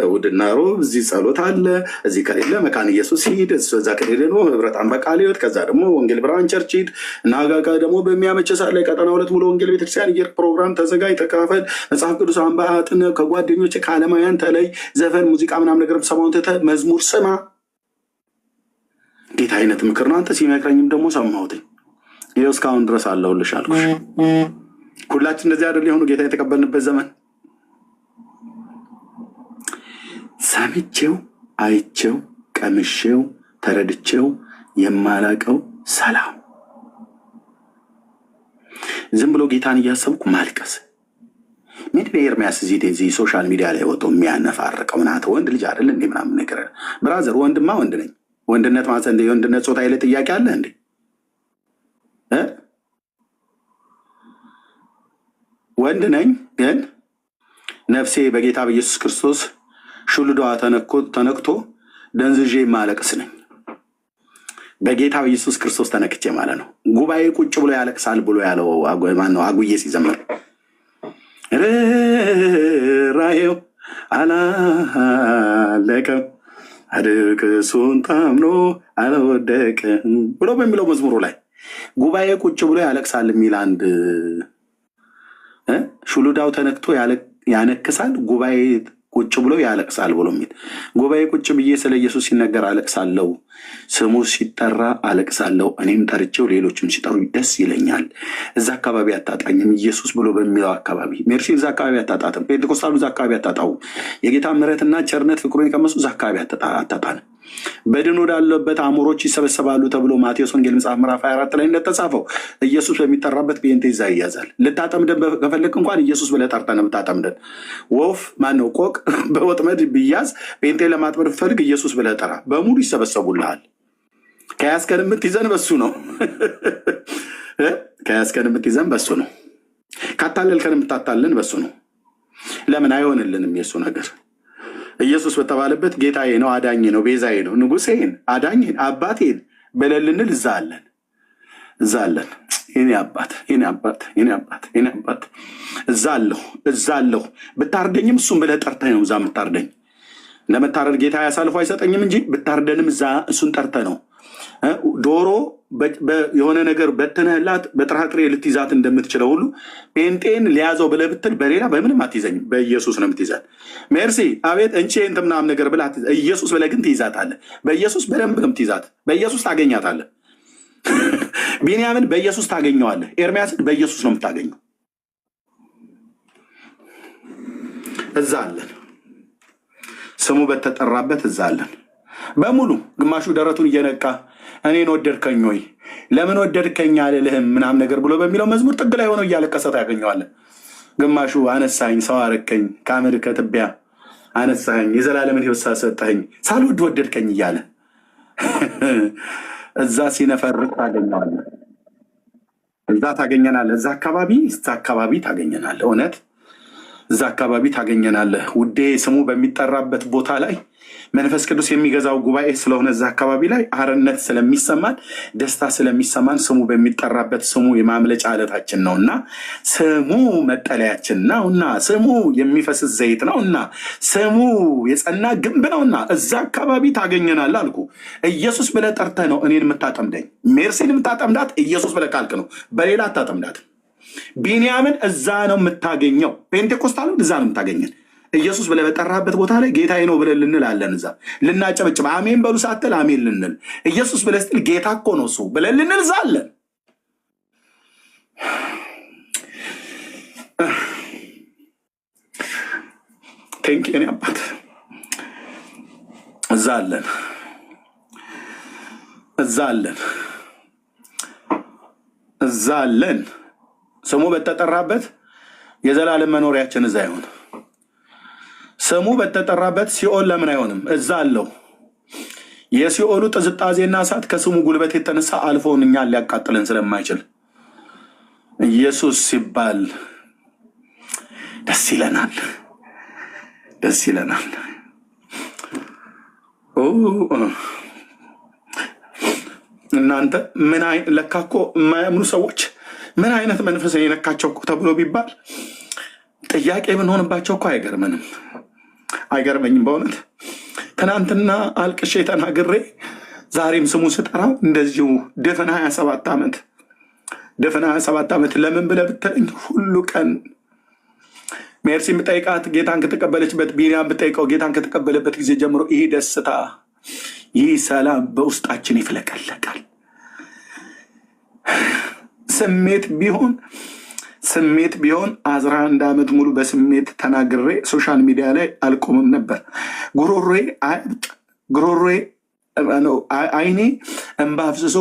እሑድና ሮብ እዚህ ጸሎት አለ። እዚህ ከሌለ መካነ ኢየሱስ ሂድ፣ እዛ ከሌለ ደግሞ ህብረት በቃለ ሕይወት፣ ከዛ ደግሞ ወንጌል ብርሃን ቸርች ሂድ እና ደግሞ በሚያመቸ ሰዓት ላይ ቀጠና 2 ሙሉ ወንጌል ቤተክርስቲያን እየር ፕሮግራም ተዘጋጅ፣ ተካፈል፣ መጽሐፍ ቅዱስ አንባ፣ አጥን፣ ከጓደኞች ከዓለማውያን ተለይ፣ ዘፈን ሙዚቃ ምናምን ነገር ሰማውን ትተህ መዝሙር ስማ። ጌታ አይነት ምክር ነው። አንተ ሲመክረኝም ደግሞ ሰማሁትኝ። ይኸው እስካሁን ድረስ አለሁልሽ አልኩሽ። ሁላችን እንደዚህ አይደል የሆኑ ጌታ የተቀበልንበት ዘመን። ሰምቼው አይቼው ቀምሼው ተረድቼው የማላቀው ሰላም፣ ዝም ብሎ ጌታን እያሰብኩ ማልቀስ። ምን በኤርሚያስ እዚህ ሶሻል ሚዲያ ላይ ወጥቶ የሚያነፋርቀው ናተ ወንድ ልጅ አይደል እንዴ ምናምን ነገር። ብራዘር ወንድማ ወንድ ነኝ። ወንድነት ማለት እንደ የወንድነት ጾታ ላይ ጥያቄ አለ እንዴ? ወንድ ነኝ፣ ግን ነፍሴ በጌታ በኢየሱስ ክርስቶስ ሹልዷ ተነክቶ ደንዝዤ ማለቅስ ነኝ። በጌታ በኢየሱስ ክርስቶስ ተነክቼ ማለት ነው። ጉባኤ ቁጭ ብሎ ያለቅሳል ብሎ ያለው ማነው? አጉዬ ሲዘምር ራሄው አላለቀም አድቅሱን ታምኖ አልወደቅም ብሎ በሚለው መዝሙሩ ላይ ጉባኤ ቁጭ ብሎ ያለቅሳል የሚል አንድ ሹሉዳው ተነክቶ ያነክሳል፣ ጉባኤ ቁጭ ብሎ ያለቅሳል ብሎ የሚል ጉባኤ ቁጭ ብዬ ስለ ኢየሱስ ሲነገር አለቅሳለሁ፣ ስሙ ሲጠራ አለቅሳለሁ፣ እኔም ጠርቼው ሌሎችም ሲጠሩ ደስ ይለኛል። እዛ አካባቢ አታጣኝም። ኢየሱስ ብሎ በሚለው አካባቢ ሜርሲ እዛ አካባቢ አታጣትም። ፔንቴኮስታሉ እዛ አካባቢ አታጣው። የጌታ ምሕረትና ቸርነት ፍቅሩን የቀመሱ እዛ አካባቢ አታጣን። በድን ወዳለበት አሞሮች ይሰበሰባሉ ተብሎ ማቴዎስ ወንጌል መጽሐፍ ምዕራፍ 24 ላይ እንደተጻፈው ኢየሱስ በሚጠራበት ጴንጤ ይዛ ይያዛል። ልታጠምደን ከፈለግ እንኳን ኢየሱስ ብለህ ጠርተህ ነው የምታጠምደን። ወፍ ማነው ቆቅ በወጥመድ ቢያዝ ጴንጤ ለማጥመድ ፈልግ ኢየሱስ ብለህ ጠራ፣ በሙሉ ይሰበሰቡልሃል። ከያዝከን የምትይዘን በሱ ነው። ከያዝከን የምትይዘን በሱ ነው። ካታለልከን የምታታለን በሱ ነው። ለምን አይሆንልንም? የሱ ነገር ኢየሱስ በተባለበት ጌታዬ ነው፣ አዳኜ ነው፣ ቤዛዬ ነው፣ ንጉሴን፣ አዳኜን፣ አባቴን በለልንል እዛ አለን፣ እዛ አለን። የኔ አባት፣ የኔ አባት፣ የኔ አባት፣ የኔ አባት እዛ አለሁ። ብታርደኝም እሱን ብለህ ጠርተህ ነው እዛ የምታርደኝ። ለመታረድ ጌታ ያሳልፎ አይሰጠኝም እንጂ ብታርደንም እዛ እሱን ጠርተህ ነው። ዶሮ የሆነ ነገር በትነህላት በጥራጥሬ ልትይዛት እንደምትችለው ሁሉ ጴንጤን ሊያዘው ብለህ ብትል በሌላ በምንም አትይዘኝም። በኢየሱስ ነው የምትይዛት። ሜርሲ አቤት እንቺ እንትን ምናምን ነገር ብለህ ኢየሱስ ብለህ ግን ትይዛታለህ። በኢየሱስ በደንብ ነው የምትይዛት። በኢየሱስ ታገኛታለህ። ቢንያምን በኢየሱስ ታገኘዋለህ። ኤርሚያስን በኢየሱስ ነው የምታገኘው። እዛ አለን፣ ስሙ በተጠራበት እዛ አለን። በሙሉ ግማሹ ደረቱን እየነቃ እኔን ወደድከኝ ወይ ለምን ወደድከኝ አልልህም ምናምን ነገር ብሎ በሚለው መዝሙር ጥግ ላይ ሆነው እያለቀሰ ታገኘዋለን። ግማሹ አነሳኝ፣ ሰው አረከኝ፣ ከአመድ ከትቢያ አነሳኝ፣ የዘላለምን ሕይወት ሰጠኸኝ፣ ሳልወድ ወደድከኝ እያለ እዛ ሲነፈርቅ ታገኘዋለን። እዛ ታገኘናለህ። እዛ አካባቢ ታገኘናለህ። እውነት እዛ አካባቢ ታገኘናለህ ውዴ። ስሙ በሚጠራበት ቦታ ላይ መንፈስ ቅዱስ የሚገዛው ጉባኤ ስለሆነ እዛ አካባቢ ላይ አርነት ስለሚሰማን ደስታ ስለሚሰማን ስሙ በሚጠራበት ስሙ የማምለጫ ዕለታችን ነውና ስሙ መጠለያችን ነውና ስሙ የሚፈስስ ዘይት ነውና ስሙ የጸና ግንብ ነውና እዛ አካባቢ ታገኘናለህ አልኩ። ኢየሱስ ብለህ ጠርተህ ነው እኔን የምታጠምደኝ። ሜርሲን የምታጠምዳት ኢየሱስ ብለህ ካልክ ነው፣ በሌላ አታጠምዳት። ቢንያምን እዛ ነው የምታገኘው። ፔንቴኮስታሉን እዛ ነው የምታገኘን። ኢየሱስ ብለህ በጠራህበት ቦታ ላይ ጌታዬ ነው ብለን ልንል አለን። እዛ ልናጨበጭብ አሜን በሉ ሳትል አሜን ልንል፣ ኢየሱስ ብለህ ስትል ጌታ እኮ ነው እሱ ብለን ልንል እዛ አለን። ቴንኪ የኔ አባት እዛ አለን፣ እዛ አለን፣ እዛ አለን። ስሙ በተጠራበት የዘላለም መኖሪያችን እዛ ይሆን። ስሙ በተጠራበት ሲኦል ለምን አይሆንም? እዛ አለው። የሲኦሉ ጥዝጣዜና እሳት ከስሙ ጉልበት የተነሳ አልፎን እኛን ሊያቃጥለን ስለማይችል ኢየሱስ ሲባል ደስ ይለናል፣ ደስ ይለናል። እናንተ ምን ለካ እኮ የማያምኑ ሰዎች ምን አይነት መንፈስ የነካቸው እኮ ተብሎ ቢባል ጥያቄ ብንሆንባቸው እኮ አይገርምንም፣ አይገርመኝም በእውነት። ትናንትና አልቅሼ ተናግሬ ዛሬም ስሙ ስጠራው እንደዚሁ ድፍን 27 ዓመት ድፍን 27 ዓመት ለምን ብለህ ብትለኝ ሁሉ ቀን ሜርሲ ብጠይቃት ጌታን ከተቀበለችበት፣ ቢንያም ብጠይቀው ጌታን ከተቀበለበት ጊዜ ጀምሮ ይህ ደስታ ይህ ሰላም በውስጣችን ይፍለቀለቃል። ስሜት ቢሆን 11 ዓመት ሙሉ በስሜት ተናግሬ ሶሻል ሚዲያ ላይ አልቆምም ነበር። ጉሮሮዬ አያብጥ፣ ጉሮሮዬ አይኔ እንባ አፍስሶ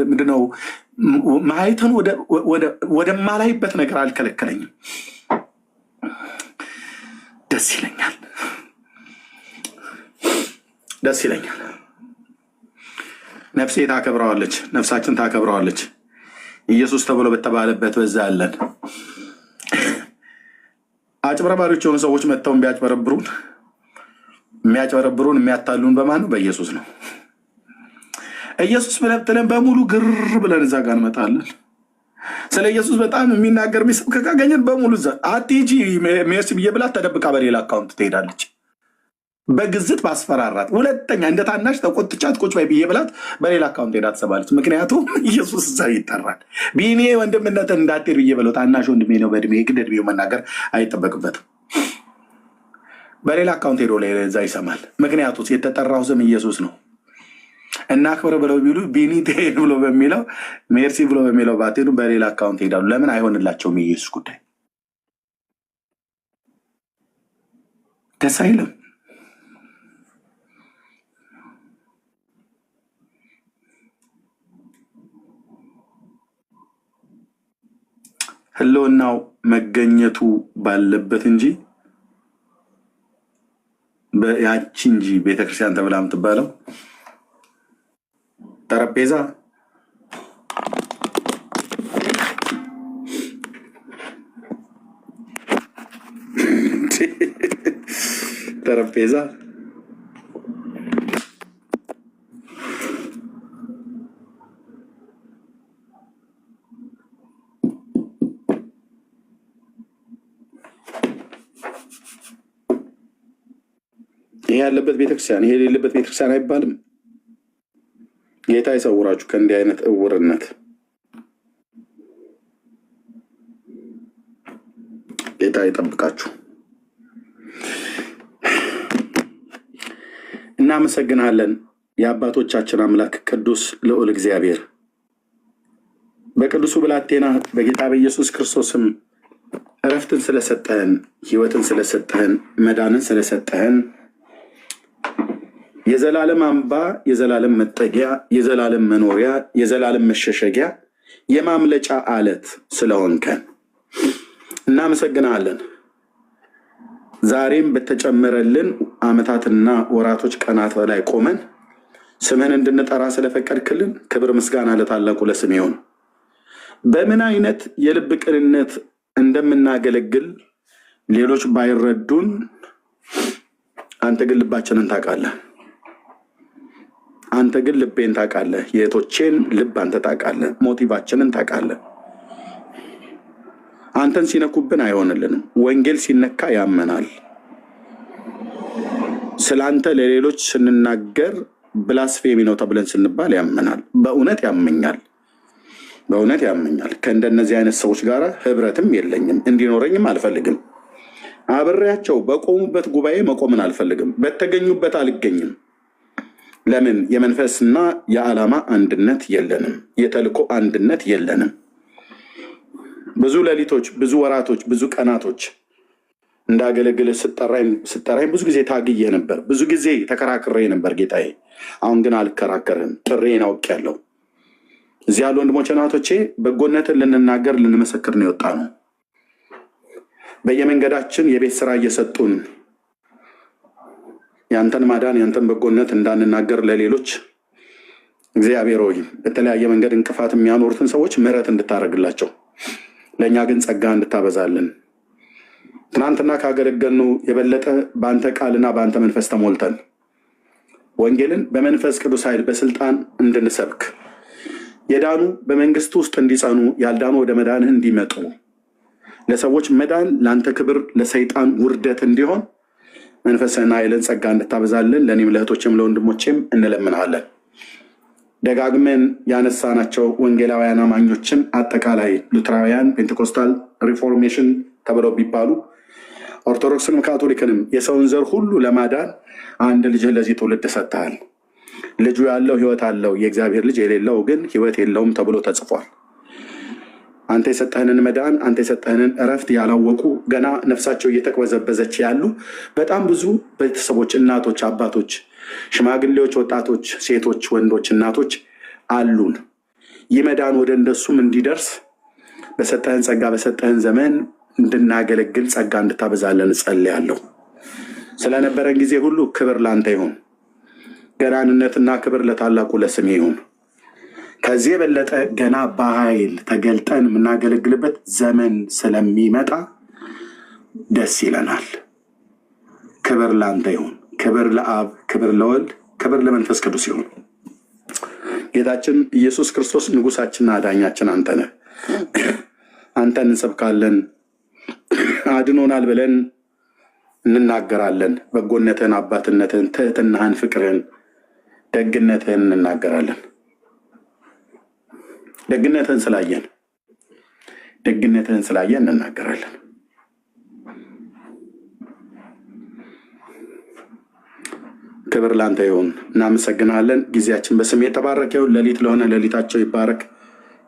ምንድነው ማየትን ወደማላይበት ነገር አልከለከለኝም። ደስ ይለኛል፣ ደስ ይለኛል። ነፍሴ ታከብረዋለች፣ ነፍሳችን ታከብረዋለች። ኢየሱስ ተብሎ በተባለበት በዛ አለን። አጭበረባሪዎች የሆኑ ሰዎች መጥተው የሚያጭበረብሩን የሚያታሉን በማን ነው? በኢየሱስ ነው። ኢየሱስ ብለን በሙሉ ግር ብለን እዛ ጋር እንመጣለን። ስለ ኢየሱስ በጣም የሚናገር ሚስብ ካገኘን በሙሉ እዛ አትሂጂ ሜርሲ ብዬ ብላት ተደብቃ በሌላ አካውንት ትሄዳለች። በግዝት ባስፈራራት ሁለተኛ እንደ ታናሽ ተቆጥቻት ቁጭ በይ ብዬ ብላት በሌላ አካውንት ሄዳ ትሰባለች። ምክንያቱም ኢየሱስ እዛ ይጠራል። ቢኔ ወንድምነትን እንዳትሄድ ብዬ ብለው ታናሽ ወንድሜ ነው በእድሜ ግድ እድሜው መናገር አይጠበቅበትም። በሌላ አካውንት ሄዶ ላይ እዛ ይሰማል። ምክንያቱ የተጠራው ስም ኢየሱስ ነው እና ክብር ብለው ቢሉ ቢኒ ትሄድ ብሎ በሚለው ሜርሲ ብሎ በሚለው ባትሄዱ በሌላ አካውንት ሄዳሉ። ለምን አይሆንላቸውም? የኢየሱስ ጉዳይ ደስ አይልም? ህልውናው መገኘቱ ባለበት እንጂ ያቺ እንጂ ቤተክርስቲያን ተብላ የምትባለው ጠረጴዛ ጠረጴዛ ይሄ ያለበት ቤተክርስቲያን ይሄ የሌለበት ቤተክርስቲያን አይባልም። ጌታ ይሰውራችሁ ከእንዲህ አይነት እውርነት። ጌታ ይጠብቃችሁ። እናመሰግናለን የአባቶቻችን አምላክ ቅዱስ ልዑል እግዚአብሔር በቅዱሱ ብላቴና በጌታ በኢየሱስ ክርስቶስም እረፍትን ስለሰጠህን፣ ህይወትን ስለሰጠህን፣ መዳንን ስለሰጠህን የዘላለም አምባ፣ የዘላለም መጠጊያ፣ የዘላለም መኖሪያ፣ የዘላለም መሸሸጊያ፣ የማምለጫ አለት ስለሆንከን እናመሰግናለን። ዛሬም በተጨመረልን ዓመታትና ወራቶች ቀናት ላይ ቆመን ስምህን እንድንጠራ ስለፈቀድክልን ክብር ምስጋና ለታላቁ ለስም ይሁን። በምን አይነት የልብ ቅንነት እንደምናገለግል ሌሎች ባይረዱን አንተ ግን ልባችንን ታውቃለህ። አንተ ግን ልቤን ታውቃለህ። የእህቶቼን ልብ አንተ ታውቃለህ። ሞቲቫችንን ታውቃለህ። አንተን ሲነኩብን አይሆንልንም። ወንጌል ሲነካ ያመናል። ስላንተ ለሌሎች ስንናገር ብላስፌሚ ነው ተብለን ስንባል ያመናል። በእውነት ያመኛል። በእውነት ያመኛል። ከእንደነዚህ አይነት ሰዎች ጋር ህብረትም የለኝም፣ እንዲኖረኝም አልፈልግም። አብሬያቸው በቆሙበት ጉባኤ መቆምን አልፈልግም። በተገኙበት አልገኝም። ለምን? የመንፈስና የዓላማ አንድነት የለንም። የተልእኮ አንድነት የለንም። ብዙ ሌሊቶች፣ ብዙ ወራቶች፣ ብዙ ቀናቶች እንዳገለግል ስጠራኝ ብዙ ጊዜ ታግዬ ነበር። ብዙ ጊዜ ተከራክሬ ነበር ጌታዬ። አሁን ግን አልከራከርም። ጥሬን አውቄያለሁ። እዚህ ያሉ ወንድሞች እናቶቼ በጎነትን ልንናገር ልንመሰክር ነው የወጣ ነው። በየመንገዳችን የቤት ስራ እየሰጡን ያንተን ማዳን ያንተን በጎነት እንዳንናገር ለሌሎች እግዚአብሔር ሆይ በተለያየ መንገድ እንቅፋት የሚያኖሩትን ሰዎች ምህረት እንድታደርግላቸው፣ ለእኛ ግን ጸጋ እንድታበዛልን ትናንትና ካገለገልነው የበለጠ በአንተ ቃልና በአንተ መንፈስ ተሞልተን ወንጌልን በመንፈስ ቅዱስ ኃይል በስልጣን እንድንሰብክ የዳኑ በመንግስት ውስጥ እንዲጸኑ ያልዳኑ ወደ መዳንህ እንዲመጡ ለሰዎች መዳን ለአንተ ክብር ለሰይጣን ውርደት እንዲሆን መንፈስህና ኃይልን ጸጋ እንድታበዛልን ለእኔም ለእህቶችም ለወንድሞችም እንለምናለን። ደጋግመን ያነሳናቸው ወንጌላውያን አማኞችን አጠቃላይ ሉትራውያን፣ ፔንቴኮስታል፣ ሪፎርሜሽን ተብለው ቢባሉ ኦርቶዶክስንም ካቶሊክንም የሰውን ዘር ሁሉ ለማዳን አንድ ልጅህ ለዚህ ትውልድ ሰጥተሃል። ልጁ ያለው ህይወት አለው፣ የእግዚአብሔር ልጅ የሌለው ግን ህይወት የለውም ተብሎ ተጽፏል። አንተ የሰጠህንን መዳን አንተ የሰጠህንን እረፍት ያላወቁ ገና ነፍሳቸው እየተቅበዘበዘች ያሉ በጣም ብዙ ቤተሰቦች፣ እናቶች፣ አባቶች፣ ሽማግሌዎች፣ ወጣቶች፣ ሴቶች፣ ወንዶች፣ እናቶች አሉን። ይህ መዳን ወደ እንደሱም እንዲደርስ በሰጠህን ጸጋ በሰጠህን ዘመን እንድናገለግል ጸጋ እንድታበዛለን እጸልያለሁ። ስለነበረን ጊዜ ሁሉ ክብር ላንተ ይሁን። ገናንነትና ክብር ለታላቁ ለስሜ ይሁን። ከዚህ የበለጠ ገና በኃይል ተገልጠን የምናገለግልበት ዘመን ስለሚመጣ ደስ ይለናል። ክብር ላንተ ይሁን። ክብር ለአብ፣ ክብር ለወልድ፣ ክብር ለመንፈስ ቅዱስ ይሁን። ጌታችን ኢየሱስ ክርስቶስ ንጉሳችንና አዳኛችን አንተ ነህ። አንተን እንሰብካለን። አድኖናል ብለን እንናገራለን። በጎነትህን፣ አባትነትህን፣ ትህትናህን፣ ፍቅርህን፣ ደግነትህን እንናገራለን። ደግነትህን ስላየን እንናገራለን። ክብር ላንተ ይሁን። እናመሰግናለን። ጊዜያችን በስም የተባረከ ይሁን። ሌሊት ለሆነ ሌሊታቸው ይባረክ፣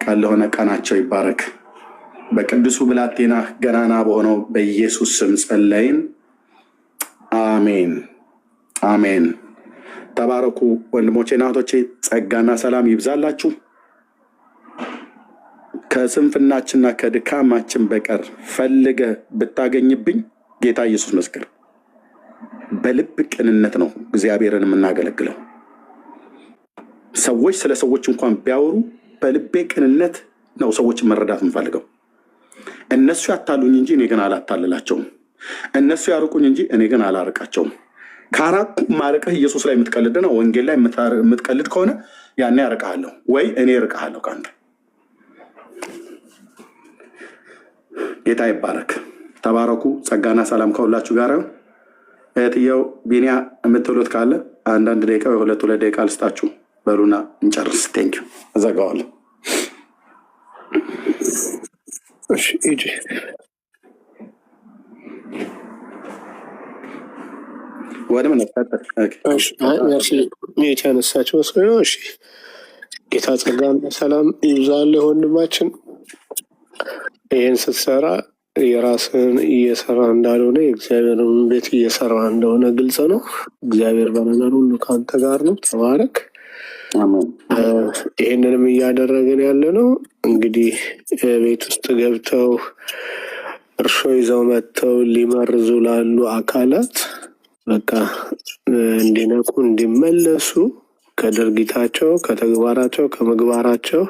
ቀን ለሆነ ቀናቸው ይባረክ። በቅዱሱ ብላቴና ገናና በሆነው በኢየሱስ ስም ጸለይን። አሜን አሜን። ተባረኩ ወንድሞቼ እናቶቼ። ጸጋና ሰላም ይብዛላችሁ። ከስንፍናችንና ከድካማችን በቀር ፈልገ ብታገኝብኝ ጌታ ኢየሱስ መስክር፣ በልብ ቅንነት ነው እግዚአብሔርን የምናገለግለው። ሰዎች ስለ ሰዎች እንኳን ቢያወሩ በልቤ ቅንነት ነው ሰዎችን መረዳት የምፈልገው። እነሱ ያታሉኝ እንጂ እኔ ግን አላታልላቸውም። እነሱ ያርቁኝ እንጂ እኔ ግን አላርቃቸውም። ካራቁ ማርቀህ ኢየሱስ ላይ የምትቀልድ ነው፣ ወንጌል ላይ የምትቀልድ ከሆነ ያኔ ያርቃለሁ ወይ እኔ እርቃለሁ ከአንተ። ጌታ ይባረክ። ተባረኩ። ጸጋና ሰላም ከሁላችሁ ጋር። እህትየው ቢኒያ የምትሉት ካለ አንዳንድ ደቂቃ ወይ ሁለት ደቂቃ ልስጣችሁ በሉና እንጨርስ። ቴንኪው። እዘጋዋለሁ። ወደ ምን ያነሳቸው መስሎኝ ነው። ጌታ ጸጋና ሰላም ይብዛልህ ወንድማችን። ይህን ስትሰራ የራስን እየሰራ እንዳልሆነ የእግዚአብሔርን ቤት እየሰራ እንደሆነ ግልጽ ነው። እግዚአብሔር በነገር ሁሉ ከአንተ ጋር ነው። ተባረክ። ይህንንም እያደረግን ያለ ነው። እንግዲህ ቤት ውስጥ ገብተው እርሾ ይዘው መጥተው ሊመርዙ ላሉ አካላት በቃ እንዲነቁ እንዲመለሱ ከድርጊታቸው፣ ከተግባራቸው፣ ከምግባራቸው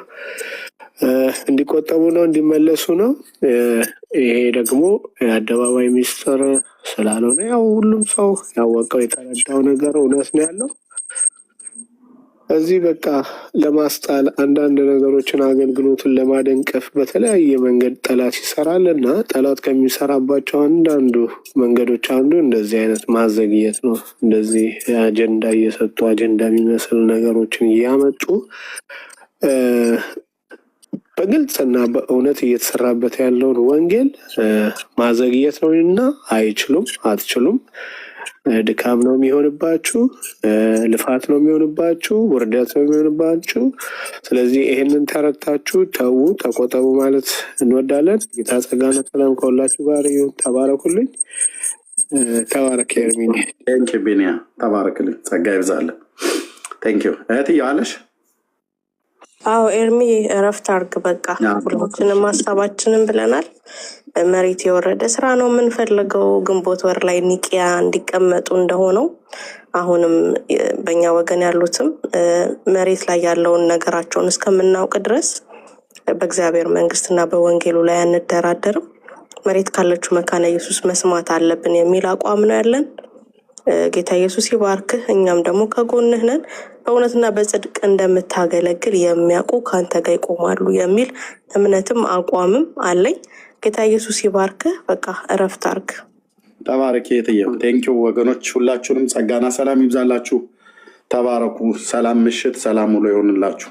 እንዲቆጠቡ ነው፣ እንዲመለሱ ነው። ይሄ ደግሞ የአደባባይ ሚስጥር ስላልሆነ ያው ሁሉም ሰው ያወቀው የተረዳው ነገር እውነት ነው ያለው። እዚህ በቃ ለማስጣል አንዳንድ ነገሮችን አገልግሎትን ለማደንቀፍ በተለያየ መንገድ ጠላት ይሰራል እና ጠላት ከሚሰራባቸው አንዳንዱ መንገዶች አንዱ እንደዚህ አይነት ማዘግየት ነው። እንደዚህ አጀንዳ እየሰጡ አጀንዳ የሚመስል ነገሮችን እያመጡ በግልጽና በእውነት እየተሰራበት ያለውን ወንጌል ማዘግየት ነው እና አይችሉም፣ አትችሉም። ድካም ነው የሚሆንባችሁ፣ ልፋት ነው የሚሆንባችሁ፣ ውርደት ነው የሚሆንባችሁ። ስለዚህ ይህንን ተረድታችሁ ተዉ፣ ተቆጠቡ ማለት እንወዳለን። ጌታ ጸጋና ሰላም ከሁላችሁ ጋር ይሁን። ተባረኩልኝ። ተባረክ ኤርሚን። ቴንክ ዩ ቢኒያ፣ ተባረክልኝ። ጸጋ ይብዛለን። ቴንክ ዩ እህትዬ አለሽ። አዎ ኤርሚ እረፍት አርግ። በቃ ሁላችንም ሀሳባችንን ብለናል። መሬት የወረደ ስራ ነው የምንፈልገው። ግንቦት ወር ላይ ኒቂያ እንዲቀመጡ እንደሆነው አሁንም በእኛ ወገን ያሉትም መሬት ላይ ያለውን ነገራቸውን እስከምናውቅ ድረስ በእግዚአብሔር መንግስትና በወንጌሉ ላይ አንደራደርም። መሬት ካለችው መካነ ኢየሱስ መስማት አለብን የሚል አቋም ነው ያለን። ጌታ ኢየሱስ ይባርክህ። እኛም ደግሞ ከጎንህ ነን። በእውነትና በጽድቅ እንደምታገለግል የሚያውቁ ከአንተ ጋር ይቆማሉ የሚል እምነትም አቋምም አለኝ። ጌታ ኢየሱስ ይባርክህ። በቃ እረፍት አርግ። ተባረክ የትየው። ቴንኪው ወገኖች፣ ሁላችሁንም ጸጋና ሰላም ይብዛላችሁ። ተባረኩ። ሰላም ምሽት፣ ሰላም ውሎ ይሆንላችሁ።